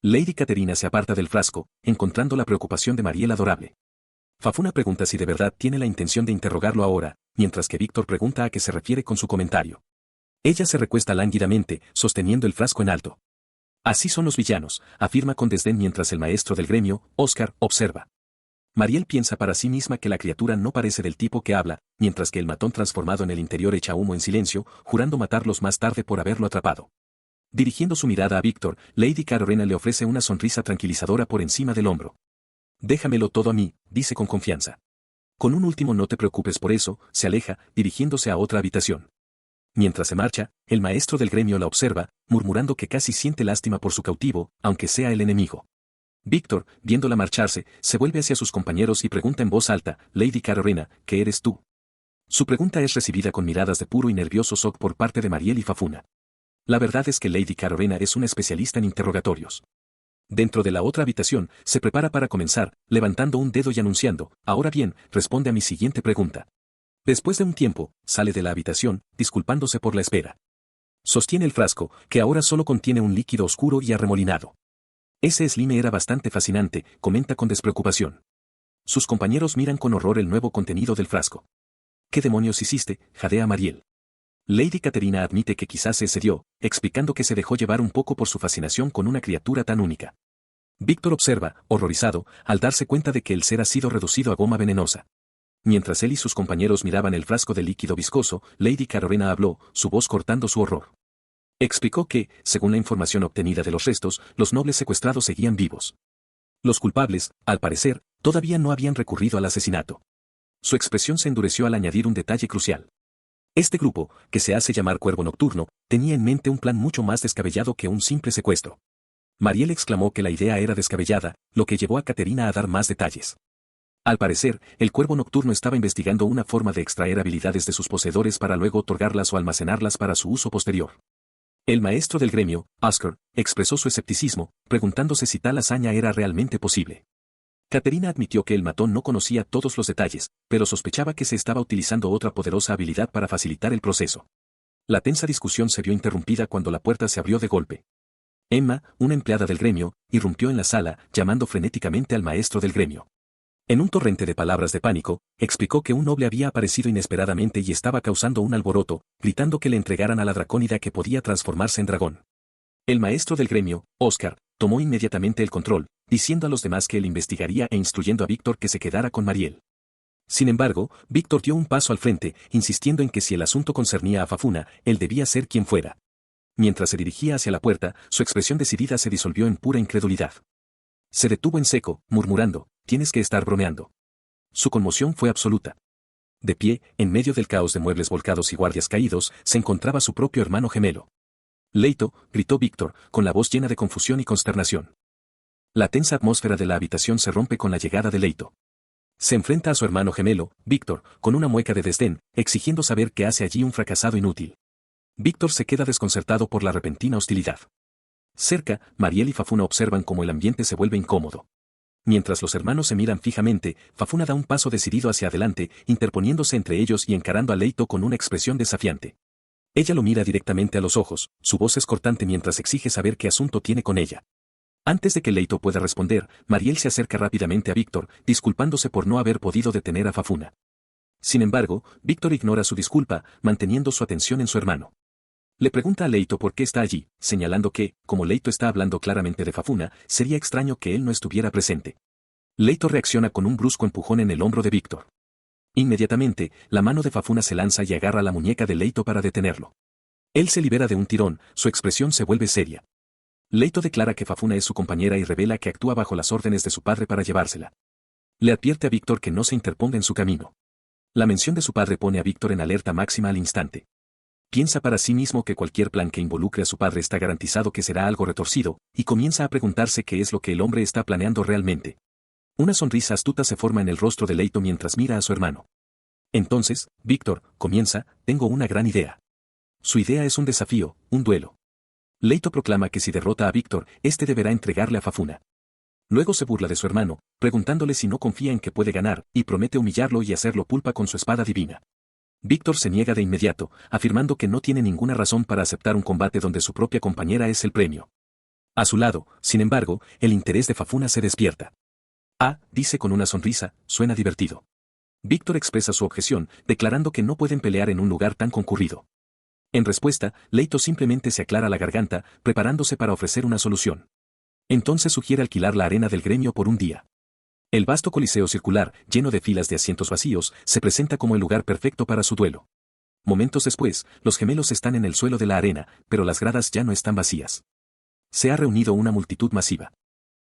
Lady Caterina se aparta del frasco, encontrando la preocupación de Mariel adorable. Fafuna pregunta si de verdad tiene la intención de interrogarlo ahora, mientras que Víctor pregunta a qué se refiere con su comentario. Ella se recuesta lánguidamente, sosteniendo el frasco en alto. Así son los villanos, afirma con desdén mientras el maestro del gremio, Oscar, observa. Mariel piensa para sí misma que la criatura no parece del tipo que habla, mientras que el matón transformado en el interior echa humo en silencio, jurando matarlos más tarde por haberlo atrapado. Dirigiendo su mirada a Víctor, Lady Carolina le ofrece una sonrisa tranquilizadora por encima del hombro. Déjamelo todo a mí, dice con confianza. Con un último no te preocupes por eso, se aleja, dirigiéndose a otra habitación. Mientras se marcha, el maestro del gremio la observa, murmurando que casi siente lástima por su cautivo, aunque sea el enemigo. Víctor, viéndola marcharse, se vuelve hacia sus compañeros y pregunta en voz alta, Lady Carolina, ¿qué eres tú? Su pregunta es recibida con miradas de puro y nervioso shock por parte de Mariel y Fafuna. La verdad es que Lady Carolina es una especialista en interrogatorios. Dentro de la otra habitación, se prepara para comenzar, levantando un dedo y anunciando, ahora bien, responde a mi siguiente pregunta. Después de un tiempo, sale de la habitación, disculpándose por la espera. Sostiene el frasco, que ahora solo contiene un líquido oscuro y arremolinado. Ese slime era bastante fascinante, comenta con despreocupación. Sus compañeros miran con horror el nuevo contenido del frasco. ¿Qué demonios hiciste? Jadea Mariel. Lady Caterina admite que quizás se excedió, explicando que se dejó llevar un poco por su fascinación con una criatura tan única. Víctor observa, horrorizado, al darse cuenta de que el ser ha sido reducido a goma venenosa. Mientras él y sus compañeros miraban el frasco de líquido viscoso, Lady Carolina habló, su voz cortando su horror. Explicó que, según la información obtenida de los restos, los nobles secuestrados seguían vivos. Los culpables, al parecer, todavía no habían recurrido al asesinato. Su expresión se endureció al añadir un detalle crucial. Este grupo, que se hace llamar Cuervo Nocturno, tenía en mente un plan mucho más descabellado que un simple secuestro. Mariel exclamó que la idea era descabellada, lo que llevó a Caterina a dar más detalles. Al parecer, el Cuervo Nocturno estaba investigando una forma de extraer habilidades de sus poseedores para luego otorgarlas o almacenarlas para su uso posterior. El maestro del gremio, Oscar, expresó su escepticismo, preguntándose si tal hazaña era realmente posible. Caterina admitió que el matón no conocía todos los detalles, pero sospechaba que se estaba utilizando otra poderosa habilidad para facilitar el proceso. La tensa discusión se vio interrumpida cuando la puerta se abrió de golpe. Emma, una empleada del gremio, irrumpió en la sala, llamando frenéticamente al maestro del gremio. En un torrente de palabras de pánico, explicó que un noble había aparecido inesperadamente y estaba causando un alboroto, gritando que le entregaran a la dracónida que podía transformarse en dragón. El maestro del gremio, Oscar, tomó inmediatamente el control, diciendo a los demás que él investigaría e instruyendo a Víctor que se quedara con Mariel. Sin embargo, Víctor dio un paso al frente, insistiendo en que si el asunto concernía a Fafuna, él debía ser quien fuera. Mientras se dirigía hacia la puerta, su expresión decidida se disolvió en pura incredulidad. Se detuvo en seco, murmurando, tienes que estar bromeando. Su conmoción fue absoluta. De pie, en medio del caos de muebles volcados y guardias caídos, se encontraba su propio hermano gemelo. Leito, gritó Víctor, con la voz llena de confusión y consternación. La tensa atmósfera de la habitación se rompe con la llegada de Leito. Se enfrenta a su hermano gemelo, Víctor, con una mueca de desdén, exigiendo saber qué hace allí un fracasado inútil. Víctor se queda desconcertado por la repentina hostilidad. Cerca, Mariel y Fafuna observan cómo el ambiente se vuelve incómodo. Mientras los hermanos se miran fijamente, Fafuna da un paso decidido hacia adelante, interponiéndose entre ellos y encarando a Leito con una expresión desafiante. Ella lo mira directamente a los ojos, su voz es cortante mientras exige saber qué asunto tiene con ella. Antes de que Leito pueda responder, Mariel se acerca rápidamente a Víctor, disculpándose por no haber podido detener a Fafuna. Sin embargo, Víctor ignora su disculpa, manteniendo su atención en su hermano. Le pregunta a Leito por qué está allí, señalando que, como Leito está hablando claramente de Fafuna, sería extraño que él no estuviera presente. Leito reacciona con un brusco empujón en el hombro de Víctor. Inmediatamente, la mano de Fafuna se lanza y agarra la muñeca de Leito para detenerlo. Él se libera de un tirón, su expresión se vuelve seria. Leito declara que Fafuna es su compañera y revela que actúa bajo las órdenes de su padre para llevársela. Le advierte a Víctor que no se interponga en su camino. La mención de su padre pone a Víctor en alerta máxima al instante. Piensa para sí mismo que cualquier plan que involucre a su padre está garantizado que será algo retorcido, y comienza a preguntarse qué es lo que el hombre está planeando realmente. Una sonrisa astuta se forma en el rostro de Leito mientras mira a su hermano. Entonces, Víctor, comienza, tengo una gran idea. Su idea es un desafío, un duelo. Leito proclama que si derrota a Víctor, este deberá entregarle a Fafuna. Luego se burla de su hermano, preguntándole si no confía en que puede ganar, y promete humillarlo y hacerlo pulpa con su espada divina. Víctor se niega de inmediato, afirmando que no tiene ninguna razón para aceptar un combate donde su propia compañera es el premio. A su lado, sin embargo, el interés de Fafuna se despierta. Dice con una sonrisa, suena divertido. Víctor expresa su objeción, declarando que no pueden pelear en un lugar tan concurrido. En respuesta, Leito simplemente se aclara la garganta, preparándose para ofrecer una solución. Entonces sugiere alquilar la arena del gremio por un día. El vasto coliseo circular, lleno de filas de asientos vacíos, se presenta como el lugar perfecto para su duelo. Momentos después, los gemelos están en el suelo de la arena, pero las gradas ya no están vacías. Se ha reunido una multitud masiva.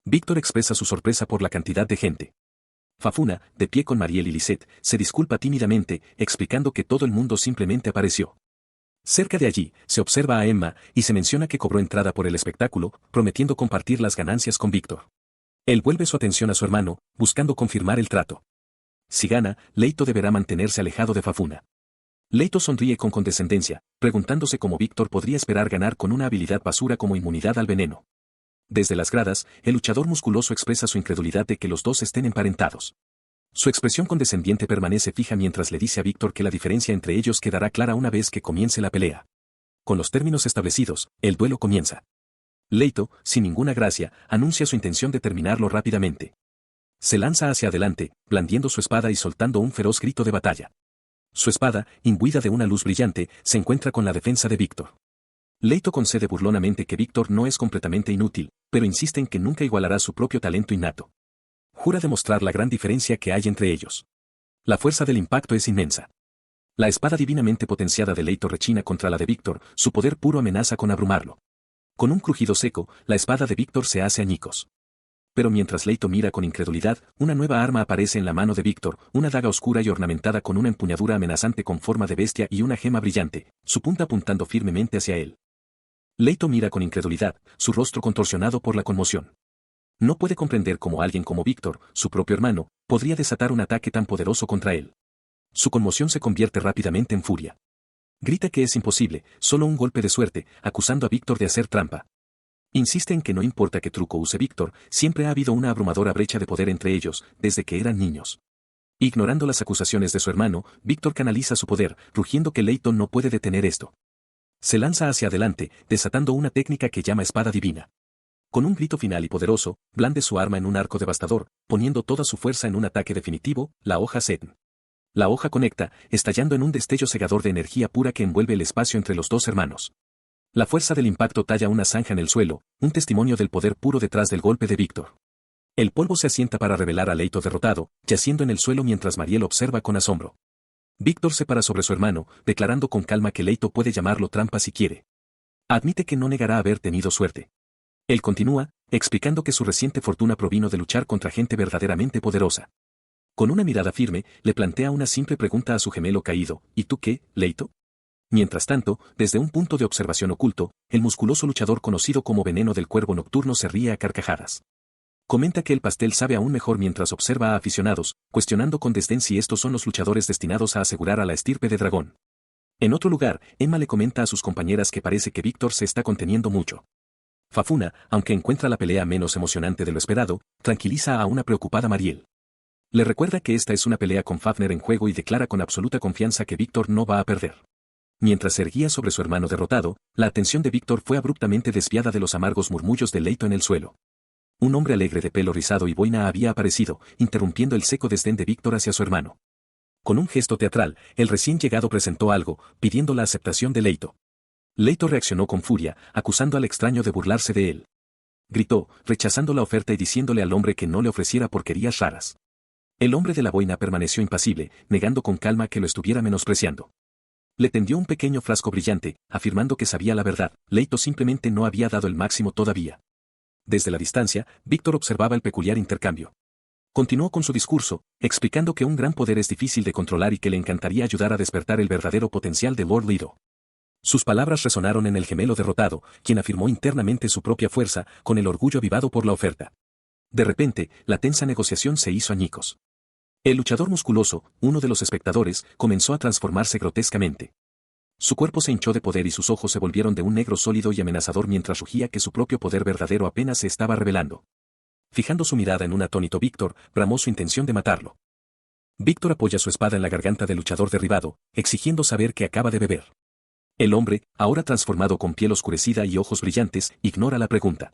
Víctor expresa su sorpresa por la cantidad de gente. Fafuna, de pie con Mariel y Lisette, se disculpa tímidamente, explicando que todo el mundo simplemente apareció. Cerca de allí, se observa a Emma, y se menciona que cobró entrada por el espectáculo, prometiendo compartir las ganancias con Víctor. Él vuelve su atención a su hermano, buscando confirmar el trato. Si gana, Leito deberá mantenerse alejado de Fafuna. Leito sonríe con condescendencia, preguntándose cómo Víctor podría esperar ganar con una habilidad basura como inmunidad al veneno. Desde las gradas, el luchador musculoso expresa su incredulidad de que los dos estén emparentados. Su expresión condescendiente permanece fija mientras le dice a Víctor que la diferencia entre ellos quedará clara una vez que comience la pelea. Con los términos establecidos, el duelo comienza. Leito, sin ninguna gracia, anuncia su intención de terminarlo rápidamente. Se lanza hacia adelante, blandiendo su espada y soltando un feroz grito de batalla. Su espada, imbuida de una luz brillante, se encuentra con la defensa de Víctor. Leito concede burlonamente que Víctor no es completamente inútil, pero insiste en que nunca igualará su propio talento innato. Jura demostrar la gran diferencia que hay entre ellos. La fuerza del impacto es inmensa. La espada divinamente potenciada de Leito rechina contra la de Víctor, su poder puro amenaza con abrumarlo. Con un crujido seco, la espada de Víctor se hace añicos. Pero mientras Leito mira con incredulidad, una nueva arma aparece en la mano de Víctor, una daga oscura y ornamentada con una empuñadura amenazante con forma de bestia y una gema brillante, su punta apuntando firmemente hacia él. Leito mira con incredulidad, su rostro contorsionado por la conmoción. No puede comprender cómo alguien como Víctor, su propio hermano, podría desatar un ataque tan poderoso contra él. Su conmoción se convierte rápidamente en furia. Grita que es imposible, solo un golpe de suerte, acusando a Víctor de hacer trampa. Insiste en que no importa qué truco use Víctor, siempre ha habido una abrumadora brecha de poder entre ellos, desde que eran niños. Ignorando las acusaciones de su hermano, Víctor canaliza su poder, rugiendo que Leito no puede detener esto. Se lanza hacia adelante, desatando una técnica que llama espada divina. Con un grito final y poderoso, blande su arma en un arco devastador, poniendo toda su fuerza en un ataque definitivo, la hoja Setn. La hoja conecta, estallando en un destello cegador de energía pura que envuelve el espacio entre los dos hermanos. La fuerza del impacto talla una zanja en el suelo, un testimonio del poder puro detrás del golpe de Víctor. El polvo se asienta para revelar a Leito derrotado, yaciendo en el suelo mientras Mariel observa con asombro. Víctor se para sobre su hermano, declarando con calma que Leito puede llamarlo trampa si quiere. Admite que no negará haber tenido suerte. Él continúa, explicando que su reciente fortuna provino de luchar contra gente verdaderamente poderosa. Con una mirada firme, le plantea una simple pregunta a su gemelo caído, ¿y tú qué, Leito? Mientras tanto, desde un punto de observación oculto, el musculoso luchador conocido como Veneno del Cuervo Nocturno se ríe a carcajadas. Comenta que el pastel sabe aún mejor mientras observa a aficionados, cuestionando con desdén si estos son los luchadores destinados a asegurar a la estirpe de dragón. En otro lugar, Emma le comenta a sus compañeras que parece que Víctor se está conteniendo mucho. Fafuna, aunque encuentra la pelea menos emocionante de lo esperado, tranquiliza a una preocupada Mariel. Le recuerda que esta es una pelea con Fafner en juego y declara con absoluta confianza que Víctor no va a perder. Mientras se erguía sobre su hermano derrotado, la atención de Víctor fue abruptamente desviada de los amargos murmullos de Leito en el suelo. Un hombre alegre de pelo rizado y boina había aparecido, interrumpiendo el seco desdén de Víctor hacia su hermano. Con un gesto teatral, el recién llegado presentó algo, pidiendo la aceptación de Leito. Leito reaccionó con furia, acusando al extraño de burlarse de él. gritó, rechazando la oferta y diciéndole al hombre que no le ofreciera porquerías raras. El hombre de la boina permaneció impasible, negando con calma que lo estuviera menospreciando. Le tendió un pequeño frasco brillante, afirmando que sabía la verdad. Leito simplemente no había dado el máximo todavía. Desde la distancia, Víctor observaba el peculiar intercambio. Continuó con su discurso, explicando que un gran poder es difícil de controlar y que le encantaría ayudar a despertar el verdadero potencial de Lord Lido. Sus palabras resonaron en el gemelo derrotado, quien afirmó internamente su propia fuerza, con el orgullo avivado por la oferta. De repente, la tensa negociación se hizo añicos. El luchador musculoso, uno de los espectadores, comenzó a transformarse grotescamente. Su cuerpo se hinchó de poder y sus ojos se volvieron de un negro sólido y amenazador mientras rugía que su propio poder verdadero apenas se estaba revelando. Fijando su mirada en un atónito Víctor, bramó su intención de matarlo. Víctor apoya su espada en la garganta del luchador derribado, exigiendo saber qué acaba de beber. El hombre, ahora transformado con piel oscurecida y ojos brillantes, ignora la pregunta.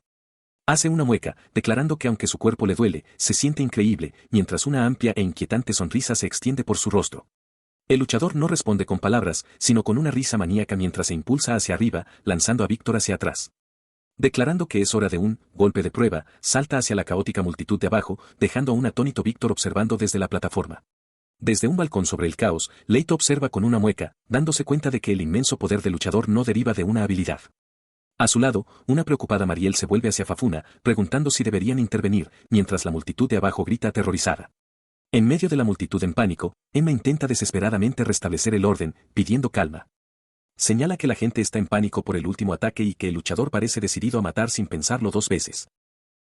Hace una mueca, declarando que aunque su cuerpo le duele, se siente increíble, mientras una amplia e inquietante sonrisa se extiende por su rostro. El luchador no responde con palabras, sino con una risa maníaca mientras se impulsa hacia arriba, lanzando a Víctor hacia atrás. Declarando que es hora de un golpe de prueba, salta hacia la caótica multitud de abajo, dejando a un atónito Víctor observando desde la plataforma. Desde un balcón sobre el caos, Leito observa con una mueca, dándose cuenta de que el inmenso poder del luchador no deriva de una habilidad. A su lado, una preocupada Mariel se vuelve hacia Fafuna, preguntando si deberían intervenir, mientras la multitud de abajo grita aterrorizada. En medio de la multitud en pánico, Emma intenta desesperadamente restablecer el orden, pidiendo calma. Señala que la gente está en pánico por el último ataque y que el luchador parece decidido a matar sin pensarlo dos veces.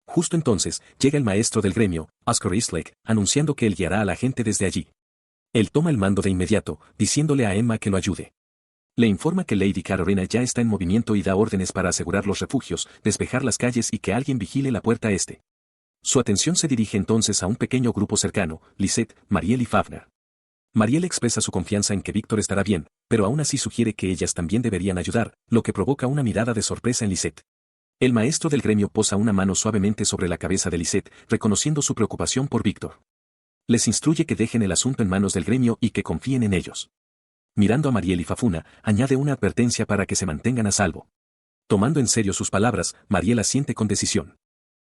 Justo entonces, llega el maestro del gremio, Oscar Eastlake, anunciando que él guiará a la gente desde allí. Él toma el mando de inmediato, diciéndole a Emma que lo ayude. Le informa que Lady Carolina ya está en movimiento y da órdenes para asegurar los refugios, despejar las calles y que alguien vigile la puerta este. Su atención se dirige entonces a un pequeño grupo cercano, Lisette, Mariel y Fafner. Mariel expresa su confianza en que Víctor estará bien, pero aún así sugiere que ellas también deberían ayudar, lo que provoca una mirada de sorpresa en Lisette. El maestro del gremio posa una mano suavemente sobre la cabeza de Lisette, reconociendo su preocupación por Víctor. Les instruye que dejen el asunto en manos del gremio y que confíen en ellos. Mirando a Mariel y Fafuna, añade una advertencia para que se mantengan a salvo. Tomando en serio sus palabras, Mariel asiente con decisión.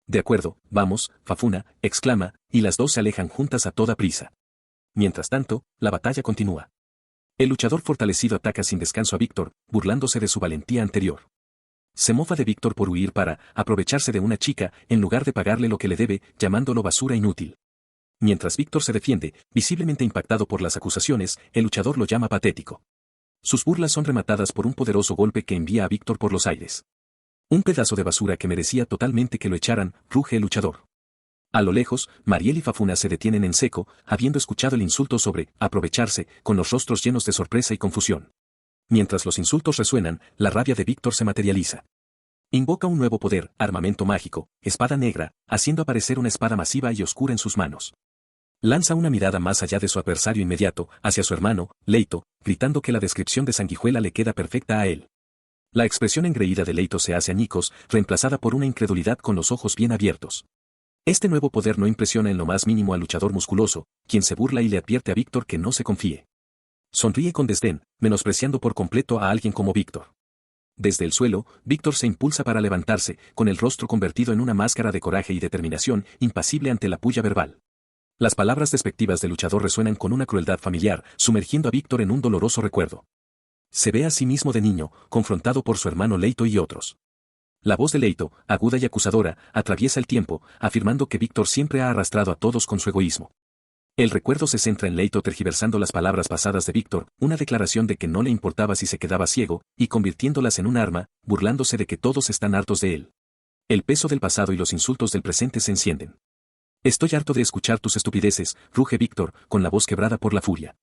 De acuerdo, vamos, Fafuna, exclama, y las dos se alejan juntas a toda prisa. Mientras tanto, la batalla continúa. El luchador fortalecido ataca sin descanso a Víctor, burlándose de su valentía anterior. Se mofa de Víctor por huir para aprovecharse de una chica, en lugar de pagarle lo que le debe, llamándolo basura inútil. Mientras Víctor se defiende, visiblemente impactado por las acusaciones, el luchador lo llama patético. Sus burlas son rematadas por un poderoso golpe que envía a Víctor por los aires. Un pedazo de basura que merecía totalmente que lo echaran, ruge el luchador. A lo lejos, Mariel y Fafuna se detienen en seco, habiendo escuchado el insulto sobre aprovecharse, con los rostros llenos de sorpresa y confusión. Mientras los insultos resuenan, la rabia de Víctor se materializa. Invoca un nuevo poder, armamento mágico, espada negra, haciendo aparecer una espada masiva y oscura en sus manos. Lanza una mirada más allá de su adversario inmediato, hacia su hermano, Leito, gritando que la descripción de Sanguijuela le queda perfecta a él. La expresión engreída de Leito se hace añicos, reemplazada por una incredulidad con los ojos bien abiertos. Este nuevo poder no impresiona en lo más mínimo al luchador musculoso, quien se burla y le advierte a Víctor que no se confíe. Sonríe con desdén, menospreciando por completo a alguien como Víctor. Desde el suelo, Víctor se impulsa para levantarse, con el rostro convertido en una máscara de coraje y determinación, impasible ante la puya verbal. Las palabras despectivas del luchador resuenan con una crueldad familiar, sumergiendo a Víctor en un doloroso recuerdo. Se ve a sí mismo de niño, confrontado por su hermano Leito y otros. La voz de Leito, aguda y acusadora, atraviesa el tiempo, afirmando que Víctor siempre ha arrastrado a todos con su egoísmo. El recuerdo se centra en Leito tergiversando las palabras pasadas de Víctor, una declaración de que no le importaba si se quedaba ciego, y convirtiéndolas en un arma, burlándose de que todos están hartos de él. El peso del pasado y los insultos del presente se encienden. Estoy harto de escuchar tus estupideces, ruge Víctor, con la voz quebrada por la furia.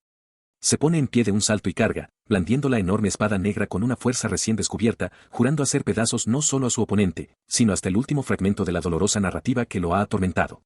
Se pone en pie de un salto y carga, blandiendo la enorme espada negra con una fuerza recién descubierta, jurando hacer pedazos no solo a su oponente, sino hasta el último fragmento de la dolorosa narrativa que lo ha atormentado.